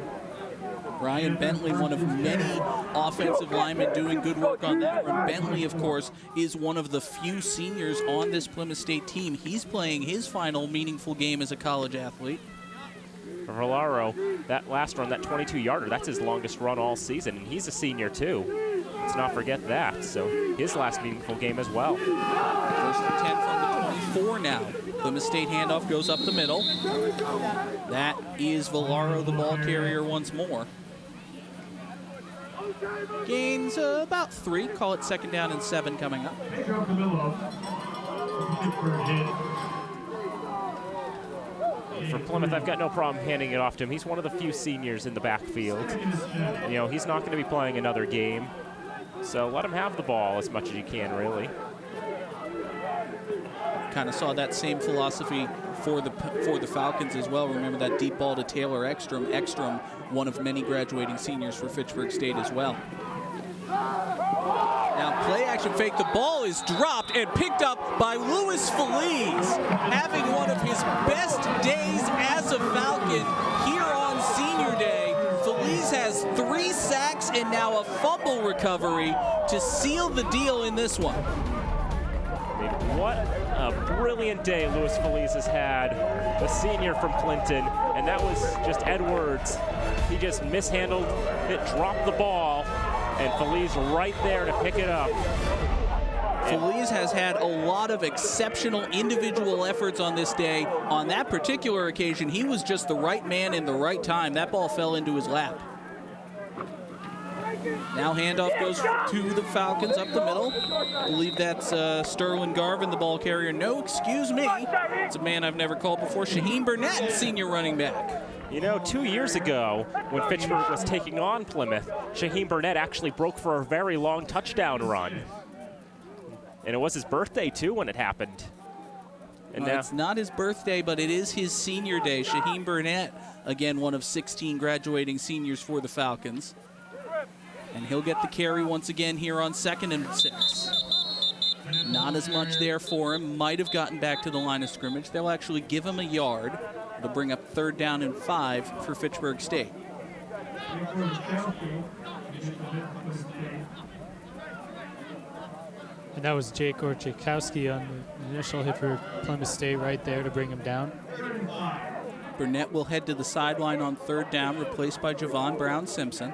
Ryan Bentley, one of many offensive linemen doing good work on that one. Bentley, of course, is one of the few seniors on this Plymouth State team. He's playing his final meaningful game as a college athlete. For Villaro, that last run, that 22-yarder, that's his longest run all season, and he's a senior too. Let's not forget that. So his last meaningful game as well. 1st and 10 from the 24 now. Plymouth State handoff goes up the middle. That is Villaro, the ball carrier, once more. Gains about 3. Call it 2nd down and 7 coming up. For Plymouth, I've got no problem handing it off to him. He's one of the few seniors in the backfield. You know, he's not going to be playing another game. So let him have the ball as much as you can, really. Kind of saw that same philosophy for the Falcons as well. Remember that deep ball to Taylor Ekstrom. Ekstrom, one of many graduating seniors for Fitchburg State as well. Now play action fake. The ball is dropped and picked up by Louis Feliz, having one of his best days as a Falcon here on Senior Day. Feliz has 3 sacks and now a fumble recovery to seal the deal in this one. I mean, what a brilliant day Louis Feliz has had, the senior from Clinton, And that was just Edwards. He just mishandled it, dropped the ball, and Feliz right there to pick it up. Feliz has had a lot of exceptional individual efforts on this day. On that particular occasion, he was just the right man in the right time. That ball fell into his lap. Now handoff goes to the Falcons up the middle. I believe that's Sterling Garvin, the ball carrier. No, excuse me. It's a man I've never called before. Shaheen Burnett, senior running back. You know, 2 years ago, when Fitchburg was taking on Plymouth, Shaheen Burnett actually broke for a very long touchdown run. And it was his birthday, too, when it happened. And now it's not his birthday, but it is his senior day. Shaheen Burnett, again, one of 16 graduating seniors for the Falcons. And he'll get the carry once again here on 2nd and 6. Not as much there for him. Might have gotten back to the line of scrimmage. They'll actually give him a yard. It'll bring up 3rd down and 5 for Fitchburg State. And that was Jake Orchikowski on the initial hit for Plymouth State right there to bring him down. Burnett will head to the sideline on 3rd down, replaced by Javon Brown-Simpson.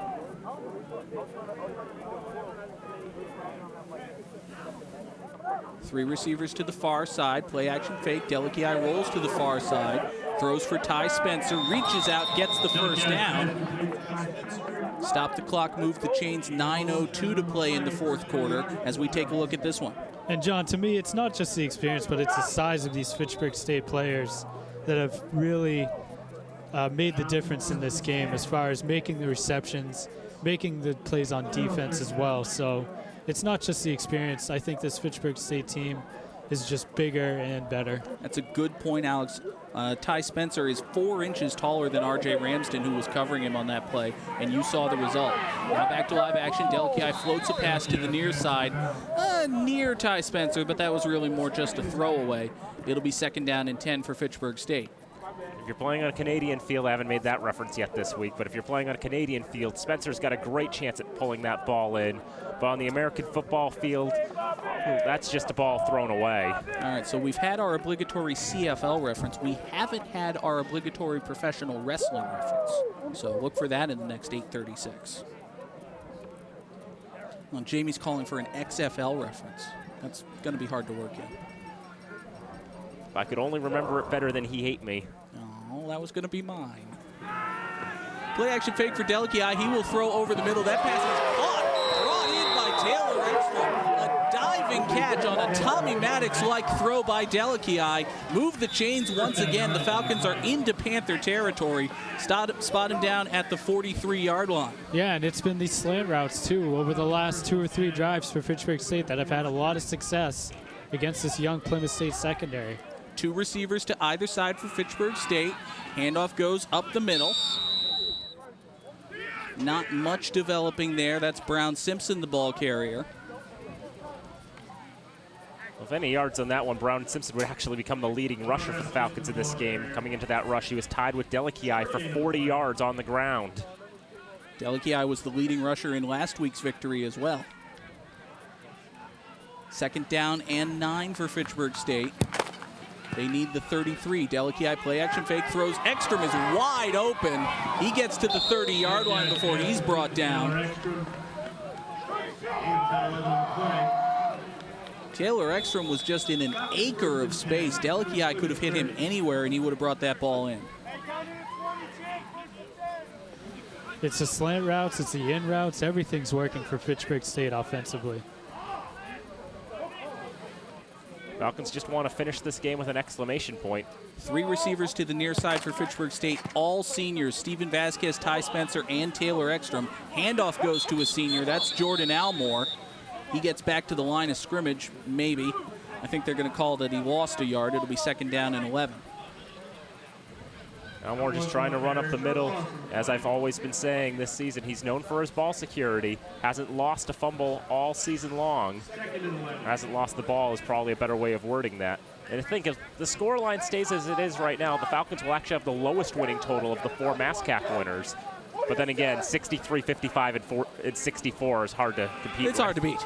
Three receivers to the far side. Play action fake. Delikiai rolls to the far side. Throws for Ty Spencer. Reaches out. Gets the 1st down. Stop the clock. Move the chains. 9:02 to play in the 4th quarter as we take a look at this one. And John, to me, it's not just the experience, but it's the size of these Fitchburg State players that have really made the difference in this game as far as making the receptions, making the plays on defense as well. So it's not just the experience. I think this Fitchburg State team is just bigger and better. That's a good point, Alex. Ty Spencer is 4 inches taller than R.J. Ramsden, who was covering him on that play, and you saw the result. Now back to live action. Delikiai floats a pass to the near side, near Ty Spencer, but that was really more just a throwaway. It'll be 2nd down and 10 for Fitchburg State. if you're playing on a Canadian field, I haven't made that reference yet this week, but if you're playing on a Canadian field, Spencer's got a great chance at pulling that ball in. But on the American football field, that's just a ball thrown away. All right, so we've had our obligatory CFL reference. We haven't had our obligatory professional wrestling reference. So look for that in the next 8:36. Well, Jamie's calling for an XFL reference. That's going to be hard to work in. If I could only remember it better than He Hate Me. Oh, that was going to be mine. Play action fake for Delikiai. He will throw over the middle. That pass is caught, brought in by Taylor Ekstrom. A diving catch on a Tommy Maddox-like throw by Delikiai. Move the chains once again. The Falcons are into Panther territory. Spot him down at the 43-yard line. Yeah, and it's been these slant routes, too, over the last 2 or 3 drives for Fitchburg State that have had a lot of success against this young Plymouth State secondary. 2 receivers to either side for Fitchburg State. Handoff goes up the middle. Not much developing there. That's Brown-Simpson, the ball carrier. Well, if any yards on that one, Brown-Simpson would actually become the leading rusher for the Falcons in this game. Coming into that rush, he was tied with Delikiai for 40 yards on the ground. Delikiai was the leading rusher in last week's victory as well. 2nd down and 9 for Fitchburg State. They need the 33. Delikiai play action fake throws. Ekstrom is wide open. He gets to the 30-yard line before he's brought down. Taylor Ekstrom was just in an acre of space. Delikiai could have hit him anywhere and he would have brought that ball in. It's the slant routes, it's the in routes, everything's working for Fitchburg State offensively. Falcons just want to finish this game with an exclamation point. 3 receivers to the near side for Fitchburg State, all seniors. Steven Vasquez, Ty Spencer, and Taylor Ekstrom. Handoff goes to a senior. That's Jordan Almore. He gets back to the line of scrimmage, maybe. I think they're going to call that he lost a yard. It'll be 2nd down and 11. Almore just trying to run up the middle. As I've always been saying this season, he's known for his ball security. Hasn't lost a fumble all season long. Hasn't lost the ball is probably a better way of wording that. And I think if the scoreline stays as it is right now, the Falcons will actually have the lowest winning total of the 4 MASCAC winners. But then again, 63, 55, and 64 is hard to compete with. It's hard to beat.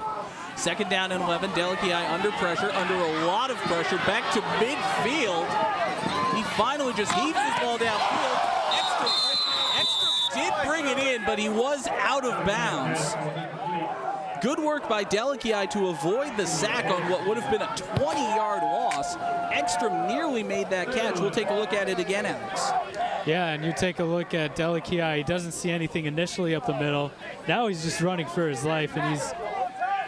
2nd down and 11. Delikiai under pressure, under a lot of pressure. Back to midfield. He finally just heaves his ball downfield. Extra did bring it in, but he was out of bounds. Good work by Delikiai to avoid the sack on what would have been a 20-yard loss. Ekstrom nearly made that catch. We'll take a look at it again, Alex. Yeah, and you take a look at Delikiai. He doesn't see anything initially up the middle. Now he's just running for his life, and he's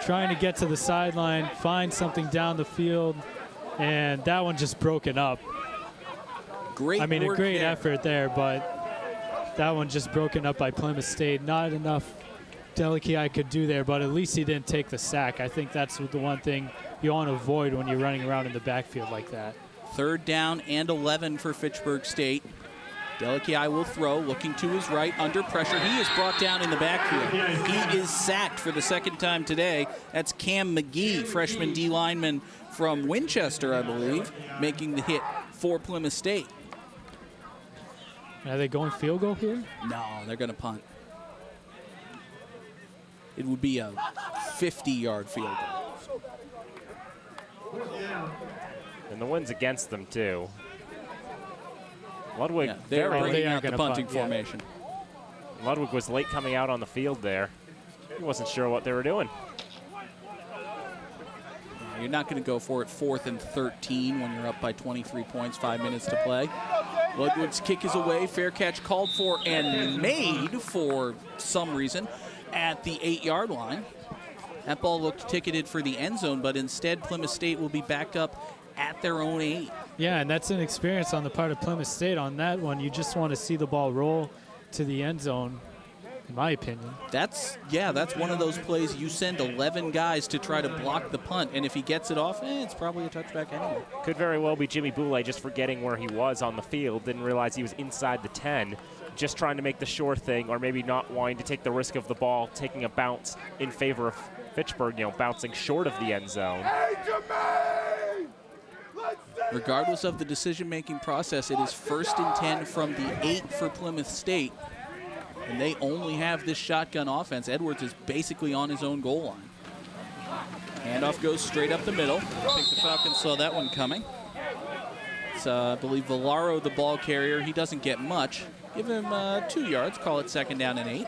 trying to get to the sideline, find something down the field, and that one just broken up. Great I mean, a great there. effort there, but that one just broken up by Plymouth State. Not enough Delikiai could do there, but at least he didn't take the sack. I think that's the one thing you want to avoid when you're running around in the backfield like that. 3rd down and 11 for Fitchburg State. Delikiai will throw, looking to his right, under pressure. He is brought down in the backfield. He is sacked for the 2nd time today. That's Cam McGee, freshman D lineman from Winchester, I believe, making the hit for Plymouth State. Are they going field goal here? No, they're going to punt. It would be a 50-yard field goal. And the wind's against them, too. Ludwig, they're very bringing out the punting formation. Ludwig was late coming out on the field there. He wasn't sure what they were doing. You're not going to go for it 4th and 13 when you're up by 23 points, 5 minutes to play. Ludwig's kick is away. Fair catch called for and made for some reason at the 8-yard line. That ball looked ticketed for the end zone, but instead Plymouth State will be backed up at their own 8. Yeah, and that's an experience on the part of Plymouth State on that one. You just want to see the ball roll to the end zone, in my opinion. That's one of those plays you send 11 guys to try to block the punt, and if he gets it off, it's probably a touchback anyway. Could very well be Jimmy Boulay just forgetting where he was on the field, didn't realize he was inside the 10, just trying to make the sure thing, or maybe not wanting to take the risk of the ball, taking a bounce in favor of Fitchburg, bouncing short of the end zone. Regardless of the decision-making process, it is 1st and 10 from the 8 for Plymouth State, and they only have this shotgun offense. Edwards is basically on his own goal line. Handoff goes straight up the middle. I think the Falcons saw that one coming. It's, I believe, Villaro, the ball carrier. He doesn't get much. Give him 2 yards. Call it 2nd down and 8.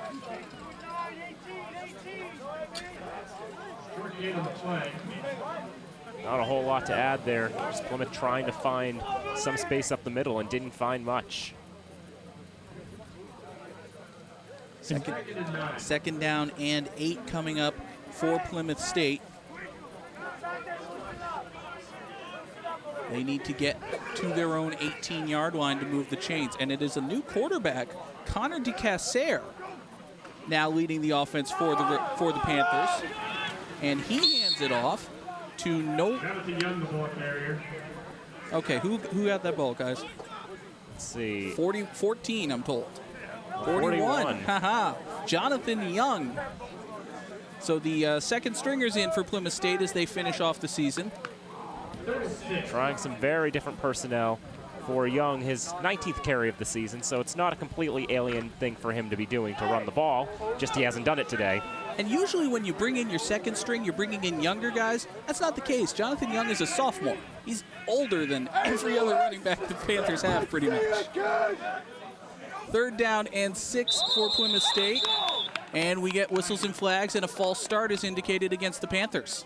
Not a whole lot to add there. Just Plymouth trying to find some space up the middle and didn't find much. Second down and 8 coming up for Plymouth State. They need to get to their own 18-yard line to move the chains. And it is a new quarterback, Connor DeCasser, now leading the offense for the Panthers. And he hands it off to Jonathan Young, the ball carrier. Okay, who got that ball, guys? Let's see. 14, I'm told. 41. Haha. Jonathan Young. So the second stringers in for Plymouth State as they finish off the season. Trying some very different personnel for Young, his 19th carry of the season, so it's not a completely alien thing for him to be doing to run the ball, just he hasn't done it today. And usually when you bring in your second string, you're bringing in younger guys. That's not the case. Jonathan Young is a sophomore. He's older than every other running back the Panthers have, pretty much. 3rd down and 6 for Plymouth State. And we get whistles and flags, and a false start is indicated against the Panthers.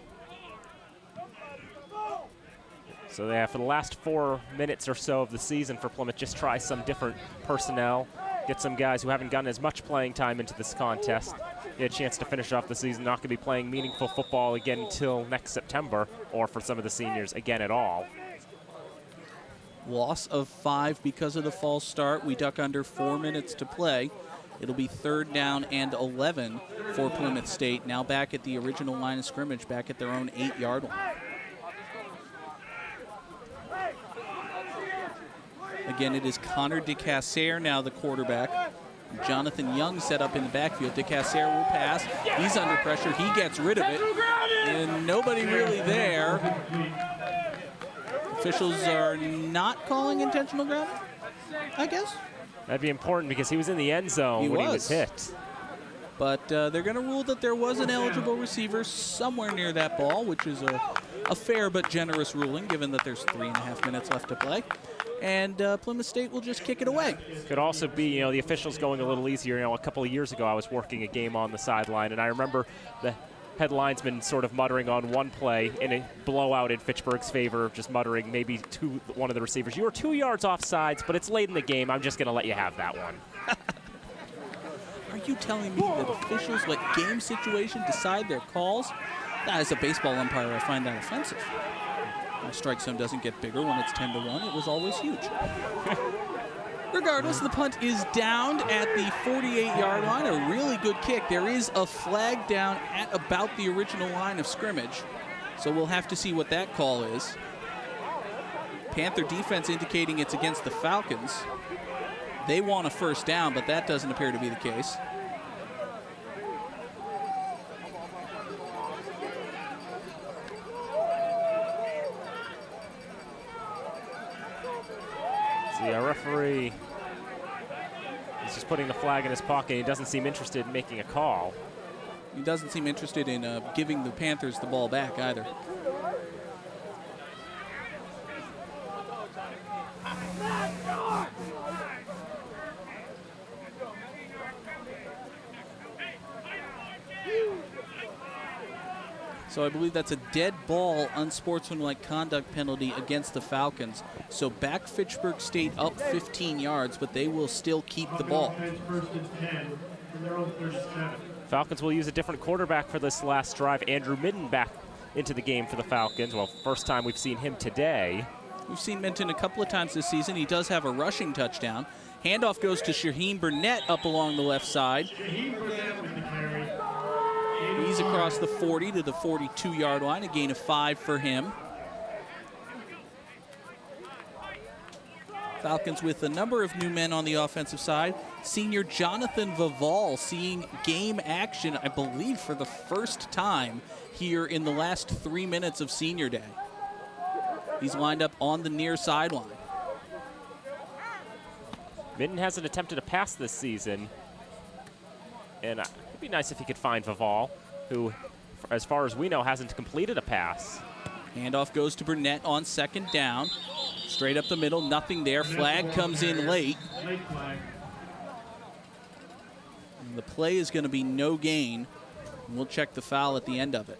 So they have, for the last 4 minutes or so of the season for Plymouth, just try some different personnel, get some guys who haven't gotten as much playing time into this contest, get a chance to finish off the season, not going to be playing meaningful football again until next September, or for some of the seniors again at all. Loss of 5 because of the false start. We duck under 4 minutes to play. It'll be 3rd down and 11 for Plymouth State. Now back at the original line of scrimmage, back at their own 8-yard line. Again, it is Connor DeCasser now the quarterback. Jonathan Young set up in the backfield. DeCasser will pass. He's under pressure. He gets rid of it. And nobody really there. Officials are not calling intentional grounding, I guess. That'd be important because he was in the end zone when he was hit. But they're going to rule that there was an eligible receiver somewhere near that ball, which is a fair but generous ruling given that there's 3.5 minutes left to play. and Plymouth State will just kick it away. Could also be, the officials going a little easier. A couple of years ago, I was working a game on the sideline, and I remember the head linesman sort of muttering on one play in a blowout in Fitchburg's favor, just muttering maybe to one of the receivers, "You were 2 yards off sides, but it's late in the game. I'm just going to let you have that one." Are you telling me that officials let game situation decide their calls? As a baseball umpire, I find that offensive. My strike zone doesn't get bigger when it's 10-1. It was always huge. Regardless, the punt is downed at the 48-yard line. A really good kick. There is a flag down at about the original line of scrimmage, so we'll have to see what that call is. Panther defense indicating it's against the Falcons. They want a first down, but that doesn't appear to be the case. See, our referee is just putting the flag in his pocket. He doesn't seem interested in making a call. He doesn't seem interested in giving the Panthers the ball back either. So I believe that's a dead ball, unsportsmanlike conduct penalty against the Falcons. So back Fitchburg State up 15 yards, but they will still keep the ball. Falcons will use a different quarterback for this last drive. Andrew Midden back into the game for the Falcons. Well, first time we've seen him today. We've seen Minton a couple of times this season. He does have a rushing touchdown. Handoff goes to Shaheen Burnett up along the left side. He's across the 40 to the 42-yard line, a gain of 5 for him. Falcons with a number of new men on the offensive side. Senior Jonathan Vival seeing game action, I believe, for the first time here in the last 3 minutes of senior day. He's lined up on the near sideline. Midden hasn't attempted a pass this season. And it'd be nice if he could find Vival, who, as far as we know, hasn't completed a pass. Handoff goes to Burnett on second down. Straight up the middle, nothing there. Flag comes in late. And the play is going to be no gain. And we'll check the foul at the end of it.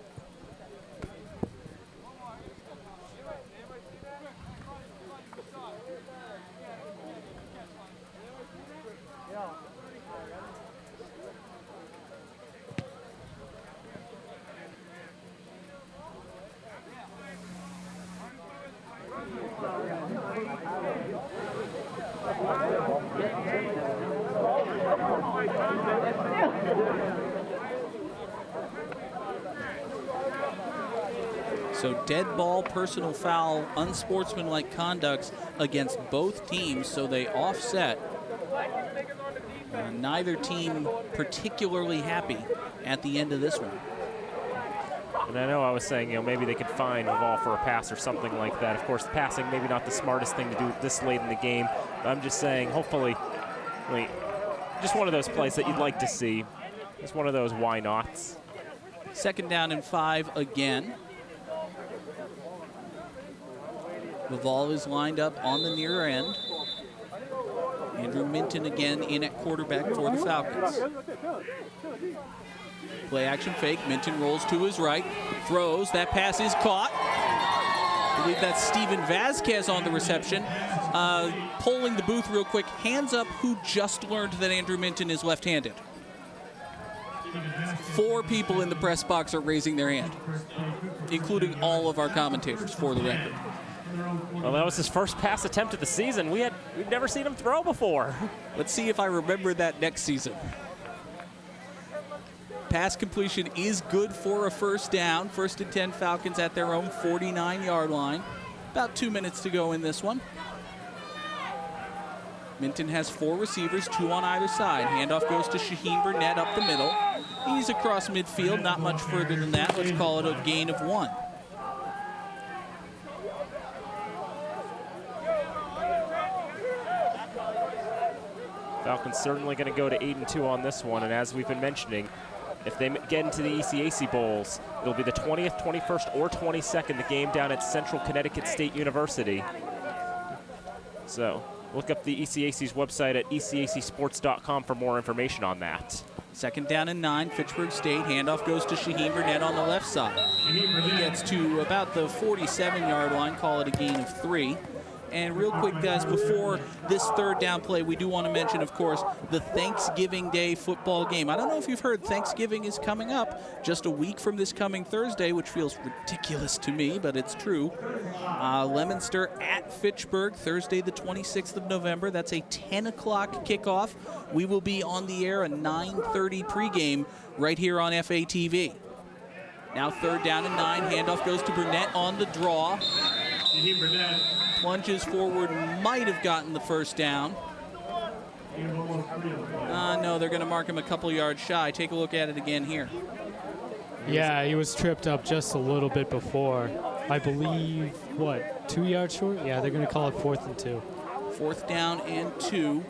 So dead ball, personal foul, unsportsmanlike conducts against both teams, so they offset. Neither team particularly happy at the end of this one. And I know I was saying, maybe they could find Vival for a pass or something like that. Of course, passing maybe not the smartest thing to do this late in the game. But I'm just saying, hopefully, just one of those plays that you'd like to see. Just one of those why nots. Second down and 5 again. Vival is lined up on the near end. Andrew Minton again in at quarterback for the Falcons. Play action fake. Minton rolls to his right, throws. That pass is caught. I believe that's Steven Vasquez on the reception. Polling the booth real quick. Hands up who just learned that Andrew Minton is left-handed. 4 people in the press box are raising their hand, including all of our commentators, for the record. Well, that was his first pass attempt of the season. We've never seen him throw before. Let's see if I remember that next season. Pass completion is good for a first down. First and 10 Falcons at their own 49-yard line. About 2 minutes to go in this one. Minton has 4 receivers, 2 on either side. Handoff goes to Shaheen Burnett up the middle. He's across midfield, not much further than that. Let's call it a gain of 1. Falcons certainly going to go to 8-2 on this one, and as we've been mentioning, if they get into the ECAC Bowls, it'll be the 20th, 21st, or 22nd, the game down at Central Connecticut State University. So look up the ECAC's website at ecacsports.com for more information on that. 2nd down and 9, Fitchburg State. Handoff goes to Shaheen Burnett on the left side. He gets to about the 47-yard line, call it a gain of 3. And real quick, guys, before this 3rd down play, we do want to mention, of course, the Thanksgiving Day football game. I don't know if you've heard, Thanksgiving is coming up just a week from this coming Thursday, which feels ridiculous to me, but it's true. Leominster at Fitchburg, Thursday the 26th of November. That's a 10 o'clock kickoff. We will be on the air, a 9:30 pregame right here on FATV. Now 3rd down and 9. Handoff goes to Burnett on the draw. Plunges forward, might have gotten the 1st down. No, they're going to mark him a couple yards shy. Take a look at it again here. Yeah, he was tripped up just a little bit before. I believe, 2 yards short? Yeah, they're going to call it 4th and 2. 4th down and 2.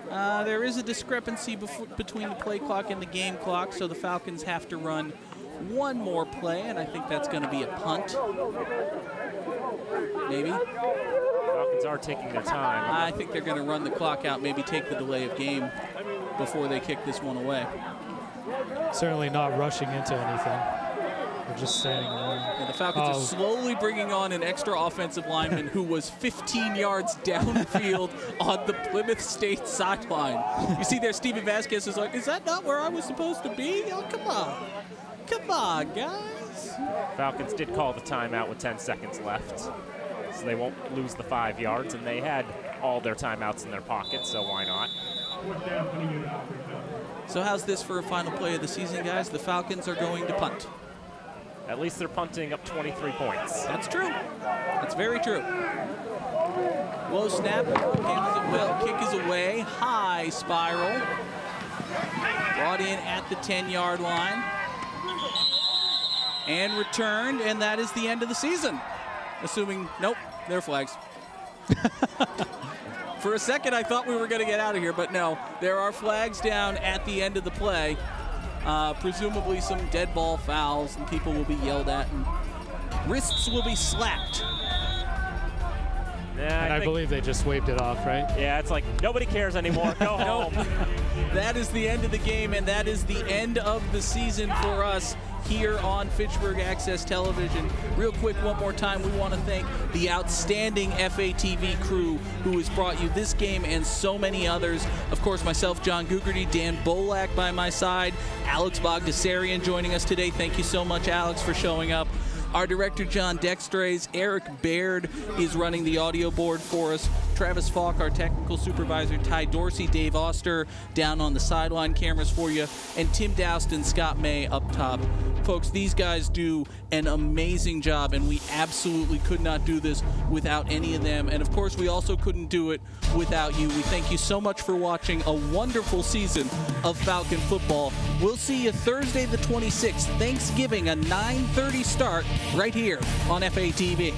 There is a discrepancy between the play clock and the game clock, so the Falcons have to run one more play, and I think that's going to be a punt. Maybe. Falcons are taking their time. I think they're going to run the clock out, maybe take the delay of game before they kick this one away. Certainly not rushing into anything. They're just standing around. And the Falcons are slowly bringing on an extra offensive lineman who was 15 yards downfield on the Plymouth State sideline. You see there, Steven Vasquez is like, is that not where I was supposed to be? Oh, come on. Come on, guys. Falcons did call the timeout with 10 seconds left, so they won't lose the 5 yards, and they had all their timeouts in their pocket, so why not? So how's this for a final play of the season, guys? The Falcons are going to punt. At least they're punting up 23 points. That's true. That's very true. Low snap, handles it well, kick is away, high spiral. Brought in at the 10-yard line. And returned, and that is the end of the season. Assuming, nope, they're flags. For a second, I thought we were going to get out of here, but no. There are flags down at the end of the play. Presumably some dead ball fouls, and people will be yelled at, and wrists will be slapped. Yeah, and I believe they just waved it off, right? Yeah, it's like, nobody cares anymore. Go home. That is the end of the game, and that is the end of the season for us here on Fitchburg Access Television. Real quick, one more time, we want to thank the outstanding FATV crew who has brought you this game and so many others. Of course, myself, John Gugerty, Dan Bolak by my side, Alex Bogdasarian joining us today. Thank you so much, Alex, for showing up. Our director, John Dextrays. Eric Baird is running the audio board for us. Travis Falk, our technical supervisor. Ty Dorsey, Dave Oster down on the sideline cameras for you. And Tim Doust and Scott May up top. Folks, these guys do an amazing job, and we absolutely could not do this without any of them. And, of course, we also couldn't do it without you. We thank you so much for watching a wonderful season of Falcon football. We'll see you Thursday the 26th, Thanksgiving, a 9:30 start right here on FATV.